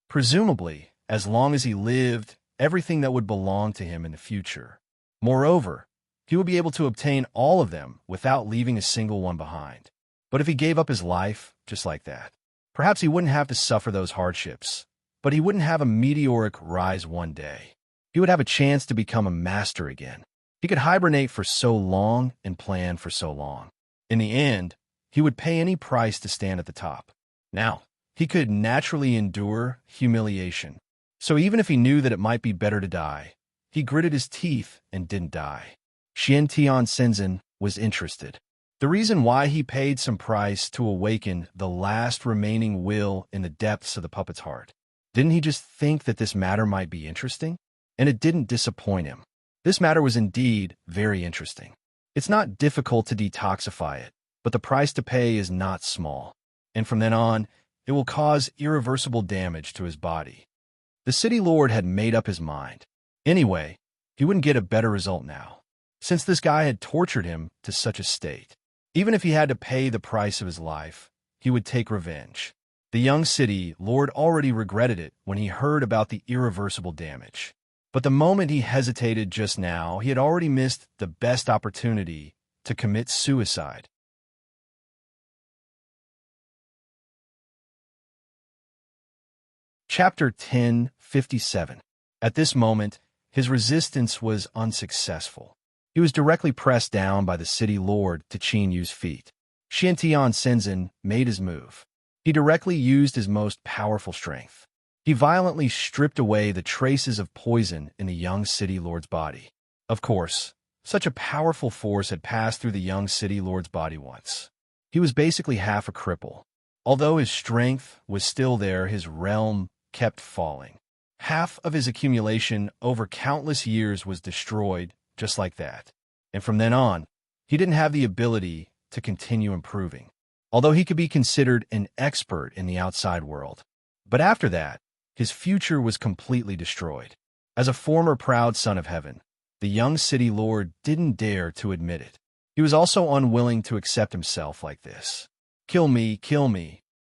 Presumably, as long as he lived, everything that would belong to him in the future. Moreover, he would be able to obtain all of them without leaving a single one behind. But if he gave up his life, just like that, perhaps he wouldn't have to suffer those hardships, but he wouldn't have a meteoric rise one day. He would have a chance to become a master again. He could hibernate for so long and plan for so long. In the end, he would pay any price to stand at the top. Now, he could naturally endure humiliation. So even if he knew that it might be better to die, he gritted his teeth and didn't die. Xian Tian Shenzhen was interested. The reason why he paid some price to awaken the last remaining will in the depths of the puppet's heart. Didn't he just think that this matter might be interesting? And it didn't disappoint him. This matter was indeed very interesting. It's not difficult to detoxify it, but the price to pay is not small. And from then on, it will cause irreversible damage to his body. The city lord had made up his mind. Anyway, he wouldn't get a better result now, since this guy had tortured him to such a state. Even if he had to pay the price of his life, he would take revenge. The young city lord already regretted it when he heard about the irreversible damage. But the moment he hesitated just now, he had already missed the best opportunity to commit suicide. Chapter 10:57. At this moment, his resistance was unsuccessful. He was directly pressed down by the city lord to Qin Yu's feet. Xian Tian Shenzhen made his move. He directly used his most powerful strength. He violently stripped away the traces of poison in the young city lord's body. Of course, such a powerful force had passed through the young city lord's body once. He was basically half a cripple. Although his strength was still there, his realm kept falling. Half of his accumulation over countless years was destroyed just like that. And from then on, he didn't have the ability to continue improving, although he could be considered an expert in the outside world. But after that, his future was completely destroyed. As a former proud son of heaven, the young city lord didn't dare to admit it. He was also unwilling to accept himself like this. Kill me,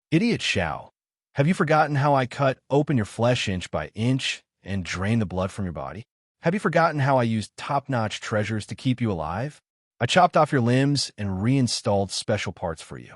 idiot Xiao. Have you forgotten how I cut open your flesh inch by inch and drain the blood from your body? Have you forgotten how I used top-notch treasures to keep you alive? I chopped off your limbs and reinstalled special parts for you.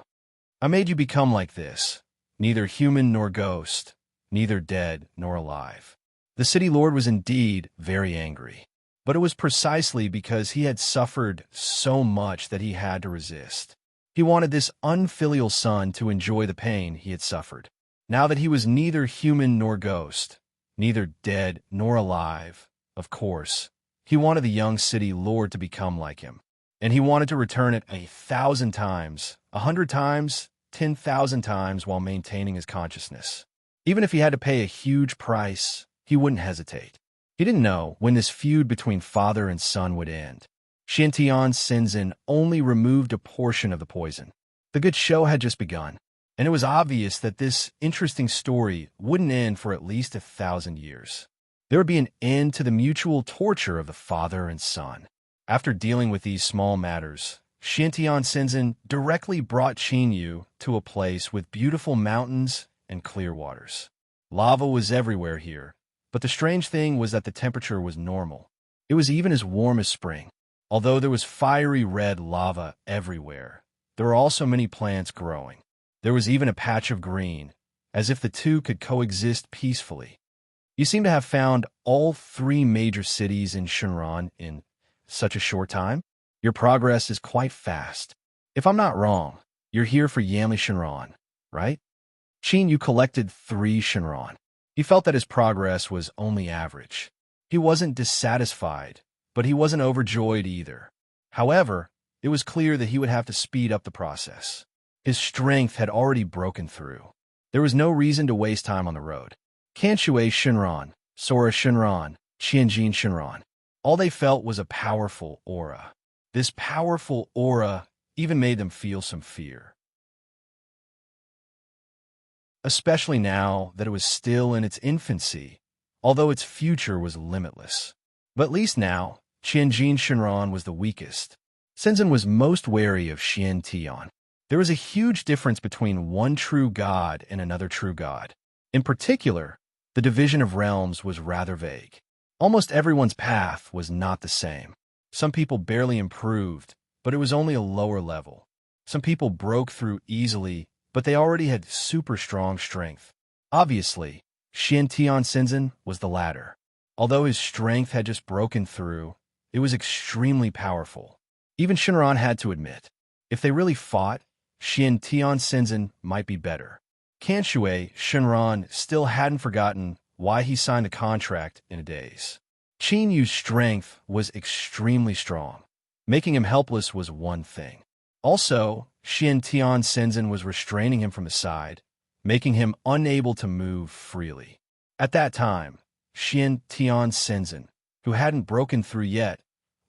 I made you become like this, neither human nor ghost, neither dead nor alive. The city lord was indeed very angry, but it was precisely because he had suffered so much that he had to resist. He wanted this unfilial son to enjoy the pain he had suffered. Now that he was neither human nor ghost, neither dead nor alive, of course, he wanted the young city lord to become like him. And he wanted to return it 1,000 times, 100 times, 10,000 times while maintaining his consciousness. Even if he had to pay a huge price, he wouldn't hesitate. He didn't know when this feud between father and son would end. Xiantian Shenzhen only removed a portion of the poison. The good show had just begun, and it was obvious that this interesting story wouldn't end for at least 1,000 years. There would be an end to the mutual torture of the father and son. After dealing with these small matters, Xiantian Shenzhen directly brought Qin Yu to a place with beautiful mountains and clear waters. Lava was everywhere here, but the strange thing was that the temperature was normal. It was even as warm as spring. Although there was fiery red lava everywhere, there were also many plants growing. There was even a patch of green, as if the two could coexist peacefully. You seem to have found all 3 major cities in Shenron in such a short time. Your progress is quite fast. If I'm not wrong, you're here for Yanli Shenron, right? Qin Yu collected 3 Shenron. He felt that his progress was only average. He wasn't dissatisfied, but he wasn't overjoyed either. However, it was clear that he would have to speed up the process. His strength had already broken through. There was no reason to waste time on the road. Kanshui Shenron, Sora Shenron, Qianjin Shenron. All they felt was a powerful aura. This powerful aura even made them feel some fear. Especially now that it was still in its infancy, although its future was limitless. But at least now, Qianjin Shenron was the weakest. Shenzhen was most wary of Xiantian. There was a huge difference between one true god and another true god. In particular, the division of realms was rather vague. Almost everyone's path was not the same. Some people barely improved, but it was only a lower level. Some people broke through easily, but they already had super strong strength. Obviously, Xiantian Shenzhen was the latter. Although his strength had just broken through, it was extremely powerful. Even Shenron had to admit, if they really fought, Xiantian Shenzhen might be better. Kanshui Shenron still hadn't forgotten why he signed the contract in a daze. Qin Yu's strength was extremely strong. Making him helpless was one thing. Also, Xiantian Shenzhen was restraining him from the side, making him unable to move freely. At that time, Xiantian Shenzhen, who hadn't broken through yet,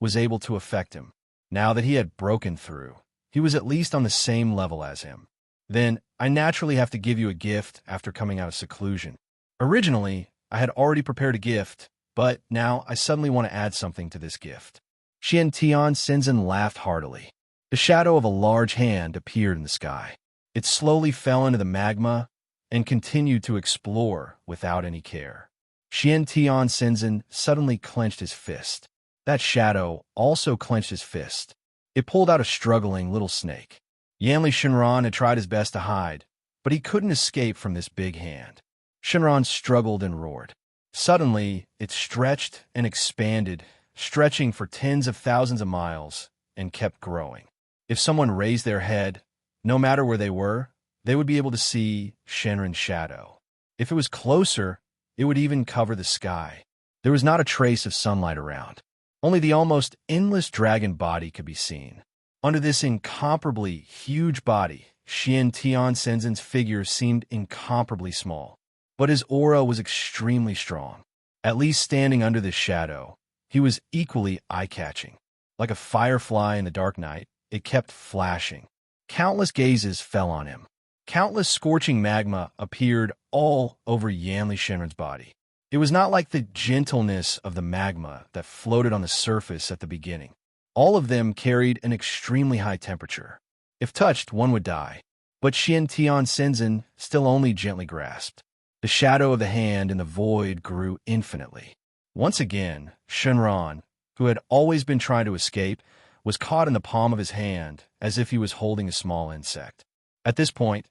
was able to affect him. Now that he had broken through, he was at least on the same level as him. Then, I naturally have to give you a gift after coming out of seclusion. Originally, I had already prepared a gift, but now I suddenly want to add something to this gift. Xiantian Shenzhen laughed heartily. The shadow of a large hand appeared in the sky. It slowly fell into the magma and continued to explore without any care. Xiantian Shenzhen suddenly clenched his fist. That shadow also clenched his fist. It pulled out a struggling little snake. Yanli Shenron had tried his best to hide, but he couldn't escape from this big hand. Shenron struggled and roared. Suddenly, it stretched and expanded, stretching for tens of thousands of miles, and kept growing. If someone raised their head, no matter where they were, they would be able to see Shenron's shadow. If it was closer, it would even cover the sky. There was not a trace of sunlight around. Only the almost endless dragon body could be seen. Under this incomparably huge body, Xiantian Shenzhen's figure seemed incomparably small. But his aura was extremely strong. At least standing under this shadow, he was equally eye-catching. Like a firefly in the dark night, it kept flashing. Countless gazes fell on him. Countless scorching magma appeared all over Yanli Shenron's body. It was not like the gentleness of the magma that floated on the surface at the beginning. All of them carried an extremely high temperature. If touched, one would die. But Xiantian Shenzhen still only gently grasped. The shadow of the hand in the void grew infinitely. Once again, Shenron, who had always been trying to escape, was caught in the palm of his hand as if he was holding a small insect. At this point,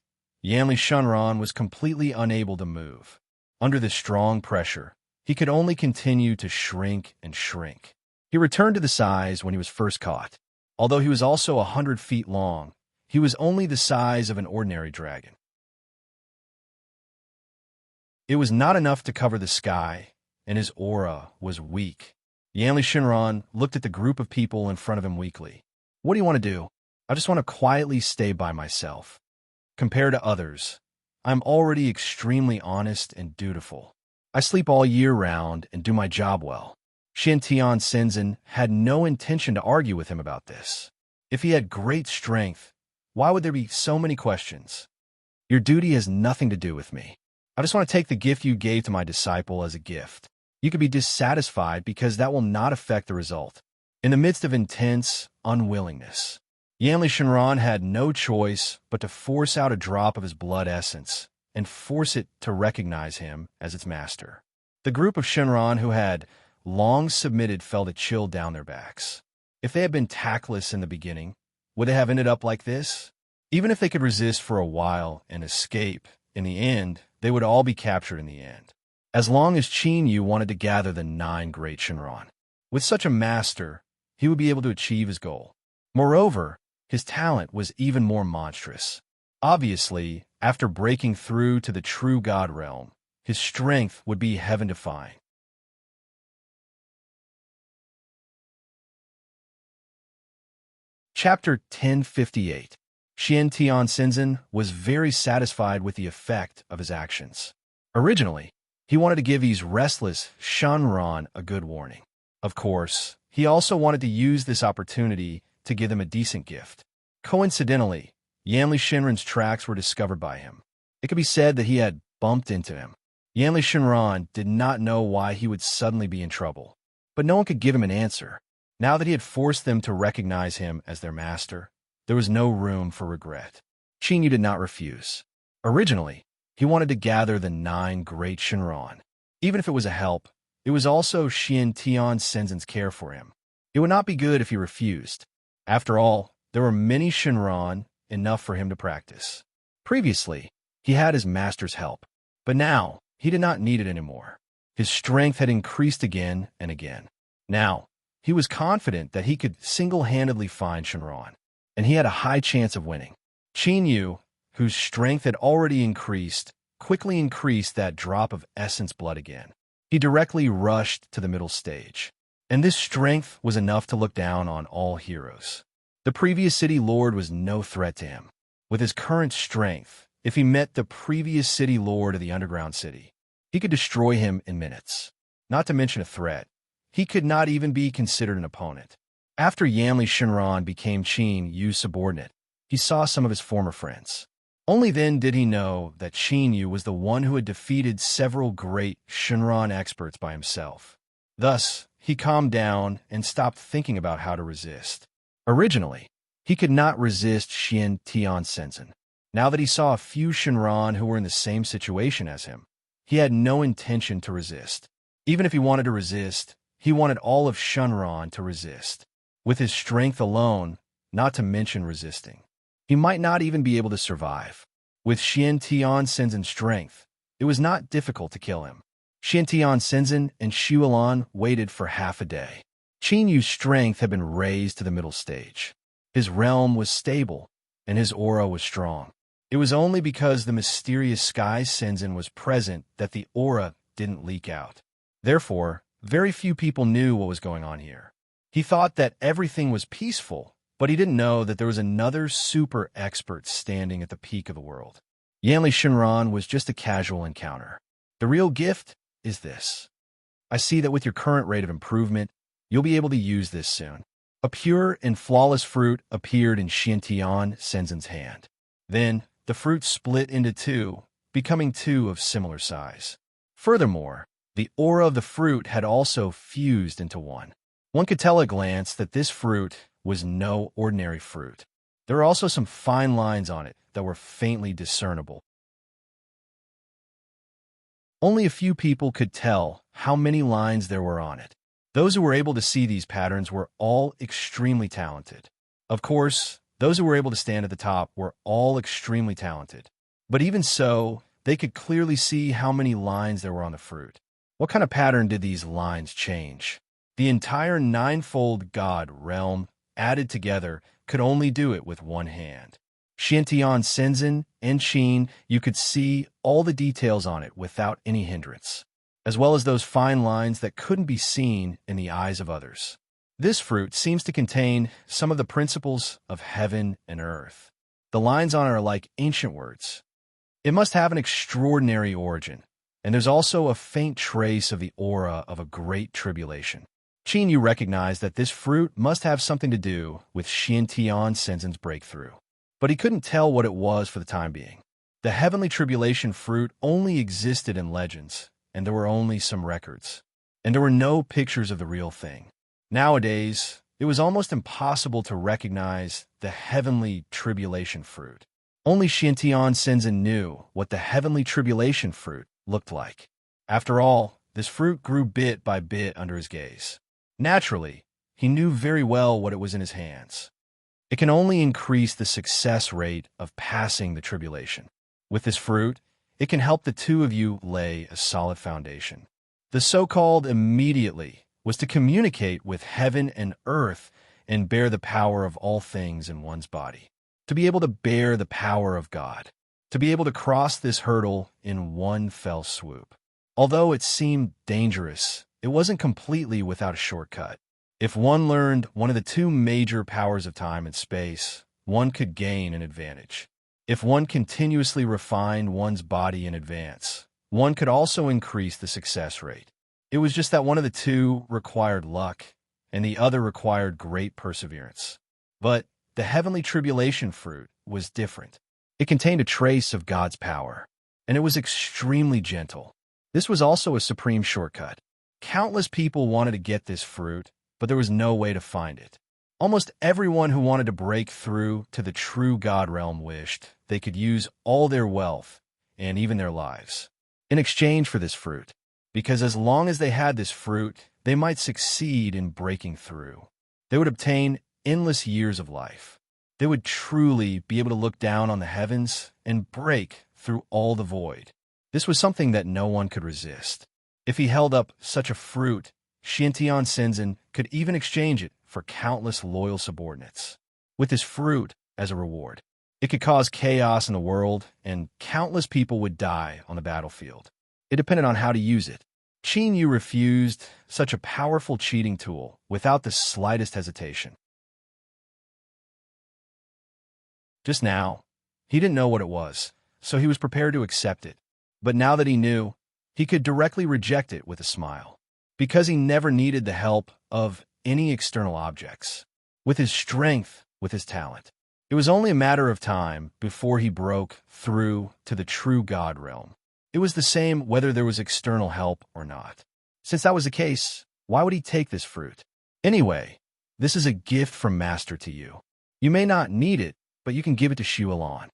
Yanli Shenron was completely unable to move. Under the strong pressure, he could only continue to shrink and shrink. He returned to the size when he was first caught. Although he was also 100 feet long, he was only the size of an ordinary dragon. It was not enough to cover the sky, and his aura was weak. Yanli Shinran looked at the group of people in front of him weakly. What do you want to do? I just want to quietly stay by myself. Compared to others, I'm already extremely honest and dutiful. I sleep all year round and do my job well. Xiantian Shenzhen had no intention to argue with him about this. If he had great strength, why would there be so many questions? Your duty has nothing to do with me. I just want to take the gift you gave to my disciple as a gift. You could be dissatisfied because that will not affect the result. In the midst of intense unwillingness, Yanli Shinran had no choice but to force out a drop of his blood essence and force it to recognize him as its master. The group of Shinran who had long submitted felt a chill down their backs. If they had been tactless in the beginning, would they have ended up like this? Even if they could resist for a while and escape, in the end, they would all be captured in the end. As long as Qin Yu wanted to gather the 9 great Shinran. With such a master, he would be able to achieve his goal. Moreover, his talent was even more monstrous. Obviously, after breaking through to the true God realm, his strength would be heaven-defying. Chapter 1058. Xiantian Shenzhen was very satisfied with the effect of his actions. Originally, he wanted to give his restless Shanran a good warning. Of course, he also wanted to use this opportunity to give them a decent gift. Coincidentally, Yanli Shinran's tracks were discovered by him. It could be said that he had bumped into him. Yanli Shinran did not know why he would suddenly be in trouble, but no one could give him an answer. Now that he had forced them to recognize him as their master, there was no room for regret. Qin Yu did not refuse. Originally, he wanted to gather the 9 great Shinran. Even if it was a help, it was also Xiantian Shenzhen's care for him. It would not be good if he refused. After all, there were many Shinran, enough for him to practice. Previously, he had his master's help, but now he did not need it anymore. His strength had increased again and again. Now, he was confident that he could single-handedly find Shinran, and he had a high chance of winning. Qin Yu, whose strength had already increased, quickly increased that drop of essence blood again. He directly rushed to the middle stage, and this strength was enough to look down on all heroes. The previous city lord was no threat to him. With his current strength, if he met the previous city lord of the underground city, he could destroy him in minutes. Not to mention a threat, he could not even be considered an opponent. After Yanli Shinran became Qin Yu's subordinate, he saw some of his former friends. Only then did he know that Qin Yu was the one who had defeated several great Shinran experts by himself. Thus, he calmed down and stopped thinking about how to resist. Originally, he could not resist Xiantian Shenzhen. Now that he saw a few Shinran who were in the same situation as him, he had no intention to resist. Even if he wanted to resist, he wanted all of Shinran to resist. With his strength alone, not to mention resisting, he might not even be able to survive. With Xiantian Shenzhen's strength, it was not difficult to kill him. Xiantian Shenzhen and Shualan waited for half a day. Qin Yu's strength had been raised to the middle stage. His realm was stable, and his aura was strong. It was only because the mysterious Sky Shenzhen was present that the aura didn't leak out. Therefore, very few people knew what was going on here. He thought that everything was peaceful, but he didn't know that there was another super expert standing at the peak of the world. Yanli Shinran was just a casual encounter. The real gift is this. I see that with your current rate of improvement, you'll be able to use this soon. A pure and flawless fruit appeared in Xiantian Shenzhen's hand. Then, the fruit split into 2, becoming 2 of similar size. Furthermore, the aura of the fruit had also fused into 1. One could tell at a glance that this fruit was no ordinary fruit. There were also some fine lines on it that were faintly discernible. Only a few people could tell how many lines there were on it. Those who were able to see these patterns were all extremely talented. Of course, those who were able to stand at the top were all extremely talented. But even so, they could clearly see how many lines there were on the fruit. What kind of pattern did these lines change? The entire 9-fold God realm, added together, could only do it with one hand. Xiantian Shenzhen and Qin, you could see all the details on it without any hindrance, as well as those fine lines that couldn't be seen in the eyes of others. This fruit seems to contain some of the principles of heaven and earth. The lines on it are like ancient words. It must have an extraordinary origin, and there's also a faint trace of the aura of a great tribulation. Qin Yu recognized that this fruit must have something to do with Xiantian Shenzhen's breakthrough, but he couldn't tell what it was for the time being. The heavenly tribulation fruit only existed in legends, and there were only some records, and there were no pictures of the real thing. Nowadays, it was almost impossible to recognize the heavenly tribulation fruit. Only Xiantian Shenzhen knew what the heavenly tribulation fruit looked like. After all, this fruit grew bit by bit under his gaze. Naturally, he knew very well what it was in his hands. It can only increase the success rate of passing the tribulation. With this fruit, it can help the two of you lay a solid foundation. The so-called immediately was to communicate with heaven and earth and bear the power of all things in one's body. To be able to bear the power of God. To be able to cross this hurdle in one fell swoop. Although it seemed dangerous, it wasn't completely without a shortcut. If one learned one of the two major powers of time and space, one could gain an advantage. If one continuously refined one's body in advance, one could also increase the success rate. It was just that one of the two required luck, and the other required great perseverance. But the heavenly tribulation fruit was different. It contained a trace of God's power, and it was extremely gentle. This was also a supreme shortcut. Countless people wanted to get this fruit, but there was no way to find it. Almost everyone who wanted to break through to the true God realm wished they could use all their wealth and even their lives in exchange for this fruit, because as long as they had this fruit, they might succeed in breaking through. They would obtain endless years of life. They would truly be able to look down on the heavens and break through all the void. This was something that no one could resist. If he held up such a fruit, Xiantian Shenzhen could even exchange it for countless loyal subordinates. With this fruit as a reward, it could cause chaos in the world, and countless people would die on the battlefield. It depended on how to use it. Qin Yu refused such a powerful cheating tool without the slightest hesitation. Just now, he didn't know what it was, so he was prepared to accept it. But now that he knew, he could directly reject it with a smile, because he never needed the help of any external objects. With his strength, with his talent, it was only a matter of time before he broke through to the true God realm. It was the same whether there was external help or not. Since that was the case, why would he take this fruit? Anyway, this is a gift from Master to you. You may not need it, but you can give it to Xuelan.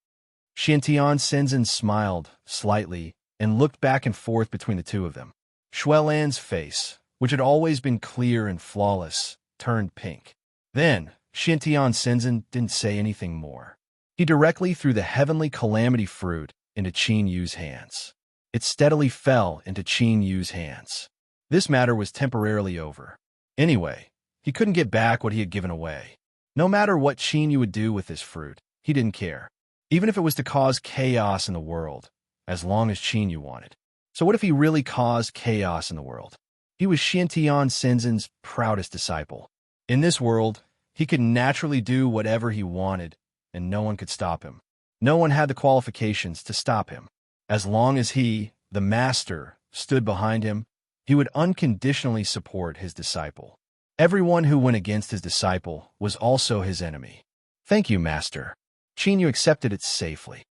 Xiantian Shenzhen smiled slightly and looked back and forth between the two of them. Xuelan's face, which had always been clear and flawless, turned pink. Then, Xiantian Shenzhen didn't say anything more. He directly threw the heavenly calamity fruit into Qin Yu's hands. It steadily fell into Qin Yu's hands. This matter was temporarily over. Anyway, he couldn't get back what he had given away. No matter what Qin Yu would do with this fruit, he didn't care. Even if it was to cause chaos in the world, as long as Qin Yu wanted. So what if he really caused chaos in the world? He was Xiantian Shenzhen's proudest disciple. In this world, he could naturally do whatever he wanted, and no one could stop him. No one had the qualifications to stop him. As long as he, the master, stood behind him, he would unconditionally support his disciple. Everyone who went against his disciple was also his enemy. Thank you, Master. Qin Yu accepted it safely.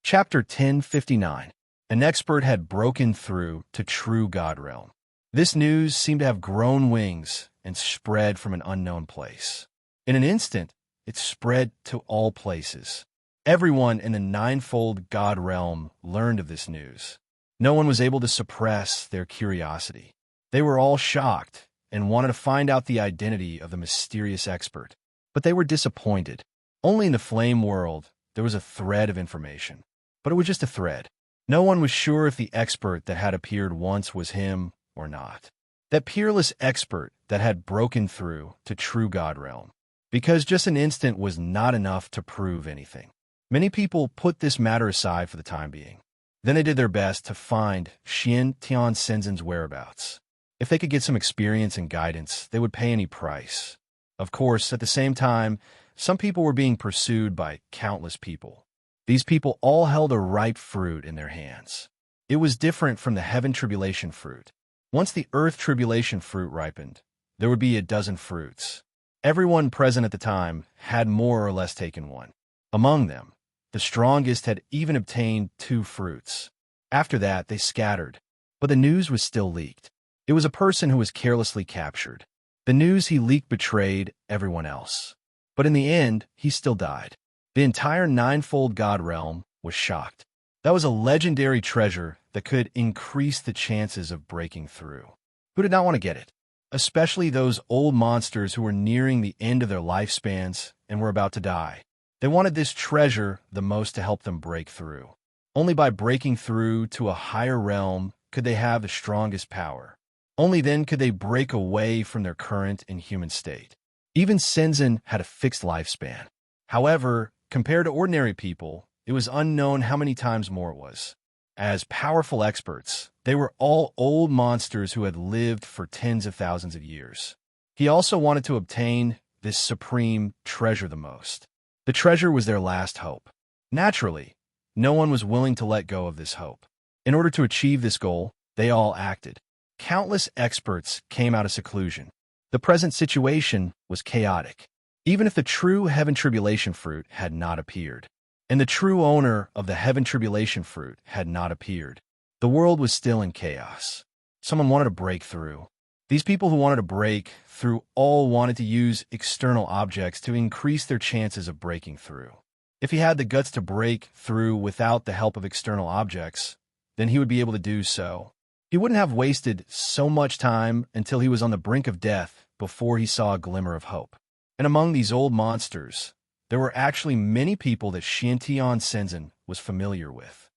Chapter 1059. An expert had broken through to true God realm. This news seemed to have grown wings and spread from an unknown place. In an instant, it spread to all places. Everyone in the ninefold God realm learned of this news. No one was able to suppress their curiosity. They were all shocked and wanted to find out the identity of the mysterious expert. But they were disappointed. Only in the flame world there was a thread of information. But it was just a thread. No one was sure if the expert that had appeared once was him or not. That peerless expert that had broken through to true God realm. Because just an instant was not enough to prove anything. Many people put this matter aside for the time being. Then they did their best to find Xian Tian Senzin's whereabouts. If they could get some experience and guidance, they would pay any price. Of course, at the same time, some people were being pursued by countless people. These people all held a ripe fruit in their hands. It was different from the heaven tribulation fruit. Once the earth tribulation fruit ripened, there would be a dozen fruits. Everyone present at the time had more or less taken one. Among them, the strongest had even obtained 2 fruits. After that, they scattered. But the news was still leaked. It was a person who was carelessly captured. The news he leaked betrayed everyone else. But in the end, he still died. The entire ninefold God realm was shocked. That was a legendary treasure that could increase the chances of breaking through. Who did not want to get it? Especially those old monsters who were nearing the end of their lifespans and were about to die. They wanted this treasure the most to help them break through. Only by breaking through to a higher realm could they have the strongest power. Only then could they break away from their current inhuman state. Even Senzin had a fixed lifespan. However, compared to ordinary people, it was unknown how many times more it was. As powerful experts, they were all old monsters who had lived for tens of thousands of years. He also wanted to obtain this supreme treasure the most. The treasure was their last hope. Naturally, no one was willing to let go of this hope. In order to achieve this goal, they all acted. Countless experts came out of seclusion. The present situation was chaotic, even if the true heaven tribulation fruit had not appeared. And the true owner of the heaven tribulation fruit had not appeared. The world was still in chaos. Someone wanted to break through. These people who wanted to break through all wanted to use external objects to increase their chances of breaking through. If he had the guts to break through without the help of external objects, then he would be able to do so. He wouldn't have wasted so much time until he was on the brink of death before he saw a glimmer of hope. And among these old monsters, there were actually many people that Xiantian Senzin was familiar with.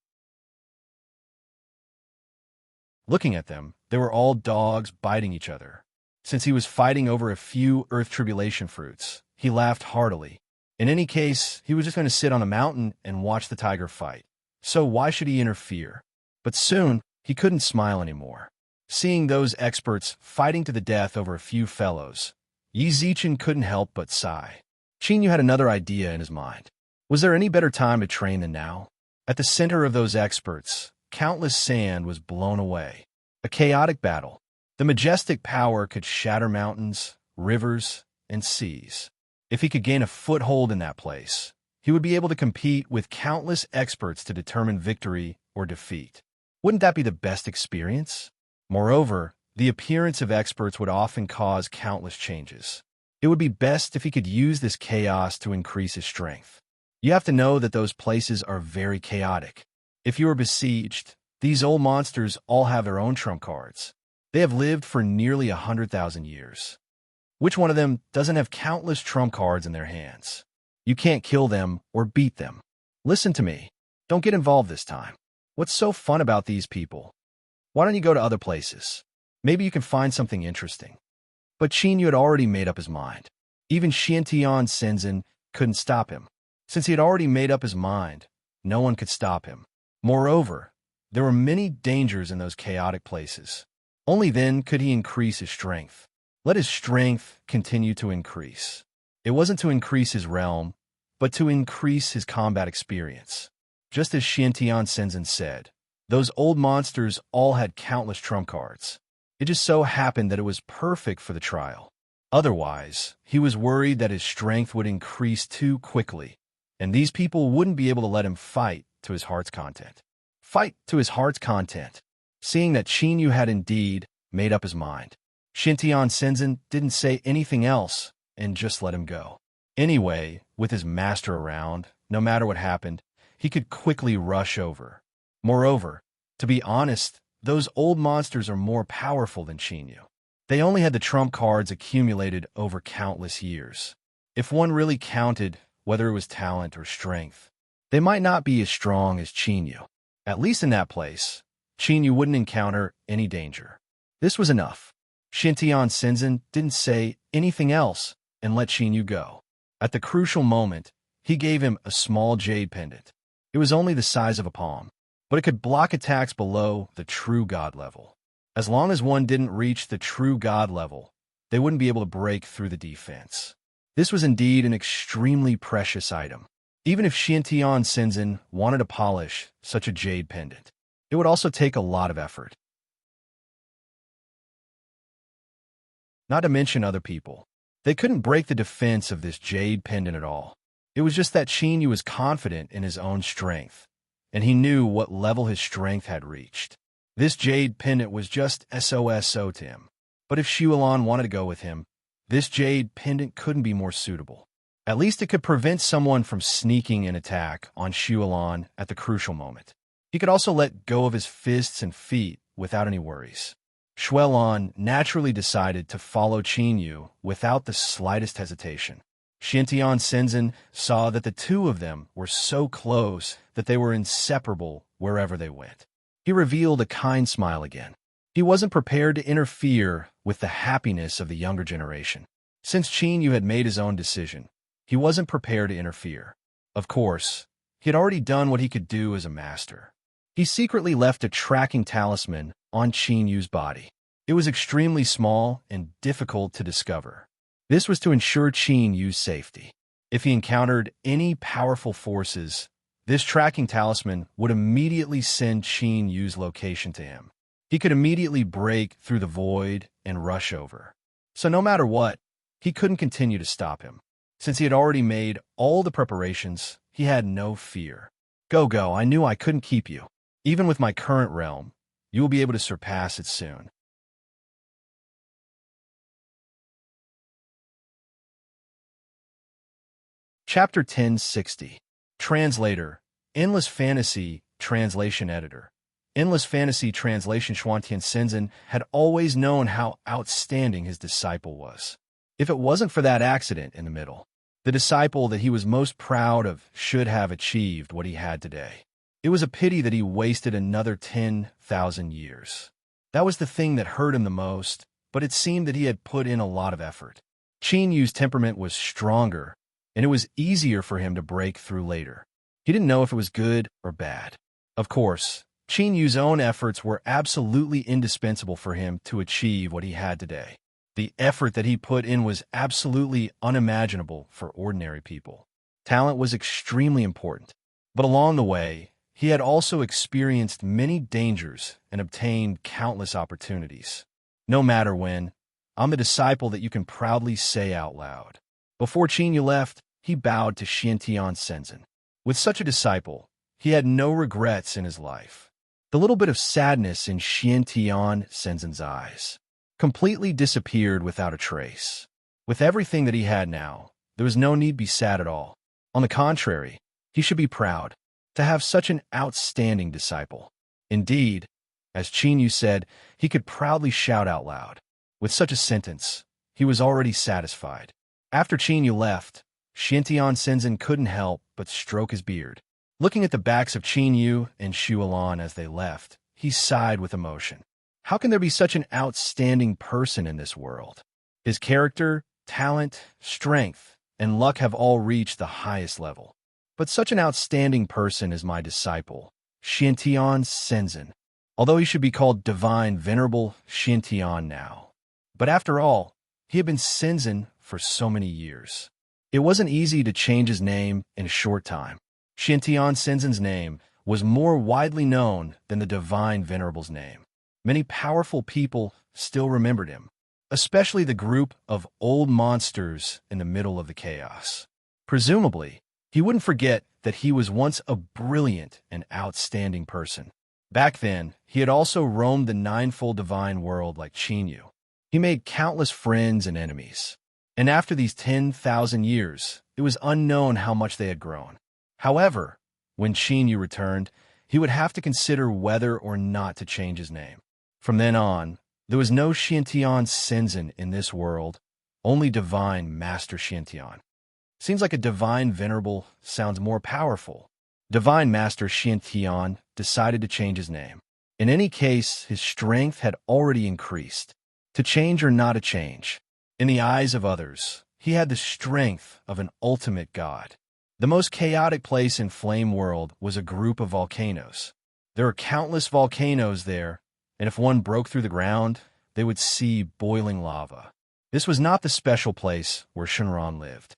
Looking at them, they were all dogs biting each other. Since he was fighting over a few earth tribulation fruits, he laughed heartily. In any case, he was just going to sit on a mountain and watch the tiger fight. So why should he interfere? But soon, he couldn't smile anymore. Seeing those experts fighting to the death over a few fellows, Yi Zichen couldn't help but sigh. Qinyu had another idea in his mind. Was there any better time to train than now? At the center of those experts, countless sand was blown away. A chaotic battle. The majestic power could shatter mountains, rivers, and seas. If he could gain a foothold in that place, he would be able to compete with countless experts to determine victory or defeat. Wouldn't that be the best experience? Moreover, the appearance of experts would often cause countless changes. It would be best if he could use this chaos to increase his strength. You have to know that those places are very chaotic. If you are besieged, these old monsters all have their own trump cards. They have lived for nearly 100,000 years. Which one of them doesn't have countless trump cards in their hands? You can't kill them or beat them. Listen to me. Don't get involved this time. What's so fun about these people? Why don't you go to other places? Maybe you can find something interesting. But Qinyu had already made up his mind. Even Xiantian Senzin couldn't stop him. Since he had already made up his mind, no one could stop him. Moreover, there were many dangers in those chaotic places. Only then could he increase his strength. Let his strength continue to increase. It wasn't to increase his realm, but to increase his combat experience. Just as Xiantian Senzin said, those old monsters all had countless trump cards. It just so happened that it was perfect for the trial. Otherwise, he was worried that his strength would increase too quickly, and these people wouldn't be able to let him fight to his heart's content. Fight to his heart's content. Seeing that Qinyu had indeed made up his mind, Xiantian Senzin didn't say anything else and just let him go. Anyway, with his master around, no matter what happened, he could quickly rush over. Moreover, to be honest, those old monsters are more powerful than Qinyu. They only had the trump cards accumulated over countless years. If one really counted whether it was talent or strength, they might not be as strong as Qinyu. At least in that place, Qinyu wouldn't encounter any danger. This was enough. Xintian Shenzhen didn't say anything else and let Qin Yu go. At the crucial moment, he gave him a small jade pendant. It was only the size of a palm, but it could block attacks below the true god level. As long as one didn't reach the true god level, they wouldn't be able to break through the defense. This was indeed an extremely precious item. Even if Xintian Shenzhen wanted to polish such a jade pendant, it would also take a lot of effort. Not to mention other people. They couldn't break the defense of this jade pendant at all. It was just that Qin Yu was confident in his own strength, and he knew what level his strength had reached. This jade pendant was just SOSO to him. But if Shuolan wanted to go with him, this jade pendant couldn't be more suitable. At least it could prevent someone from sneaking an attack on Shuolan at the crucial moment. He could also let go of his fists and feet without any worries. Shuolan naturally decided to follow Qin Yu without the slightest hesitation. Xintian Shenzhen saw that the two of them were so close that they were inseparable wherever they went. He revealed a kind smile again. He wasn't prepared to interfere with the happiness of the younger generation. Since Qin Yu had made his own decision, he wasn't prepared to interfere. Of course, he had already done what he could do as a master. He secretly left a tracking talisman on Qin Yu's body. It was extremely small and difficult to discover. This was to ensure Qin Yu's safety. If he encountered any powerful forces, this tracking talisman would immediately send Qin Yu's location to him. He could immediately break through the void and rush over. So no matter what, he couldn't continue to stop him. Since he had already made all the preparations, he had no fear. Go, I knew I couldn't keep you. Even with my current realm, you will be able to surpass it soon. Chapter 1060. Translator, Endless Fantasy, Translation Editor. Endless Fantasy Translation. Xintian Shenzhen had always known how outstanding his disciple was. If it wasn't for that accident in the middle, the disciple that he was most proud of should have achieved what he had today. It was a pity that he wasted another 10,000 years. That was the thing that hurt him the most, but it seemed that he had put in a lot of effort. Qin Yu's temperament was stronger, and it was easier for him to break through later. He didn't know if it was good or bad. Of course, Qin Yu's own efforts were absolutely indispensable for him to achieve what he had today. The effort that he put in was absolutely unimaginable for ordinary people. Talent was extremely important, but along the way, he had also experienced many dangers and obtained countless opportunities. No matter when, I'm the disciple that you can proudly say out loud. Before Qin Yu left, he bowed to Xintian Shenzhen. With such a disciple, he had no regrets in his life. The little bit of sadness in Xintian Shenzhen's eyes completely disappeared without a trace. With everything that he had now, there was no need to be sad at all. On the contrary, he should be proud to have such an outstanding disciple. Indeed, as Qin Yu said, he could proudly shout out loud. With such a sentence, he was already satisfied. After Qin Yu left, Xintian Shenzhen couldn't help but stroke his beard. Looking at the backs of Qin Yu and Shuolan as they left, he sighed with emotion. How can there be such an outstanding person in this world? His character, talent, strength, and luck have all reached the highest level. But such an outstanding person is my disciple, Xintian Shenzhen. Although he should be called Divine Venerable Xintian now. But after all, he had been Shenzhen for so many years. It wasn't easy to change his name in a short time. Xintian Shenzhen's name was more widely known than the Divine Venerable's name. Many powerful people still remembered him, especially the group of old monsters in the middle of the chaos. Presumably, he wouldn't forget that he was once a brilliant and outstanding person. Back then, he had also roamed the ninefold divine world like Qin Yu. He made countless friends and enemies. And after these 10,000 years, it was unknown how much they had grown. However, when Qin Yu returned, he would have to consider whether or not to change his name. From then on, there was no Xintian Shenzhen in this world, only Divine Master Xintian. Seems like a Divine Venerable sounds more powerful. Divine Master Xintian decided to change his name. In any case, his strength had already increased. to change or not to change. In the eyes of others, he had the strength of an ultimate god. The most chaotic place in Flame World was a group of volcanoes. There were countless volcanoes there, and if one broke through the ground, they would see boiling lava. This was not the special place where Shinran lived.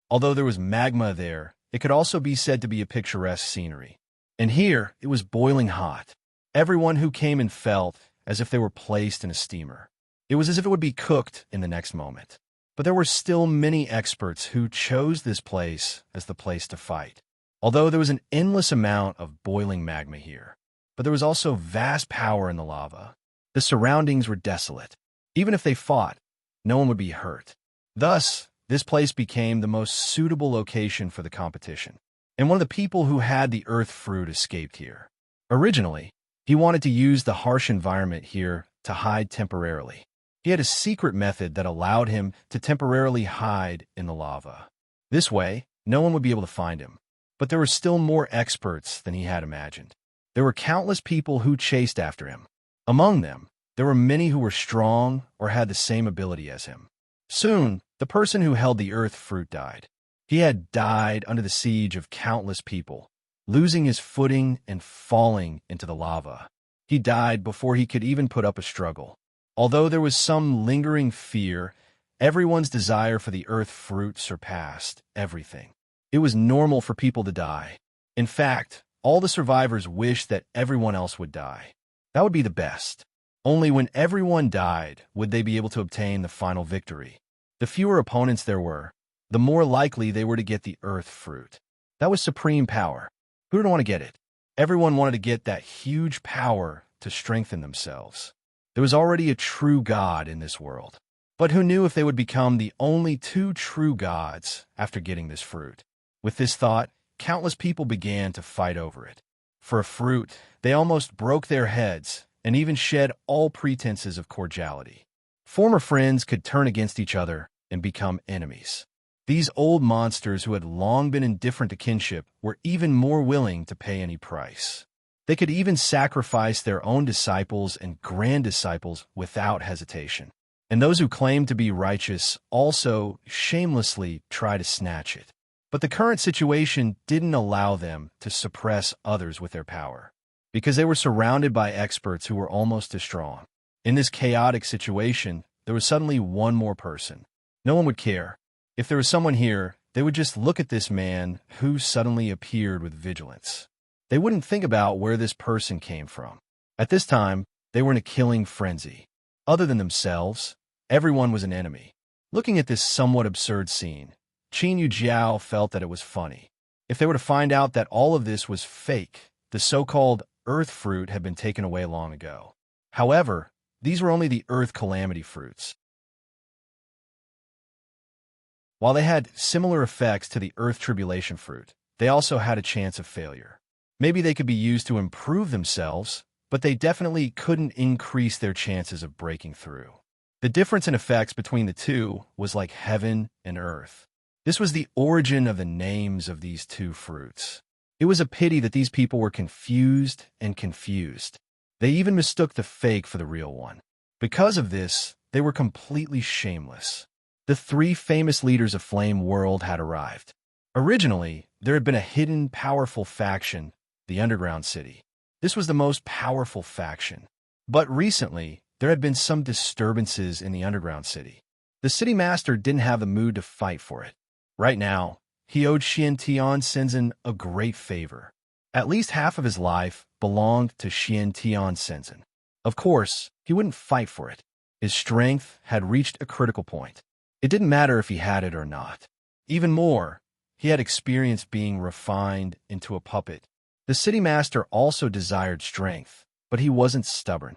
Although there was magma there, it could also be said to be a picturesque scenery. And here, it was boiling hot. Everyone who came in felt as if they were placed in a steamer. It was as if it would be cooked in the next moment. But there were still many experts who chose this place as the place to fight. Although there was an endless amount of boiling magma here, but there was also vast power in the lava. The surroundings were desolate. Even if they fought, no one would be hurt. Thus, this place became the most suitable location for the competition. And one of the people who had the earth fruit escaped here. Originally, he wanted to use the harsh environment here to hide temporarily. He had a secret method that allowed him to temporarily hide in the lava. This way, no one would be able to find him. But there were still more experts than he had imagined. There were countless people who chased after him. Among them, there were many who were strong or had the same ability as him. Soon, the person who held the earth fruit died. He had died under the siege of countless people, losing his footing and falling into the lava. He died before he could even put up a struggle. Although there was some lingering fear, everyone's desire for the earth fruit surpassed everything. It was normal for people to die. In fact, all the survivors wished that everyone else would die. That would be the best. Only when everyone died would they be able to obtain the final victory. The fewer opponents there were, the more likely they were to get the earth fruit. That was supreme power. Who didn't want to get it? Everyone wanted to get that huge power to strengthen themselves. There was already a true god in this world. But who knew if they would become the only two true gods after getting this fruit? With this thought, countless people began to fight over it. For a fruit, they almost broke their heads and even shed all pretenses of cordiality. Former friends could turn against each other and become enemies. These old monsters who had long been indifferent to kinship were even more willing to pay any price. They could even sacrifice their own disciples and grand-disciples without hesitation. And those who claimed to be righteous also shamelessly try to snatch it. But the current situation didn't allow them to suppress others with their power, because they were surrounded by experts who were almost as strong. In this chaotic situation, there was suddenly one more person. No one would care. If there was someone here, they would just look at this man who suddenly appeared with vigilance. They wouldn't think about where this person came from. At this time, they were in a killing frenzy. Other than themselves, everyone was an enemy. Looking at this somewhat absurd scene, Qin Yu Jiao felt that it was funny. If they were to find out that all of this was fake, the so-called earth fruit had been taken away long ago. However, these were only the earth calamity fruits. While they had similar effects to the earth tribulation fruit, they also had a chance of failure. Maybe they could be used to improve themselves, but they definitely couldn't increase their chances of breaking through. The difference in effects between the two was like heaven and earth. This was the origin of the names of these two fruits. It was a pity that these people were confused and confused. They even mistook the fake for the real one. Because of this, they were completely shameless. The three famous leaders of Flame World had arrived. Originally, there had been a hidden, powerful faction, the Underground City. This was the most powerful faction. But recently, there had been some disturbances in the Underground City. The city master didn't have the mood to fight for it. Right now, he owed Xian Tian Shenzhen a great favor. At least half of his life belonged to Xian Tian Shenzhen. Of course, he wouldn't fight for it. His strength had reached a critical point. It didn't matter if he had it or not. Even more, he had experience being refined into a puppet. The city master also desired strength, but he wasn't stubborn.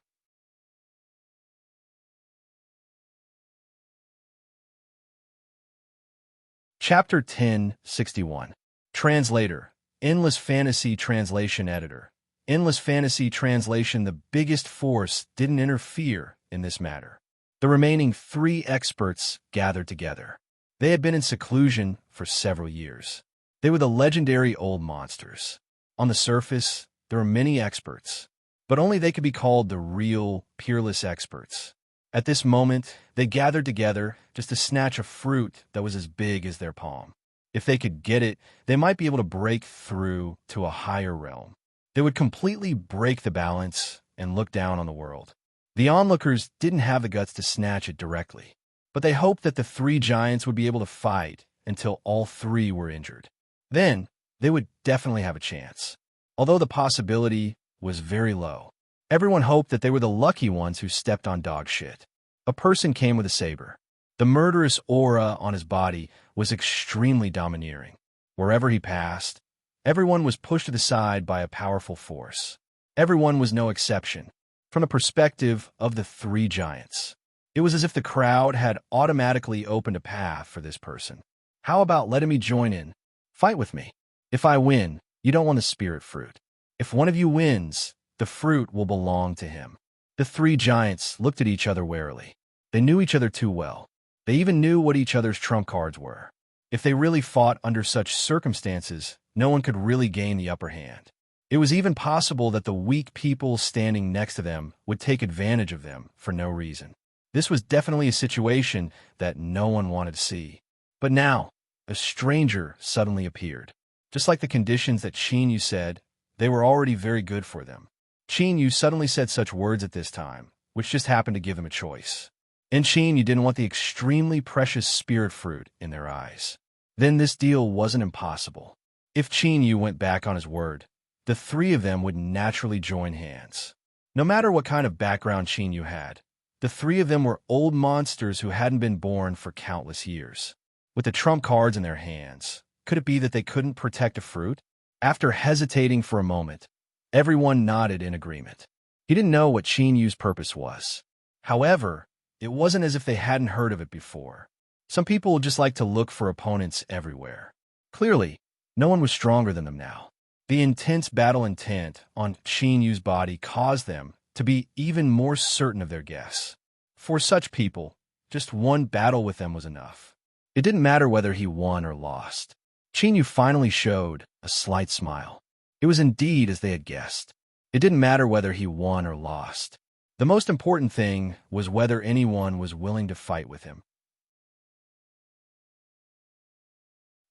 Chapter 1061. Translator. Endless Fantasy Translation Editor. Endless Fantasy Translation. The biggest force didn't interfere in this matter. The remaining three experts gathered together. They had been in seclusion for several years. They were the legendary old monsters. On the surface, there were many experts. but only they could be called the real, peerless experts. At this moment, they gathered together just to snatch a fruit that was as big as their palm. If they could get it, they might be able to break through to a higher realm. They would completely break the balance and look down on the world. The onlookers didn't have the guts to snatch it directly, but they hoped that the three giants would be able to fight until all three were injured. Then, they would definitely have a chance. Although the possibility was very low, everyone hoped that they were the lucky ones who stepped on dog shit. A person came with a saber. The murderous aura on his body was extremely domineering. Wherever he passed, everyone was pushed to the side by a powerful force. Everyone was no exception. From the perspective of the three giants, it was as if the crowd had automatically opened a path for this person. How about letting me join in? Fight with me. If I win, you don't want the spirit fruit. If one of you wins, the fruit will belong to him. The three giants looked at each other warily. They knew each other too well. They even knew what each other's trump cards were. If they really fought under such circumstances, no one could really gain the upper hand. It was even possible that the weak people standing next to them would take advantage of them for no reason. This was definitely a situation that no one wanted to see. But now, a stranger suddenly appeared. Just like the conditions that Yu said, they were already very good for them. Yu suddenly said such words at this time, which just happened to give them a choice. And Yu didn't want the extremely precious spirit fruit in their eyes. Then this deal wasn't impossible. If Yu went back on his word, the three of them would naturally join hands. No matter what kind of background Yu had, the three of them were old monsters who hadn't been born for countless years. With the trump cards in their hands, could it be that they couldn't protect a fruit? After hesitating for a moment, everyone nodded in agreement. He didn't know what Yu's purpose was. However, it wasn't as if they hadn't heard of it before. Some people just like to look for opponents everywhere. Clearly, no one was stronger than them now. The intense battle intent on Yu's body caused them to be even more certain of their guess. For such people, just one battle with them was enough. It didn't matter whether he won or lost. Yu finally showed a slight smile. It was indeed as they had guessed. It didn't matter whether he won or lost. The most important thing was whether anyone was willing to fight with him.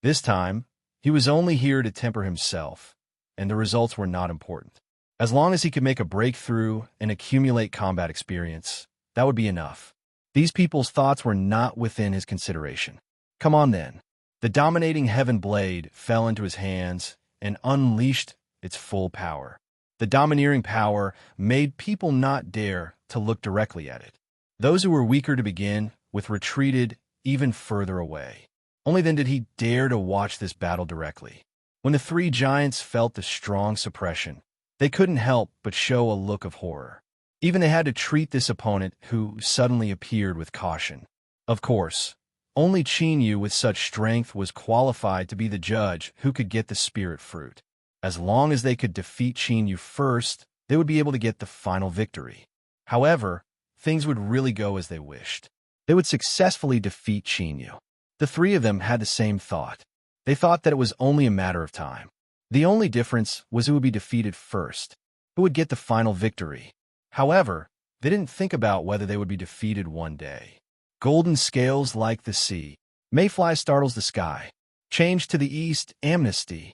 This time, he was only here to temper himself, and the results were not important. As long as he could make a breakthrough and accumulate combat experience, that would be enough. These people's thoughts were not within his consideration. Come on then. The dominating heaven blade fell into his hands and unleashed its full power. The domineering power made people not dare to look directly at it. Those who were weaker to begin with retreated even further away. Only then did he dare to watch this battle directly. When the three giants felt the strong suppression, they couldn't help but show a look of horror. Even they had to treat this opponent who suddenly appeared with caution. Of course, only Yu with such strength was qualified to be the judge who could get the spirit fruit. As long as they could defeat Yu first, they would be able to get the final victory. However, things would really go as they wished. They would successfully defeat Yu. The three of them had the same thought. They thought that it was only a matter of time. The only difference was who would be defeated first, who would get the final victory. However, they didn't think about whether they would be defeated one day. Golden scales like the sea. Mayfly startles the sky. Change to the east, amnesty.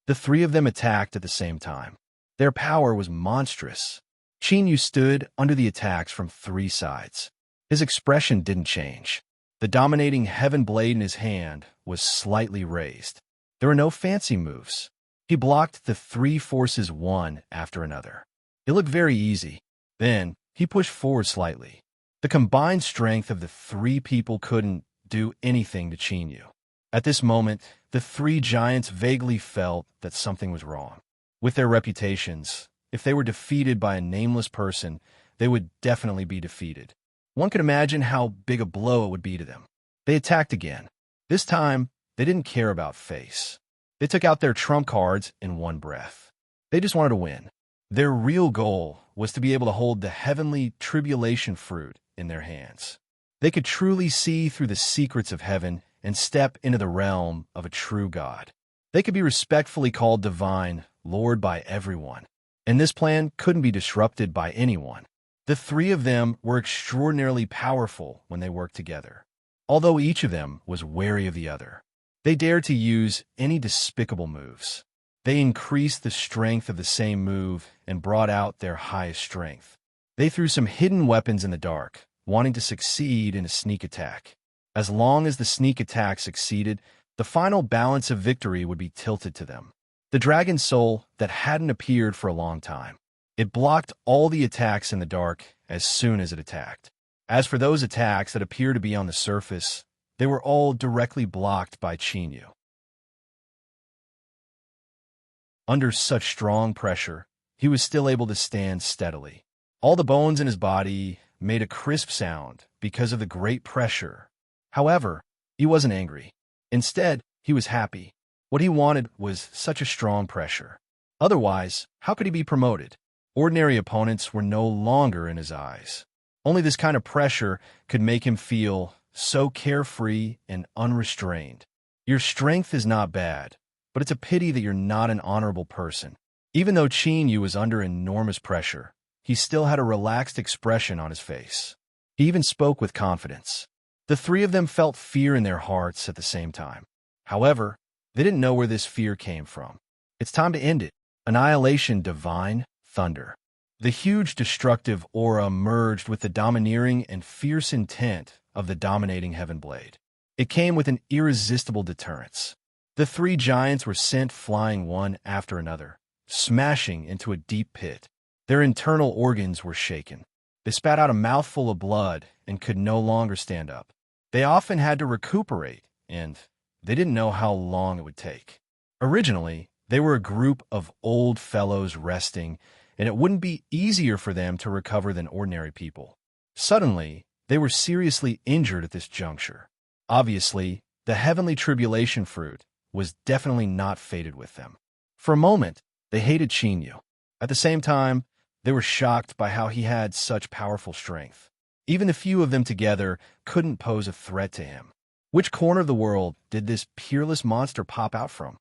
The three of them attacked at the same time. Their power was monstrous. Yu stood under the attacks from three sides. His expression didn't change. The dominating heaven blade in his hand was slightly raised. There were no fancy moves. He blocked the three forces one after another. It looked very easy. Then, he pushed forward slightly. The combined strength of the three people couldn't do anything to Yu. At this moment, the three giants vaguely felt that something was wrong. With their reputations, if they were defeated by a nameless person, they would definitely be defeated. One could imagine how big a blow it would be to them. They attacked again. This time, they didn't care about face. They took out their trump cards in one breath. They just wanted to win. Their real goal was to be able to hold the heavenly tribulation fruit in their hands. They could truly see through the secrets of heaven and step into the realm of a true God. They could be respectfully called divine, Lord by everyone. and this plan couldn't be disrupted by anyone. The three of them were extraordinarily powerful when they worked together. Although each of them was wary of the other, they dared to use any despicable moves. They increased the strength of the same move and brought out their highest strength. They threw some hidden weapons in the dark, wanting to succeed in a sneak attack. As long as the sneak attack succeeded, the final balance of victory would be tilted to them. The dragon soul that hadn't appeared for a long time. It blocked all the attacks in the dark as soon as it attacked. As for those attacks that appear to be on the surface, they were all directly blocked by Chinyu. Under such strong pressure, he was still able to stand steadily. All the bones in his body made a crisp sound because of the great pressure. However, he wasn't angry. Instead, he was happy. What he wanted was such a strong pressure. Otherwise, how could he be promoted? Ordinary opponents were no longer in his eyes. Only this kind of pressure could make him feel so carefree and unrestrained. Your strength is not bad, but it's a pity that you're not an honorable person. Even though Chinyu was under enormous pressure, he still had a relaxed expression on his face. He even spoke with confidence. The three of them felt fear in their hearts at the same time. However, they didn't know where this fear came from. It's time to end it. Annihilation, divine thunder. The huge destructive aura merged with the domineering and fierce intent of the dominating Heaven Blade. It came with an irresistible deterrence. The three giants were sent flying one after another, smashing into a deep pit. Their internal organs were shaken. They spat out a mouthful of blood and could no longer stand up. They often had to recuperate, and they didn't know how long it would take. Originally, they were a group of old fellows resting, and it wouldn't be easier for them to recover than ordinary people. Suddenly, they were seriously injured at this juncture. Obviously, the heavenly tribulation fruit was definitely not fated with them. For a moment, they hated Chinyu. At the same time, they were shocked by how he had such powerful strength. Even the few of them together couldn't pose a threat to him. Which corner of the world did this peerless monster pop out from?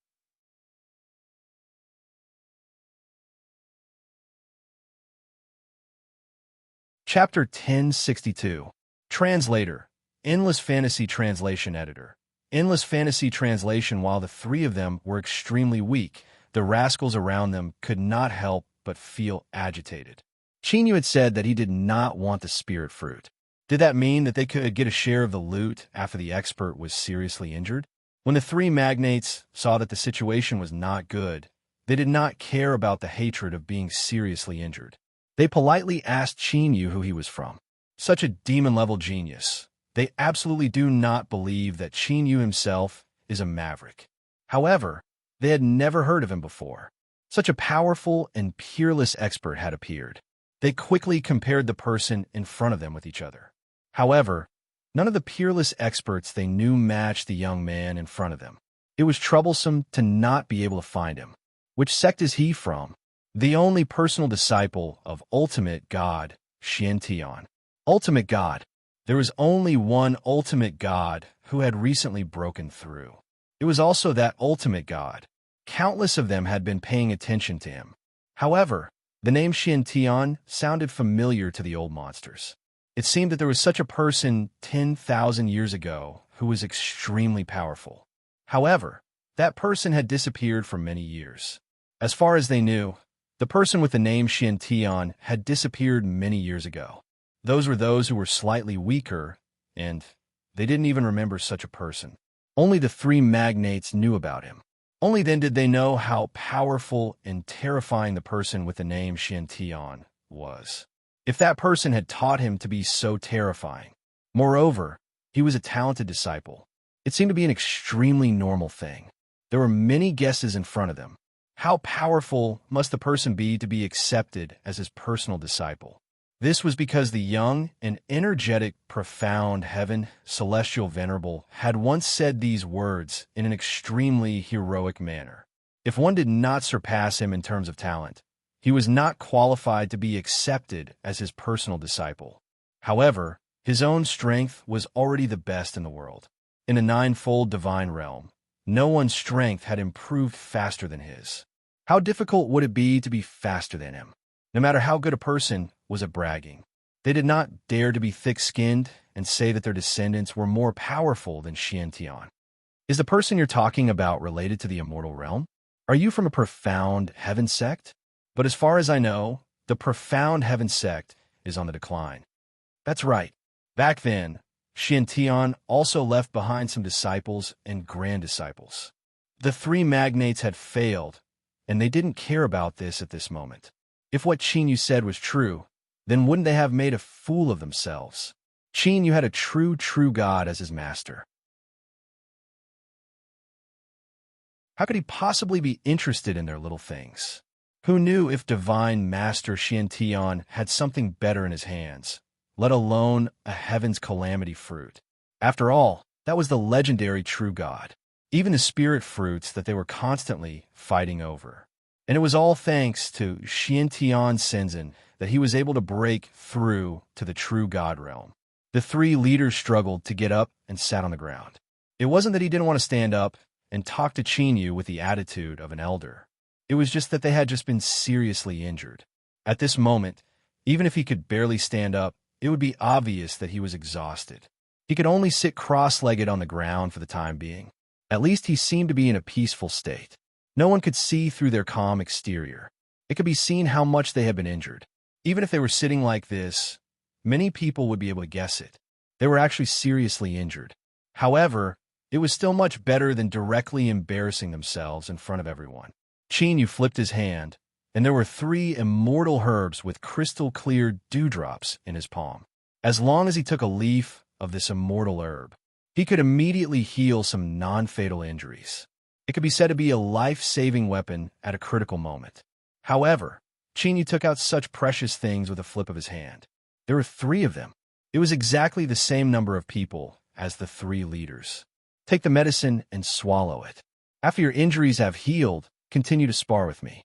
Chapter 1062. Translator. Endless Fantasy Translation Editor. Endless Fantasy Translation. While the three of them were extremely weak, the rascals around them could not help but feel agitated. Chinyu had said that he did not want the spirit fruit. Did that mean that they could get a share of the loot after the expert was seriously injured? When the three magnates saw that the situation was not good, they did not care about the hatred of being seriously injured. They politely asked Chinyu who he was from. Such a demon-level genius. They absolutely do not believe that Chinyu himself is a maverick. However, they had never heard of him before. Such a powerful and peerless expert had appeared. They quickly compared the person in front of them with each other. However, none of the peerless experts they knew matched the young man in front of them. It was troublesome to not be able to find him. Which sect is he from? The only personal disciple of Ultimate God, Xiantian. Ultimate God. There was only one Ultimate God who had recently broken through. It was also that Ultimate God. Countless of them had been paying attention to him. However, the name Xiantian sounded familiar to the old monsters. It seemed that there was such a person 10,000 years ago who was extremely powerful. However, that person had disappeared for many years. As far as they knew, the person with the name Xiantian had disappeared many years ago. Those were those who were slightly weaker, and they didn't even remember such a person. Only the three magnates knew about him. Only then did they know how powerful and terrifying the person with the name Xiantian was. If that person had taught him to be so terrifying. Moreover, he was a talented disciple. It seemed to be an extremely normal thing. There were many guesses in front of them. How powerful must the person be to be accepted as his personal disciple? This was because the young and energetic, profound heaven, celestial venerable, had once said these words in an extremely heroic manner. If one did not surpass him in terms of talent, he was not qualified to be accepted as his personal disciple. However, his own strength was already the best in the world. In a ninefold divine realm, no one's strength had improved faster than his. How difficult would it be to be faster than him? No matter how good a person was at bragging, they did not dare to be thick-skinned and say that their descendants were more powerful than Xiantian. Is the person you're talking about related to the immortal realm? Are you from a profound heaven sect? But as far as I know, the profound heaven sect is on the decline. That's right. Back then, Xiantian also left behind some disciples and grand disciples. The three magnates had failed, and they didn't care about this at this moment. If what Qin Yu said was true, then wouldn't they have made a fool of themselves? Qin Yu had a true God as his master. How could he possibly be interested in their little things? Who knew if divine master Xiantian had something better in his hands, let alone a heaven's calamity fruit? After all, that was the legendary true god, even the spirit fruits that they were constantly fighting over. And it was all thanks to Xiantian Shenzhen that he was able to break through to the true god realm. The three leaders struggled to get up and sat on the ground. It wasn't that he didn't want to stand up and talk to Qin Yu with the attitude of an elder. It was just that they had just been seriously injured. At this moment, even if he could barely stand up, it would be obvious that he was exhausted. He could only sit cross-legged on the ground for the time being. At least he seemed to be in a peaceful state. No one could see through their calm exterior. It could be seen how much they had been injured. Even if they were sitting like this, many people would be able to guess it. They were actually seriously injured. However, it was still much better than directly embarrassing themselves in front of everyone. Qin Yu flipped his hand, and there were 3 immortal herbs with crystal-clear dewdrops in his palm. As long as he took a leaf of this immortal herb, he could immediately heal some non-fatal injuries. It could be said to be a life-saving weapon at a critical moment. However, Qin Yu took out such precious things with a flip of his hand. There were 3 of them. It was exactly the same number of people as the 3 leaders. Take the medicine and swallow it. After your injuries have healed, continue to spar with me.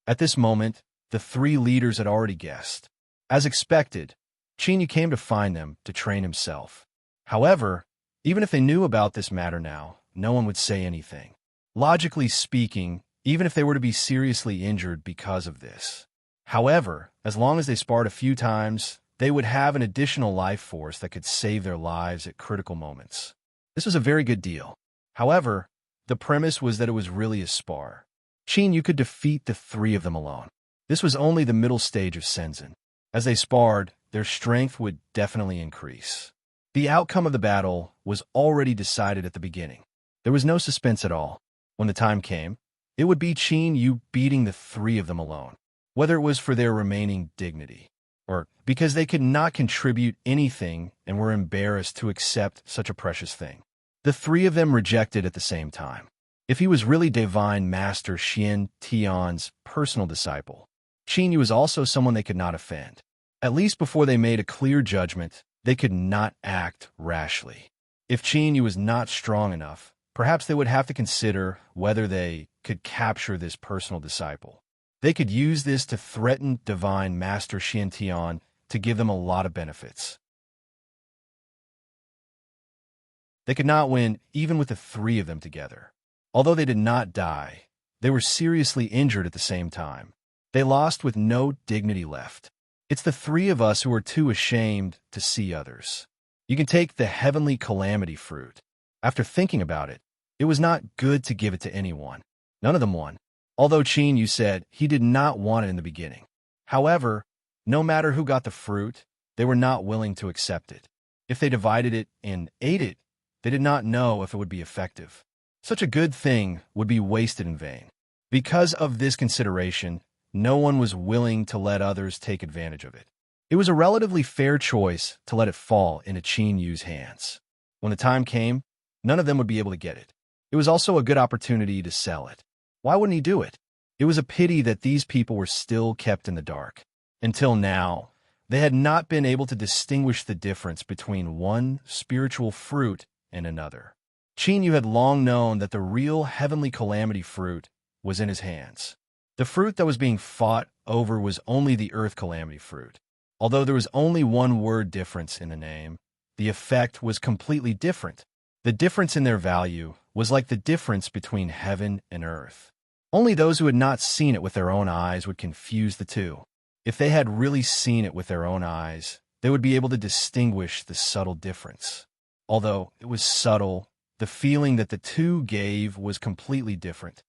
At this moment, the 3 leaders had already guessed. As expected, Qin Yu came to find them to train himself. However, even if they knew about this matter now, no one would say anything. Logically speaking, even if they were to be seriously injured because of this. However, as long as they sparred a few times, they would have an additional life force that could save their lives at critical moments. This was a very good deal. However, the premise was that it was really a spar. Qin Yu could defeat the 3 of them alone. This was only the middle stage of Shenzhen. As they sparred, their strength would definitely increase. The outcome of the battle was already decided at the beginning. There was no suspense at all. When the time came, it would be Qin Yu beating the 3 of them alone, whether it was for their remaining dignity, or because they could not contribute anything and were embarrassed to accept such a precious thing. The 3 of them rejected at the same time. If he was really divine master Xiantian's personal disciple, Qin Yu was also someone they could not offend. At least before they made a clear judgment, they could not act rashly. If Qin Yu was not strong enough, perhaps they would have to consider whether they could capture this personal disciple. They could use this to threaten divine master Xiantian to give them a lot of benefits. They could not win even with the 3 of them together. Although they did not die, they were seriously injured at the same time. They lost with no dignity left. It's the 3 of us who are too ashamed to see others. You can take the heavenly calamity fruit. After thinking about it, it was not good to give it to anyone. None of them won. Although Qin Yu said he did not want it in the beginning. However, no matter who got the fruit, they were not willing to accept it. If they divided it and ate it, they did not know if it would be effective. Such a good thing would be wasted in vain. Because of this consideration, no one was willing to let others take advantage of it. It was a relatively fair choice to let it fall into Qin Yu's hands. When the time came, none of them would be able to get it. It was also a good opportunity to sell it. Why wouldn't he do it? It was a pity that these people were still kept in the dark. Until now, they had not been able to distinguish the difference between one spiritual fruit and another. Qin Yu had long known that the real heavenly calamity fruit was in his hands. The fruit that was being fought over was only the earth calamity fruit. Although there was only one word difference in the name, the effect was completely different. The difference in their value was like the difference between heaven and earth. Only those who had not seen it with their own eyes would confuse the two. If they had really seen it with their own eyes, they would be able to distinguish the subtle difference. Although it was subtle, the feeling that the two gave was completely different.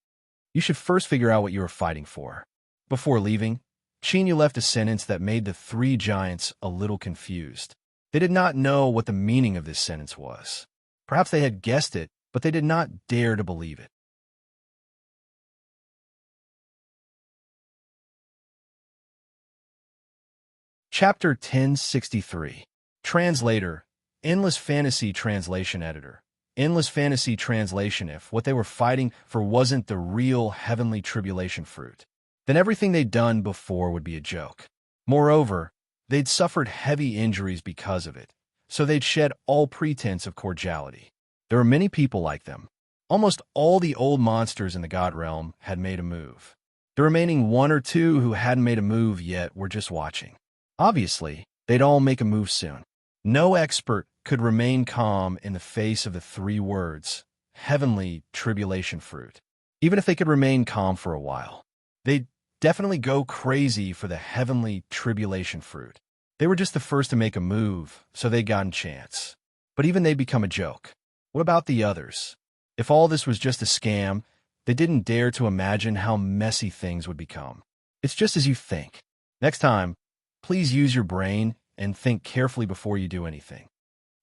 You should first figure out what you are fighting for. Before leaving, Chinyu left a sentence that made the three giants a little confused. They did not know what the meaning of this sentence was. Perhaps they had guessed it, but they did not dare to believe it. Chapter 1063. Translator, Endless Fantasy Translation Editor. Endless Fantasy Translation. If what they were fighting for wasn't the real heavenly tribulation fruit, then everything they'd done before would be a joke. Moreover, they'd suffered heavy injuries because of it, so they'd shed all pretense of cordiality. There were many people like them. Almost all the old monsters in the God Realm had made a move. The remaining one or two who hadn't made a move yet were just watching. Obviously, they'd all make a move soon. No expert could remain calm in the face of the three words, heavenly tribulation fruit. Even if they could remain calm for a while, they'd definitely go crazy for the heavenly tribulation fruit. They were just the first to make a move, so they'd gotten a chance. But even they'd become a joke. What about the others? If all this was just a scam, they didn't dare to imagine how messy things would become. It's just as you think. Next time, please use your brain and think carefully before you do anything.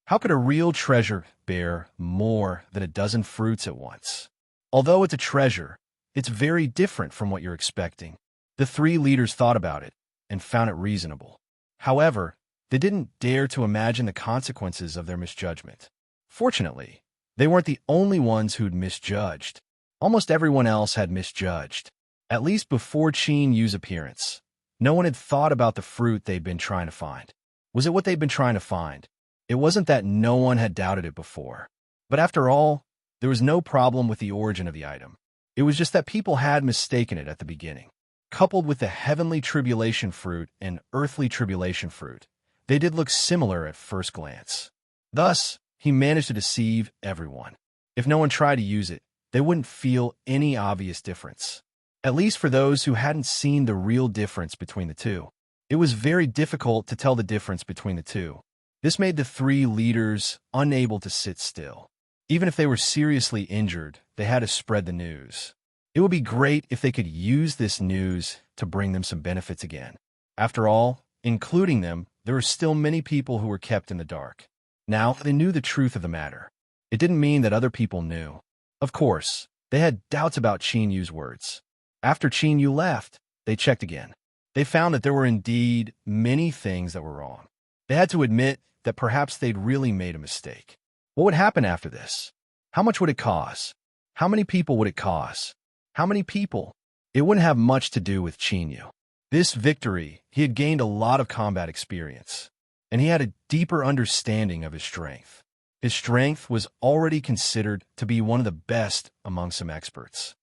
How could a real treasure bear more than a dozen fruits at once? Although it's a treasure, it's very different from what you're expecting. The three leaders thought about it and found it reasonable. However, they didn't dare to imagine the consequences of their misjudgment. Fortunately, they weren't the only ones who'd misjudged. Almost everyone else had misjudged, at least before Chinyu's appearance. No one had thought about the fruit they'd been trying to find. Was it what they'd been trying to find? It wasn't that no one had doubted it before. But after all, there was no problem with the origin of the item. It was just that people had mistaken it at the beginning. Coupled with the heavenly tribulation fruit and earthly tribulation fruit, they did look similar at first glance. Thus, he managed to deceive everyone. If no one tried to use it, they wouldn't feel any obvious difference. At least for those who hadn't seen the real difference between the two. It was very difficult to tell the difference between the two. This made the three leaders unable to sit still. Even if they were seriously injured, they had to spread the news. It would be great if they could use this news to bring them some benefits again. After all, including them, there were still many people who were kept in the dark. Now, they knew the truth of the matter. It didn't mean that other people knew. Of course, they had doubts about Chinyu's words. After Chinyu left, they checked again. They found that there were indeed many things that were wrong. They had to admit that perhaps they'd really made a mistake. What would happen after this? How much would it cost? How many people would it cost? How many people? It wouldn't have much to do with Chinyu. This victory, he had gained a lot of combat experience, and he had a deeper understanding of his strength. His strength was already considered to be one of the best among some experts.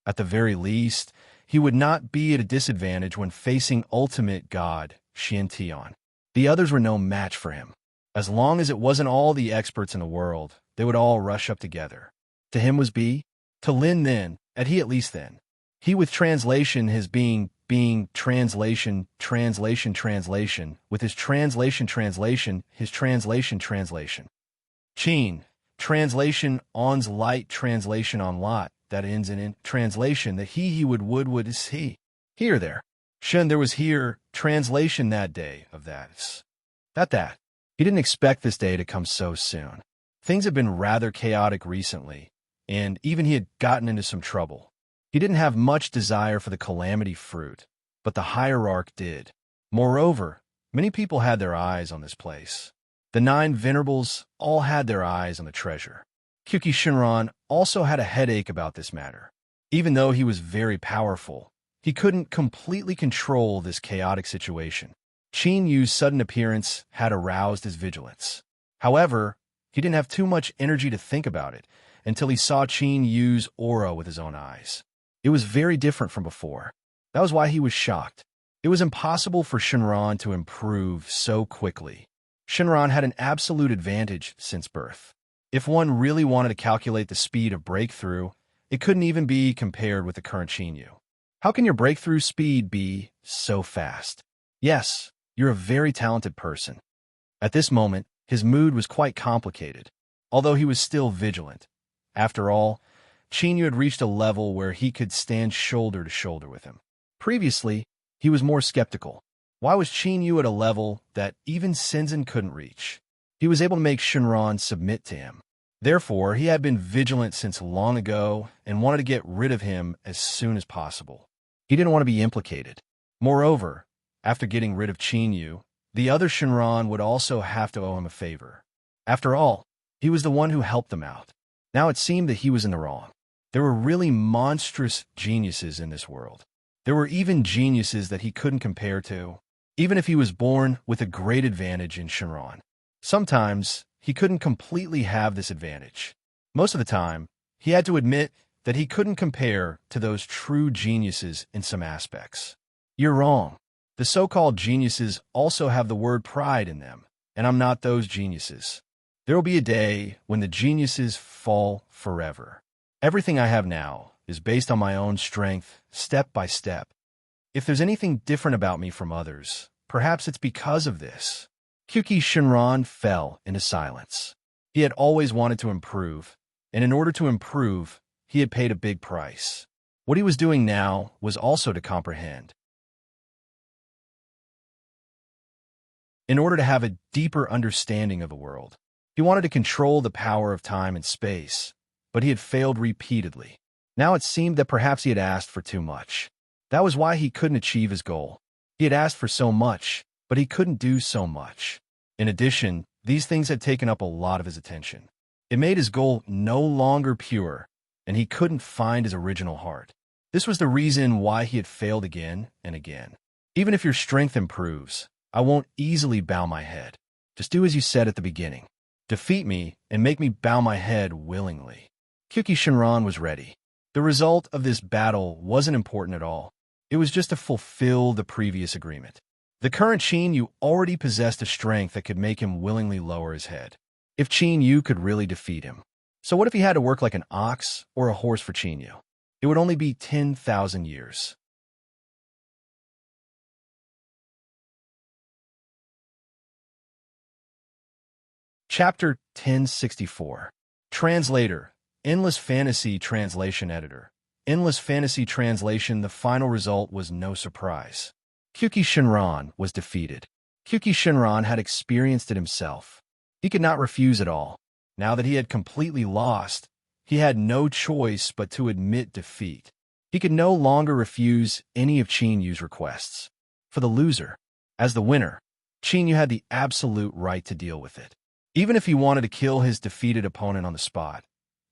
At the very least, he would not be at a disadvantage when facing ultimate god, Xiantian. The others were no match for him. As long as it wasn't all the experts in the world, they would all rush up together. To him was B, to Lin then, at he at least then. He with translation, his being translation, with his translation, his translation. Chin, translation on's light, translation on lot, that ends in translation, that he would is he. Here there. Shen there was here, translation that day of that. That. He didn't expect this day to come so soon. Things had been rather chaotic recently, and even he had gotten into some trouble. He didn't have much desire for the calamity fruit, but the hierarch did. Moreover, many people had their eyes on this place. The 9 venerables all had their eyes on the treasure. Kyuki Shinran also had a headache about this matter. Even though he was very powerful, he couldn't completely control this chaotic situation. Chinyu's sudden appearance had aroused his vigilance. However, he didn't have too much energy to think about it until he saw Chinyu's aura with his own eyes. It was very different from before. That was why he was shocked. It was impossible for Shinran to improve so quickly. Shinran had an absolute advantage since birth. If one really wanted to calculate the speed of breakthrough, it couldn't even be compared with the current Chinyu. How can your breakthrough speed be so fast? Yes, you're a very talented person. At this moment, his mood was quite complicated, although he was still vigilant. After all, Chinyu had reached a level where he could stand shoulder to shoulder with him. Previously, he was more skeptical. Why was Chinyu at a level that even Shenzhen couldn't reach? He was able to make Shenron submit to him. Therefore, he had been vigilant since long ago and wanted to get rid of him as soon as possible. He didn't want to be implicated. Moreover, after getting rid of Chinyu, the other Shenron would also have to owe him a favor. After all, he was the one who helped them out. Now it seemed that he was in the wrong. There were really monstrous geniuses in this world. There were even geniuses that he couldn't compare to, even if he was born with a great advantage in Shenron. Sometimes, he couldn't completely have this advantage. Most of the time, he had to admit that he couldn't compare to those true geniuses in some aspects. You're wrong. The so-called geniuses also have the word pride in them, and I'm not those geniuses. There will be a day when the geniuses fall forever. Everything I have now is based on my own strength, step by step. If there's anything different about me from others, perhaps it's because of this. Kyuki Shinran fell into silence. He had always wanted to improve, and in order to improve, he had paid a big price. What he was doing now was also to comprehend. In order to have a deeper understanding of the world, he wanted to control the power of time and space, but he had failed repeatedly. Now it seemed that perhaps he had asked for too much. That was why he couldn't achieve his goal. He had asked for so much, but he couldn't do so much. In addition, these things had taken up a lot of his attention. It made his goal no longer pure, and he couldn't find his original heart. This was the reason why he had failed again and again. Even if your strength improves, I won't easily bow my head. Just do as you said at the beginning. Defeat me and make me bow my head willingly. Kyuki Shinran was ready. The result of this battle wasn't important at all. It was just to fulfill the previous agreement. The current Qin Yu already possessed a strength that could make him willingly lower his head. If Qin Yu could really defeat him. So what if he had to work like an ox or a horse for Qin Yu? It would only be 10,000 years. Chapter 1064. Translator. Endless Fantasy Translation Editor. Endless Fantasy Translation. The final result was no surprise. Kyuki Shinran was defeated. Kyuki Shinran had experienced it himself. He could not refuse at all. Now that he had completely lost, he had no choice but to admit defeat. He could no longer refuse any of Qin Yu's requests. For the loser, as the winner, Qin Yu had the absolute right to deal with it. Even if he wanted to kill his defeated opponent on the spot,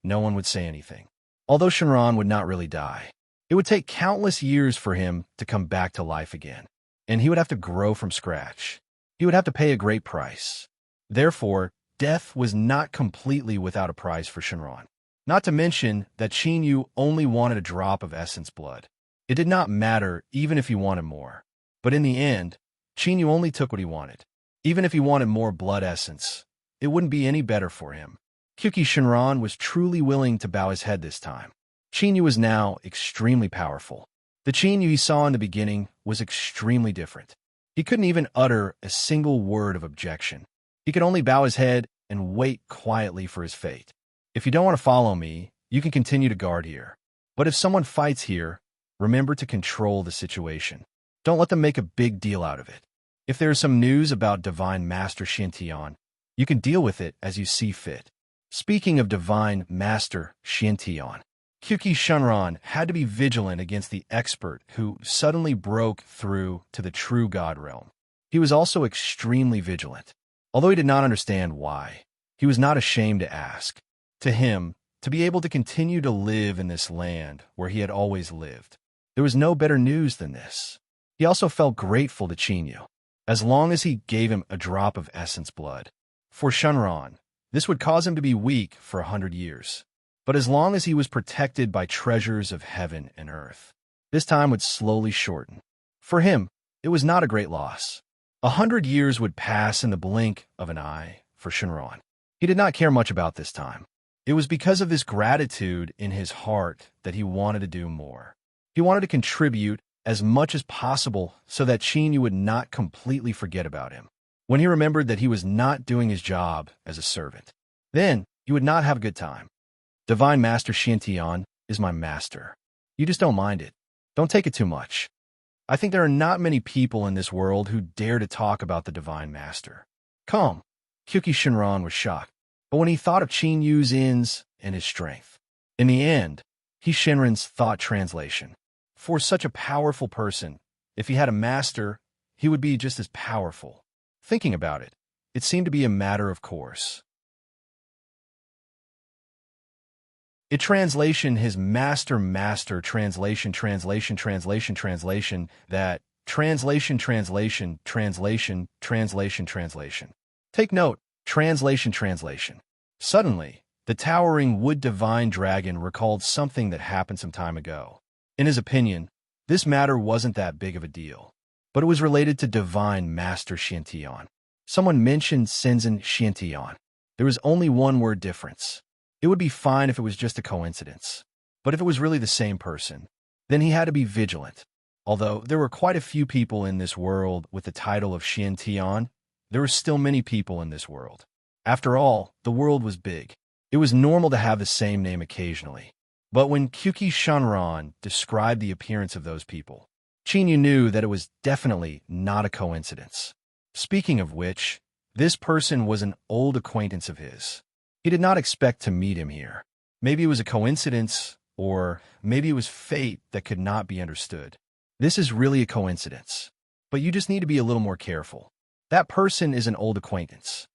no one would say anything. Although Shinran would not really die, it would take countless years for him to come back to life again, and he would have to grow from scratch. He would have to pay a great price. Therefore, death was not completely without a price for Shinran. Not to mention that Qin Yu only wanted a drop of essence blood. It did not matter even if he wanted more. But in the end, Qin Yu only took what he wanted. Even if he wanted more blood essence, it wouldn't be any better for him. Kyuki Shinran was truly willing to bow his head this time. Qin Yu was now extremely powerful. The Qin Yu he saw in the beginning was extremely different. He couldn't even utter a single word of objection. He could only bow his head and wait quietly for his fate. If you don't want to follow me, you can continue to guard here. But if someone fights here, remember to control the situation. Don't let them make a big deal out of it. If there is some news about Divine Master Xiantian, you can deal with it as you see fit. Speaking of Divine Master Xiantian, Kyuki Shinran had to be vigilant against the expert who suddenly broke through to the true God realm. He was also extremely vigilant. Although he did not understand why, he was not ashamed to ask. To him, to be able to continue to live in this land where he had always lived, there was no better news than this. He also felt grateful to Qin Yu, as long as he gave him a drop of essence blood. For Shinran, this would cause him to be weak for 100 years. But as long as he was protected by treasures of heaven and earth, this time would slowly shorten. For him, it was not a great loss. 100 years would pass in the blink of an eye for Shinran. He did not care much about this time. It was because of this gratitude in his heart that he wanted to do more. He wanted to contribute as much as possible so that Chinyu would not completely forget about him. When he remembered that he was not doing his job as a servant, then he would not have a good time. Divine Master Xiantian is my master. You just don't mind it. Don't take it too much. I think there are not many people in this world who dare to talk about the Divine Master. Come. Kyuki Shinran was shocked, but when he thought of Qin Yu's ins and his strength, in the end, he Shinran's thought translation. For such a powerful person, if he had a master, he would be just as powerful. Thinking about it, it seemed to be a matter of course. It translation his master translation that translation. Take note, translation. Suddenly, the towering wood divine dragon recalled something that happened some time ago. In his opinion, this matter wasn't that big of a deal, but it was related to Divine Master Xiantian. Someone mentioned Shenzhen Xiantian. There was only one word difference. It would be fine if it was just a coincidence, but if it was really the same person, then he had to be vigilant. Although there were quite a few people in this world with the title of Xiantian, there were still many people in this world. After all, the world was big. It was normal to have the same name occasionally. But when Kyuki Shinran described the appearance of those people, Chinyu knew that it was definitely not a coincidence. Speaking of which, this person was an old acquaintance of his. He did not expect to meet him here. Maybe it was a coincidence, or maybe it was fate that could not be understood. This is really a coincidence, but you just need to be a little more careful. That person is an old acquaintance.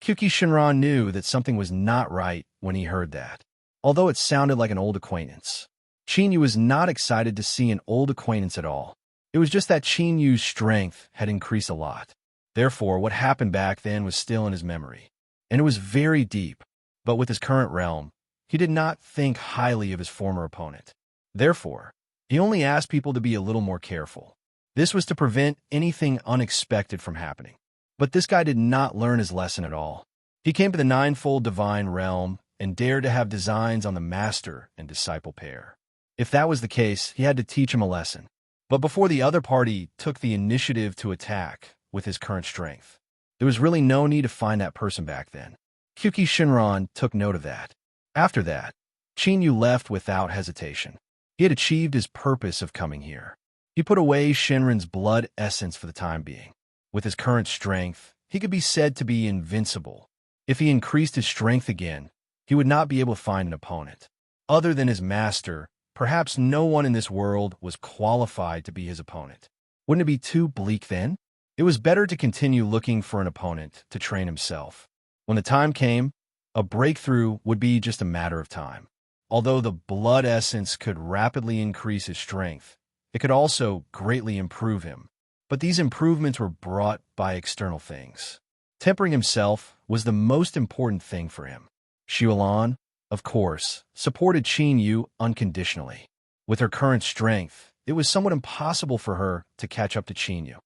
Kyuki Shinran knew that something was not right when he heard that. Although it sounded like an old acquaintance, Chinyu was not excited to see an old acquaintance at all. It was just that Chinyu's strength had increased a lot. Therefore, what happened back then was still in his memory, and it was very deep. But with his current realm, he did not think highly of his former opponent. Therefore, he only asked people to be a little more careful. This was to prevent anything unexpected from happening. But this guy did not learn his lesson at all. He came to the ninefold divine realm and dared to have designs on the master and disciple pair. If that was the case, he had to teach him a lesson. But before the other party took the initiative to attack with his current strength, there was really no need to find that person back then. Kyuki Shinran took note of that. After that, Chinyu left without hesitation. He had achieved his purpose of coming here. He put away Shinran's blood essence for the time being. With his current strength, he could be said to be invincible. If he increased his strength again, he would not be able to find an opponent. Other than his master, perhaps no one in this world was qualified to be his opponent. Wouldn't it be too bleak then? It was better to continue looking for an opponent to train himself. When the time came, a breakthrough would be just a matter of time. Although the blood essence could rapidly increase his strength, it could also greatly improve him. But these improvements were brought by external things. Tempering himself was the most important thing for him. Xiulan, of course, supported Qin Yu unconditionally. With her current strength, it was somewhat impossible for her to catch up to Qin Yu.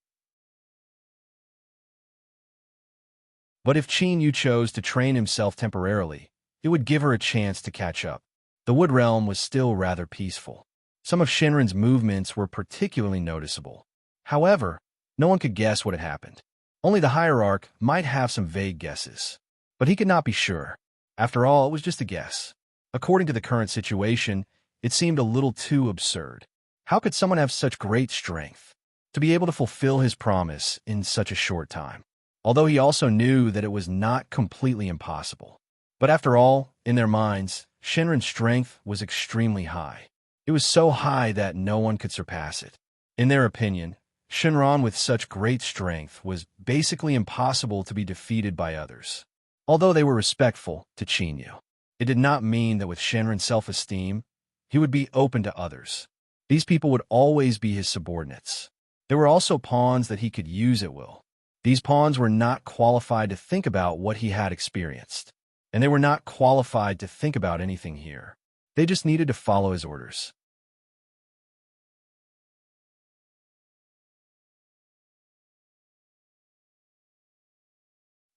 But if Qin Yu chose to train himself temporarily, it would give her a chance to catch up. The Wood Realm was still rather peaceful. Some of Shinran's movements were particularly noticeable. However, no one could guess what had happened. Only the hierarch might have some vague guesses. But he could not be sure. After all, it was just a guess. According to the current situation, it seemed a little too absurd. How could someone have such great strength to be able to fulfill his promise in such a short time? Although he also knew that it was not completely impossible. But after all, in their minds, Shinran's strength was extremely high. It was so high that no one could surpass it. In their opinion, Shinran with such great strength was basically impossible to be defeated by others. Although they were respectful to Qin Yu, it did not mean that with Shinran's self-esteem, he would be open to others. These people would always be his subordinates. There were also pawns that he could use at will. These pawns were not qualified to think about what he had experienced, and they were not qualified to think about anything here. They just needed to follow his orders.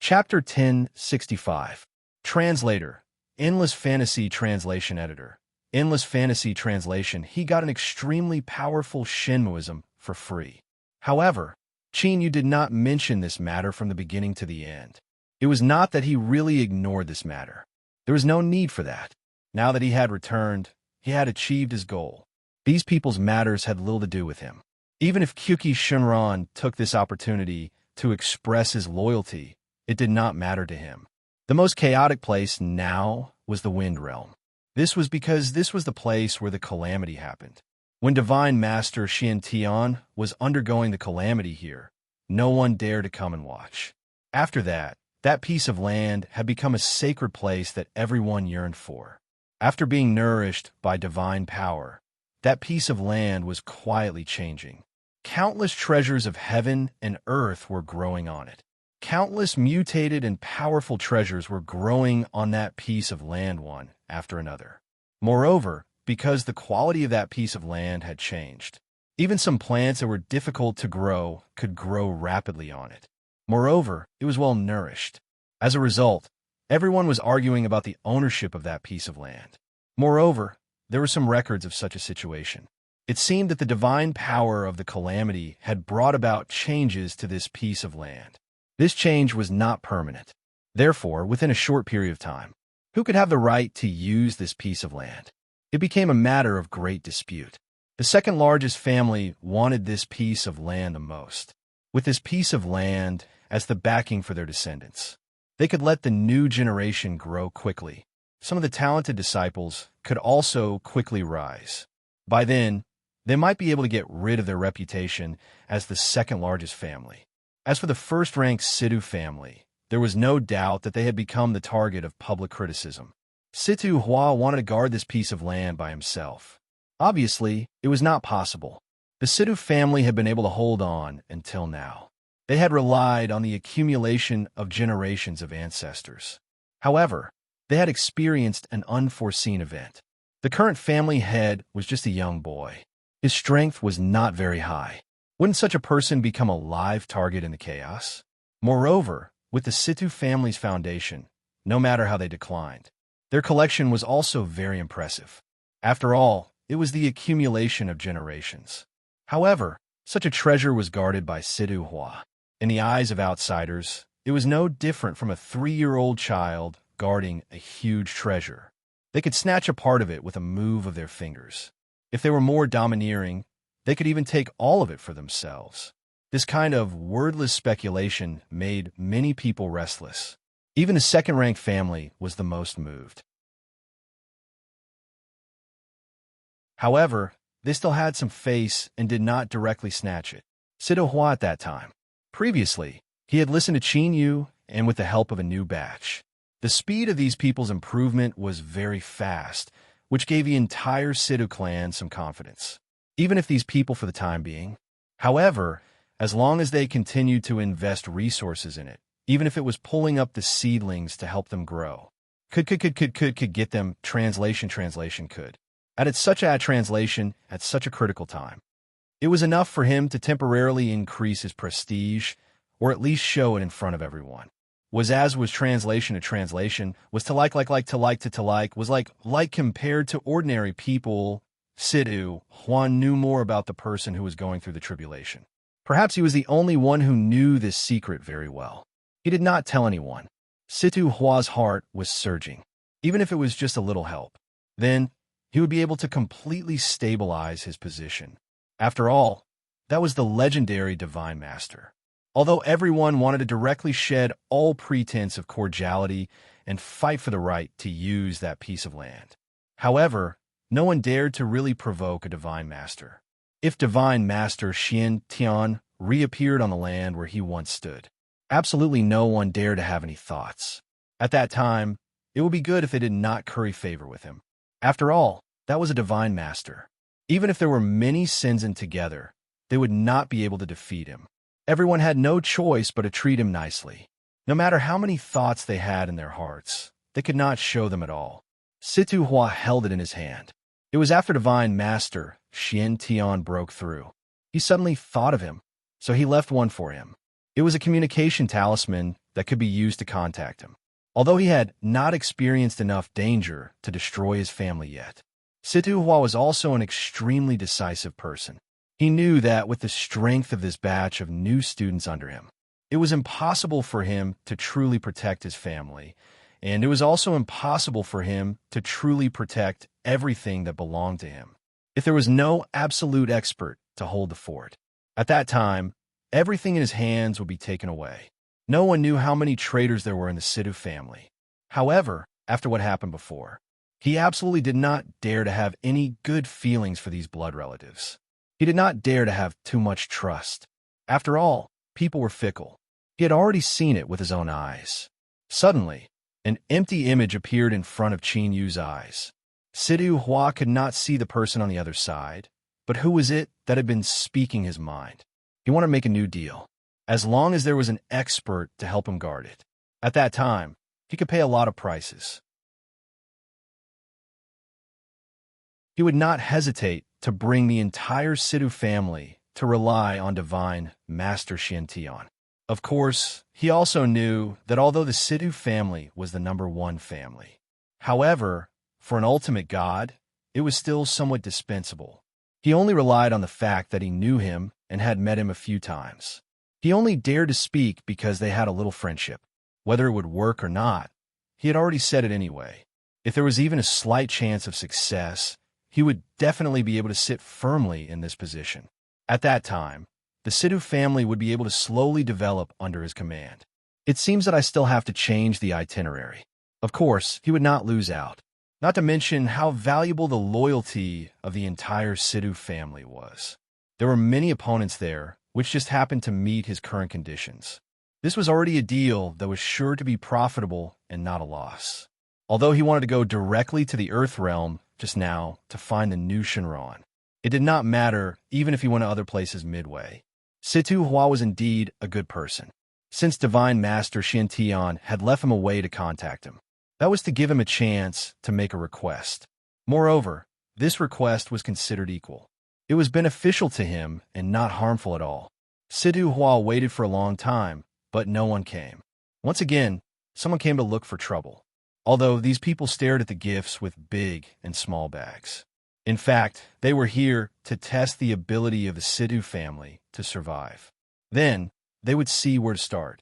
Chapter 1065. Translator, Endless Fantasy Translation Editor. Endless Fantasy Translation, he got an extremely powerful Shinmoism for free. However, Yu did not mention this matter from the beginning to the end. It was not that he really ignored this matter. There was no need for that. Now that he had returned, he had achieved his goal. These people's matters had little to do with him. Even if Kyuki Shunran took this opportunity to express his loyalty, it did not matter to him. The most chaotic place now was the Wind Realm. This was because this was the place where the calamity happened. When Divine Master Xian Tian was undergoing the calamity here, no one dared to come and watch. After that, that piece of land had become a sacred place that everyone yearned for. After being nourished by divine power, that piece of land was quietly changing. Countless treasures of heaven and earth were growing on it. Countless mutated and powerful treasures were growing on that piece of land one after another. Moreover, because the quality of that piece of land had changed, even some plants that were difficult to grow could grow rapidly on it. Moreover, it was well nourished. As a result, everyone was arguing about the ownership of that piece of land. Moreover, there were some records of such a situation. It seemed that the divine power of the calamity had brought about changes to this piece of land. This change was not permanent. Therefore, within a short period of time, who could have the right to use this piece of land? It became a matter of great dispute. The second largest family wanted this piece of land the most. With this piece of land as the backing for their descendants, they could let the new generation grow quickly. Some of the talented disciples could also quickly rise. By then, they might be able to get rid of their reputation as the second largest family. As for the first-ranked Situ family, there was no doubt that they had become the target of public criticism. Situ Hua wanted to guard this piece of land by himself. Obviously, it was not possible. The Situ family had been able to hold on until now. They had relied on the accumulation of generations of ancestors. However, they had experienced an unforeseen event. The current family head was just a young boy. His strength was not very high. Wouldn't such a person become a live target in the chaos? Moreover, with the Situ family's foundation, no matter how they declined, their collection was also very impressive. After all, it was the accumulation of generations. However, such a treasure was guarded by Situ Hua. In the eyes of outsiders, it was no different from a 3-year-old child guarding a huge treasure. They could snatch a part of it with a move of their fingers. If they were more domineering, they could even take all of it for themselves. This kind of wordless speculation made many people restless. Even the second-ranked family was the most moved. However, they still had some face and did not directly snatch it. Situ Hua at that time. Previously, he had listened to Qin Yu and with the help of a new batch. The speed of these people's improvement was very fast, which gave the entire Situ clan some confidence. Even if these people for the time being. However, as long as they continued to invest resources in it, even if it was pulling up the seedlings to help them grow, could get them translation could. At such a translation at such a critical time. It was enough for him to temporarily increase his prestige, or at least show it in front of everyone. Was translation to translation, was to like, was like compared to ordinary people. Situ Huan knew more about the person who was going through the tribulation. Perhaps he was the only one who knew this secret very well. He did not tell anyone. Situ Hua's heart was surging, even if it was just a little help. Then, he would be able to completely stabilize his position. After all, that was the legendary Divine Master. Although everyone wanted to directly shed all pretense of cordiality and fight for the right to use that piece of land. However, no one dared to really provoke a Divine Master. If Divine Master Xian Tian reappeared on the land where he once stood, absolutely no one dared to have any thoughts. At that time, it would be good if they did not curry favor with him. After all, that was a Divine Master. Even if there were many Shenzhen together, they would not be able to defeat him. Everyone had no choice but to treat him nicely. No matter how many thoughts they had in their hearts, they could not show them at all. Situ Hua held it in his hand. It was after Divine Master Xian Tian broke through. He suddenly thought of him, so he left one for him. It was a communication talisman that could be used to contact him. although he had not experienced enough danger to destroy his family yet. Situ Hua was also an extremely decisive person. He knew that with the strength of this batch of new students under him, it was impossible for him to truly protect his family, and it was also impossible for him to truly protect everything that belonged to him if there was no absolute expert to hold the fort. At that time, everything in his hands would be taken away. No one knew how many traitors there were in the Situ family. However, after what happened before, he absolutely did not dare to have any good feelings for these blood relatives. He did not dare to have too much trust. After all, people were fickle. He had already seen it with his own eyes. Suddenly, an empty image appeared in front of Qin Yu's eyes. Situ Hua could not see the person on the other side, but who was it that had been speaking his mind? He wanted to make a new deal, as long as there was an expert to help him guard it. At that time, he could pay a lot of prices. He would not hesitate to bring the entire Situ family to rely on divine Master Xiantian. Of course, he also knew that although the Situ family was the #1 family, however, for an ultimate god, it was still somewhat dispensable. He only relied on the fact that he knew him and had met him a few times. He only dared to speak because they had a little friendship. Whether it would work or not, he had already said it anyway. If there was even a slight chance of success, he would definitely be able to sit firmly in this position. At that time, the Situ family would be able to slowly develop under his command. It seems that I still have to change the itinerary. Of course, he would not lose out. Not to mention how valuable the loyalty of the entire Situ family was. There were many opponents there, which just happened to meet his current conditions. This was already a deal that was sure to be profitable and not a loss. Although he wanted to go directly to the Earth Realm just now to find the new Shenron, it did not matter even if he went to other places midway. Situ Hua was indeed a good person, since Divine Master Xiantian had left him a way to contact him. That was to give him a chance to make a request. Moreover, this request was considered equal. It was beneficial to him and not harmful at all. Situ Hua waited for a long time, but no one came. Once again, someone came to look for trouble, although these people stared at the gifts with big and small bags. In fact, they were here to test the ability of the Situ family to survive. Then, they would see where to start.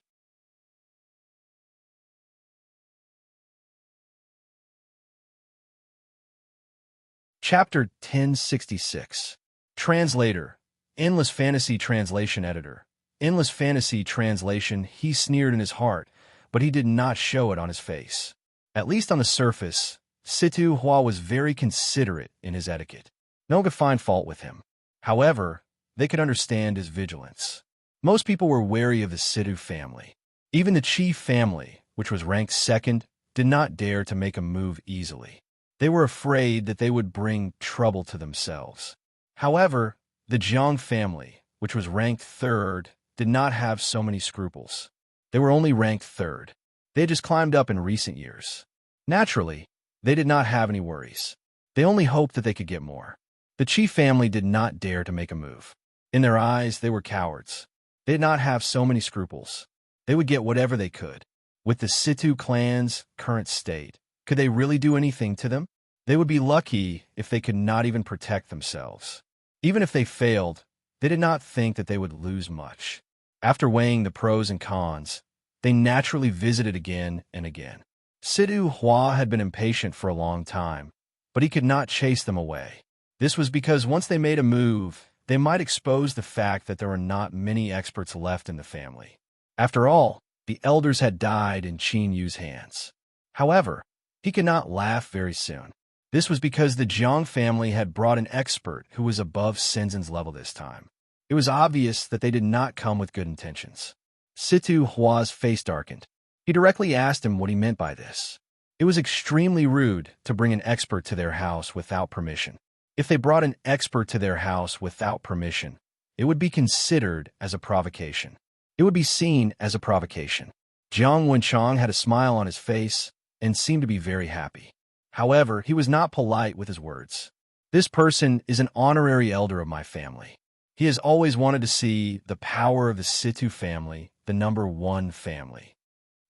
Chapter 1066. Translator. Endless Fantasy Translation Editor. Endless Fantasy Translation. He sneered in his heart, but he did not show it on his face. At least on the surface, Situ Hua was very considerate in his etiquette. No one could find fault with him. However, they could understand his vigilance. Most people were wary of the Situ family. Even the Qi family, which was ranked second, did not dare to make a move easily. They were afraid that they would bring trouble to themselves. However, the Jiang family, which was ranked third, did not have so many scruples. They were only ranked third. They had just climbed up in recent years. Naturally, they did not have any worries. They only hoped that they could get more. The Qi family did not dare to make a move. In their eyes, they were cowards. They did not have so many scruples. They would get whatever they could. With the Situ clan's current state, could they really do anything to them? They would be lucky if they could not even protect themselves. Even if they failed, they did not think that they would lose much. After weighing the pros and cons, they naturally visited again and again. Situ Hua had been impatient for a long time, but he could not chase them away. This was because once they made a move, they might expose the fact that there were not many experts left in the family. After all, the elders had died in Qin Yu's hands. However, he could not laugh very soon. This was because the Jiang family had brought an expert who was above Senzin's level this time. It was obvious that they did not come with good intentions. Situ Hua's face darkened. He directly asked him what he meant by this. It was extremely rude to bring an expert to their house without permission. If they brought an expert to their house without permission, it would be considered as a provocation. It would be seen as a provocation. Jiang Wenchang had a smile on his face and seemed to be very happy. However, he was not polite with his words. This person is an honorary elder of my family. He has always wanted to see the power of the Situ family, the #1 family.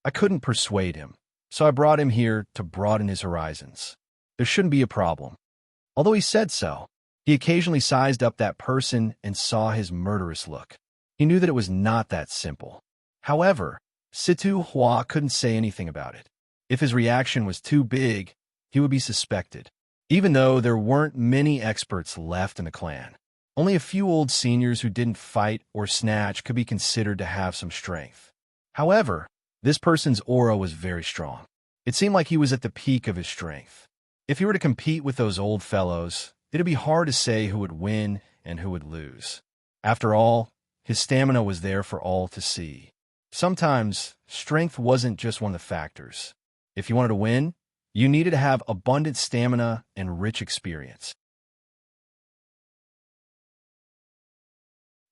I couldn't persuade him. so I brought him here to broaden his horizons. There shouldn't be a problem." Although he said so, he occasionally sized up that person and saw his murderous look. He knew that it was not that simple. However, Situ Hua couldn't say anything about it. If his reaction was too big, he would be suspected. Even though there weren't many experts left in the clan, only a few old seniors who didn't fight or snatch could be considered to have some strength. However, this person's aura was very strong. It seemed like he was at the peak of his strength. If he were to compete with those old fellows, it'd be hard to say who would win and who would lose. After all, his stamina was there for all to see. Sometimes, strength wasn't just one of the factors. If you wanted to win, you needed to have abundant stamina and rich experience.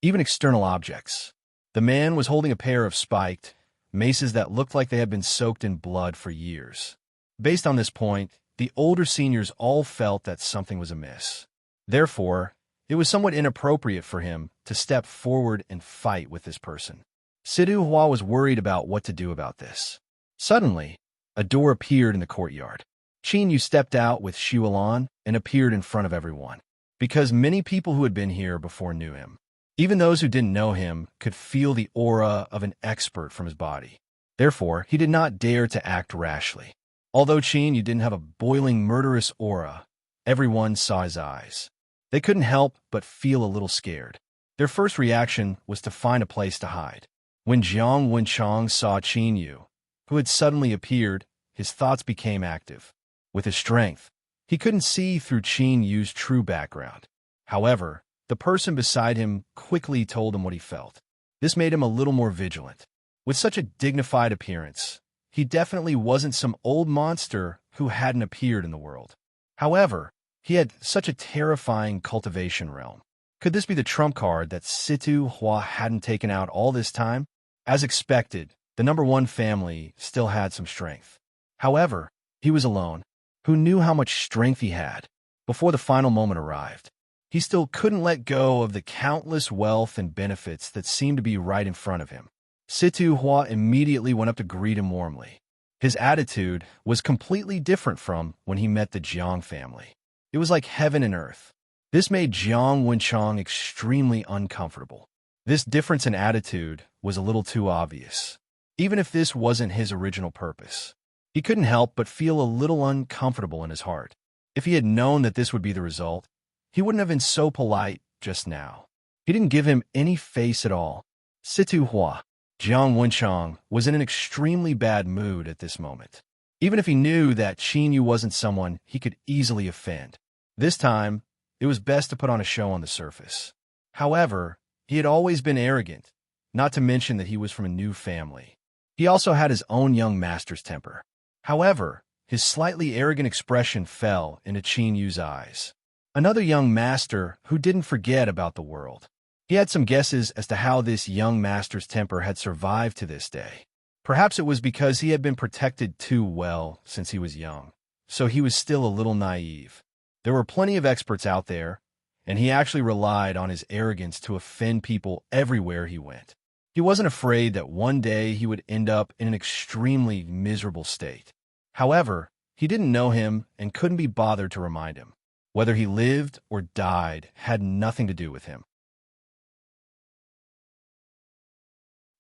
Even external objects. The man was holding a pair of spiked maces that looked like they had been soaked in blood for years. Based on this point, the older seniors all felt that something was amiss. Therefore, it was somewhat inappropriate for him to step forward and fight with this person. Situ Hua was worried about what to do about this. Suddenly, a door appeared in the courtyard. Qin Yu stepped out with Shualan and appeared in front of everyone, because many people who had been here before knew him. Even those who didn't know him could feel the aura of an expert from his body. Therefore, he did not dare to act rashly. Although Qin Yu didn't have a boiling, murderous aura, everyone saw his eyes. They couldn't help but feel a little scared. Their first reaction was to find a place to hide. When Jiang Wenchang saw Qin Yu, who had suddenly appeared, his thoughts became active. With his strength, he couldn't see through Qin Yu's true background. However, the person beside him quickly told him what he felt. This made him a little more vigilant. With such a dignified appearance, he definitely wasn't some old monster who hadn't appeared in the world. However, he had such a terrifying cultivation realm. Could this be the trump card that Situ Hua hadn't taken out all this time? As expected, the number one family still had some strength. However, he was alone. Who knew how much strength he had? Before the final moment arrived, he still couldn't let go of the countless wealth and benefits that seemed to be right in front of him. Situ Hua immediately went up to greet him warmly. His attitude was completely different from when he met the Jiang family. It was like heaven and earth. This made Jiang Wenchang extremely uncomfortable. This difference in attitude was a little too obvious. Even if this wasn't his original purpose, he couldn't help but feel a little uncomfortable in his heart. If he had known that this would be the result, he wouldn't have been so polite just now. He didn't give him any face at all. Situ Hua, Jiang Wenchang, was in an extremely bad mood at this moment. Even if he knew that Qin Yu wasn't someone he could easily offend. This time, it was best to put on a show on the surface. However, he had always been arrogant, not to mention that he was from a new family. He also had his own young master's temper. However, his slightly arrogant expression fell into Qin Yu's eyes. Another young master who didn't forget about the world. He had some guesses as to how this young master's temper had survived to this day. Perhaps it was because he had been protected too well since he was young, so he was still a little naive. There were plenty of experts out there, and he actually relied on his arrogance to offend people everywhere he went. He wasn't afraid that one day he would end up in an extremely miserable state. However, he didn't know him and couldn't be bothered to remind him. Whether he lived or died had nothing to do with him.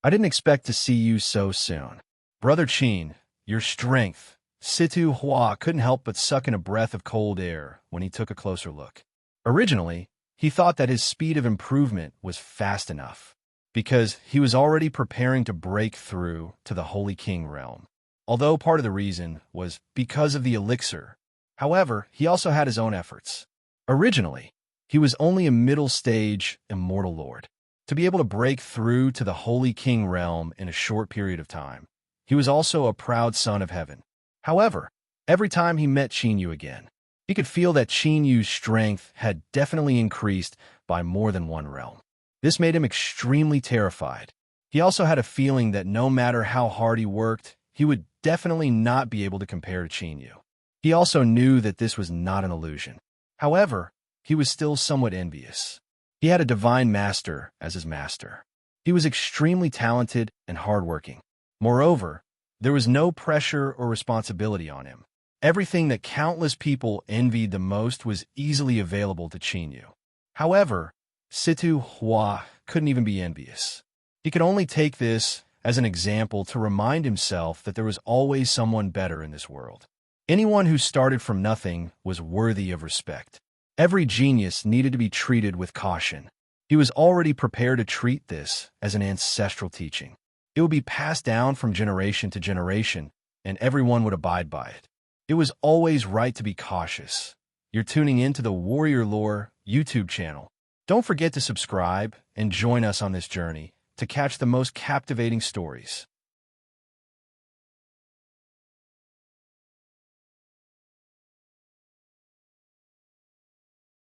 "I didn't expect to see you so soon. Brother Qin, your strength." Situ Hua couldn't help but suck in a breath of cold air when he took a closer look. Originally, he thought that his speed of improvement was fast enough, because he was already preparing to break through to the Holy King realm. Although part of the reason was because of the elixir. However, he also had his own efforts. Originally, he was only a middle-stage immortal lord. To be able to break through to the Holy King realm in a short period of time, he was also a proud son of heaven. However, every time he met Qin Yu again, he could feel that Qin Yu's strength had definitely increased by more than one realm. This made him extremely terrified. He also had a feeling that no matter how hard he worked, he would definitely not be able to compare to Qin Yu. He also knew that this was not an illusion. However, he was still somewhat envious. He had a divine master as his master. He was extremely talented and hardworking. Moreover, There was no pressure or responsibility on him. Everything that countless people envied the most was easily available to Chinyu. However, Situ Hua couldn't even be envious. He could only take this as an example to remind himself that there was always someone better in this world. Anyone who started from nothing was worthy of respect. Every genius needed to be treated with caution. He was already prepared to treat this as an ancestral teaching. It would be passed down from generation to generation, and everyone would abide by it. It was always right to be cautious. You're tuning in to the Warrior Lore YouTube channel. Don't forget to subscribe and join us on this journey to catch the most captivating stories.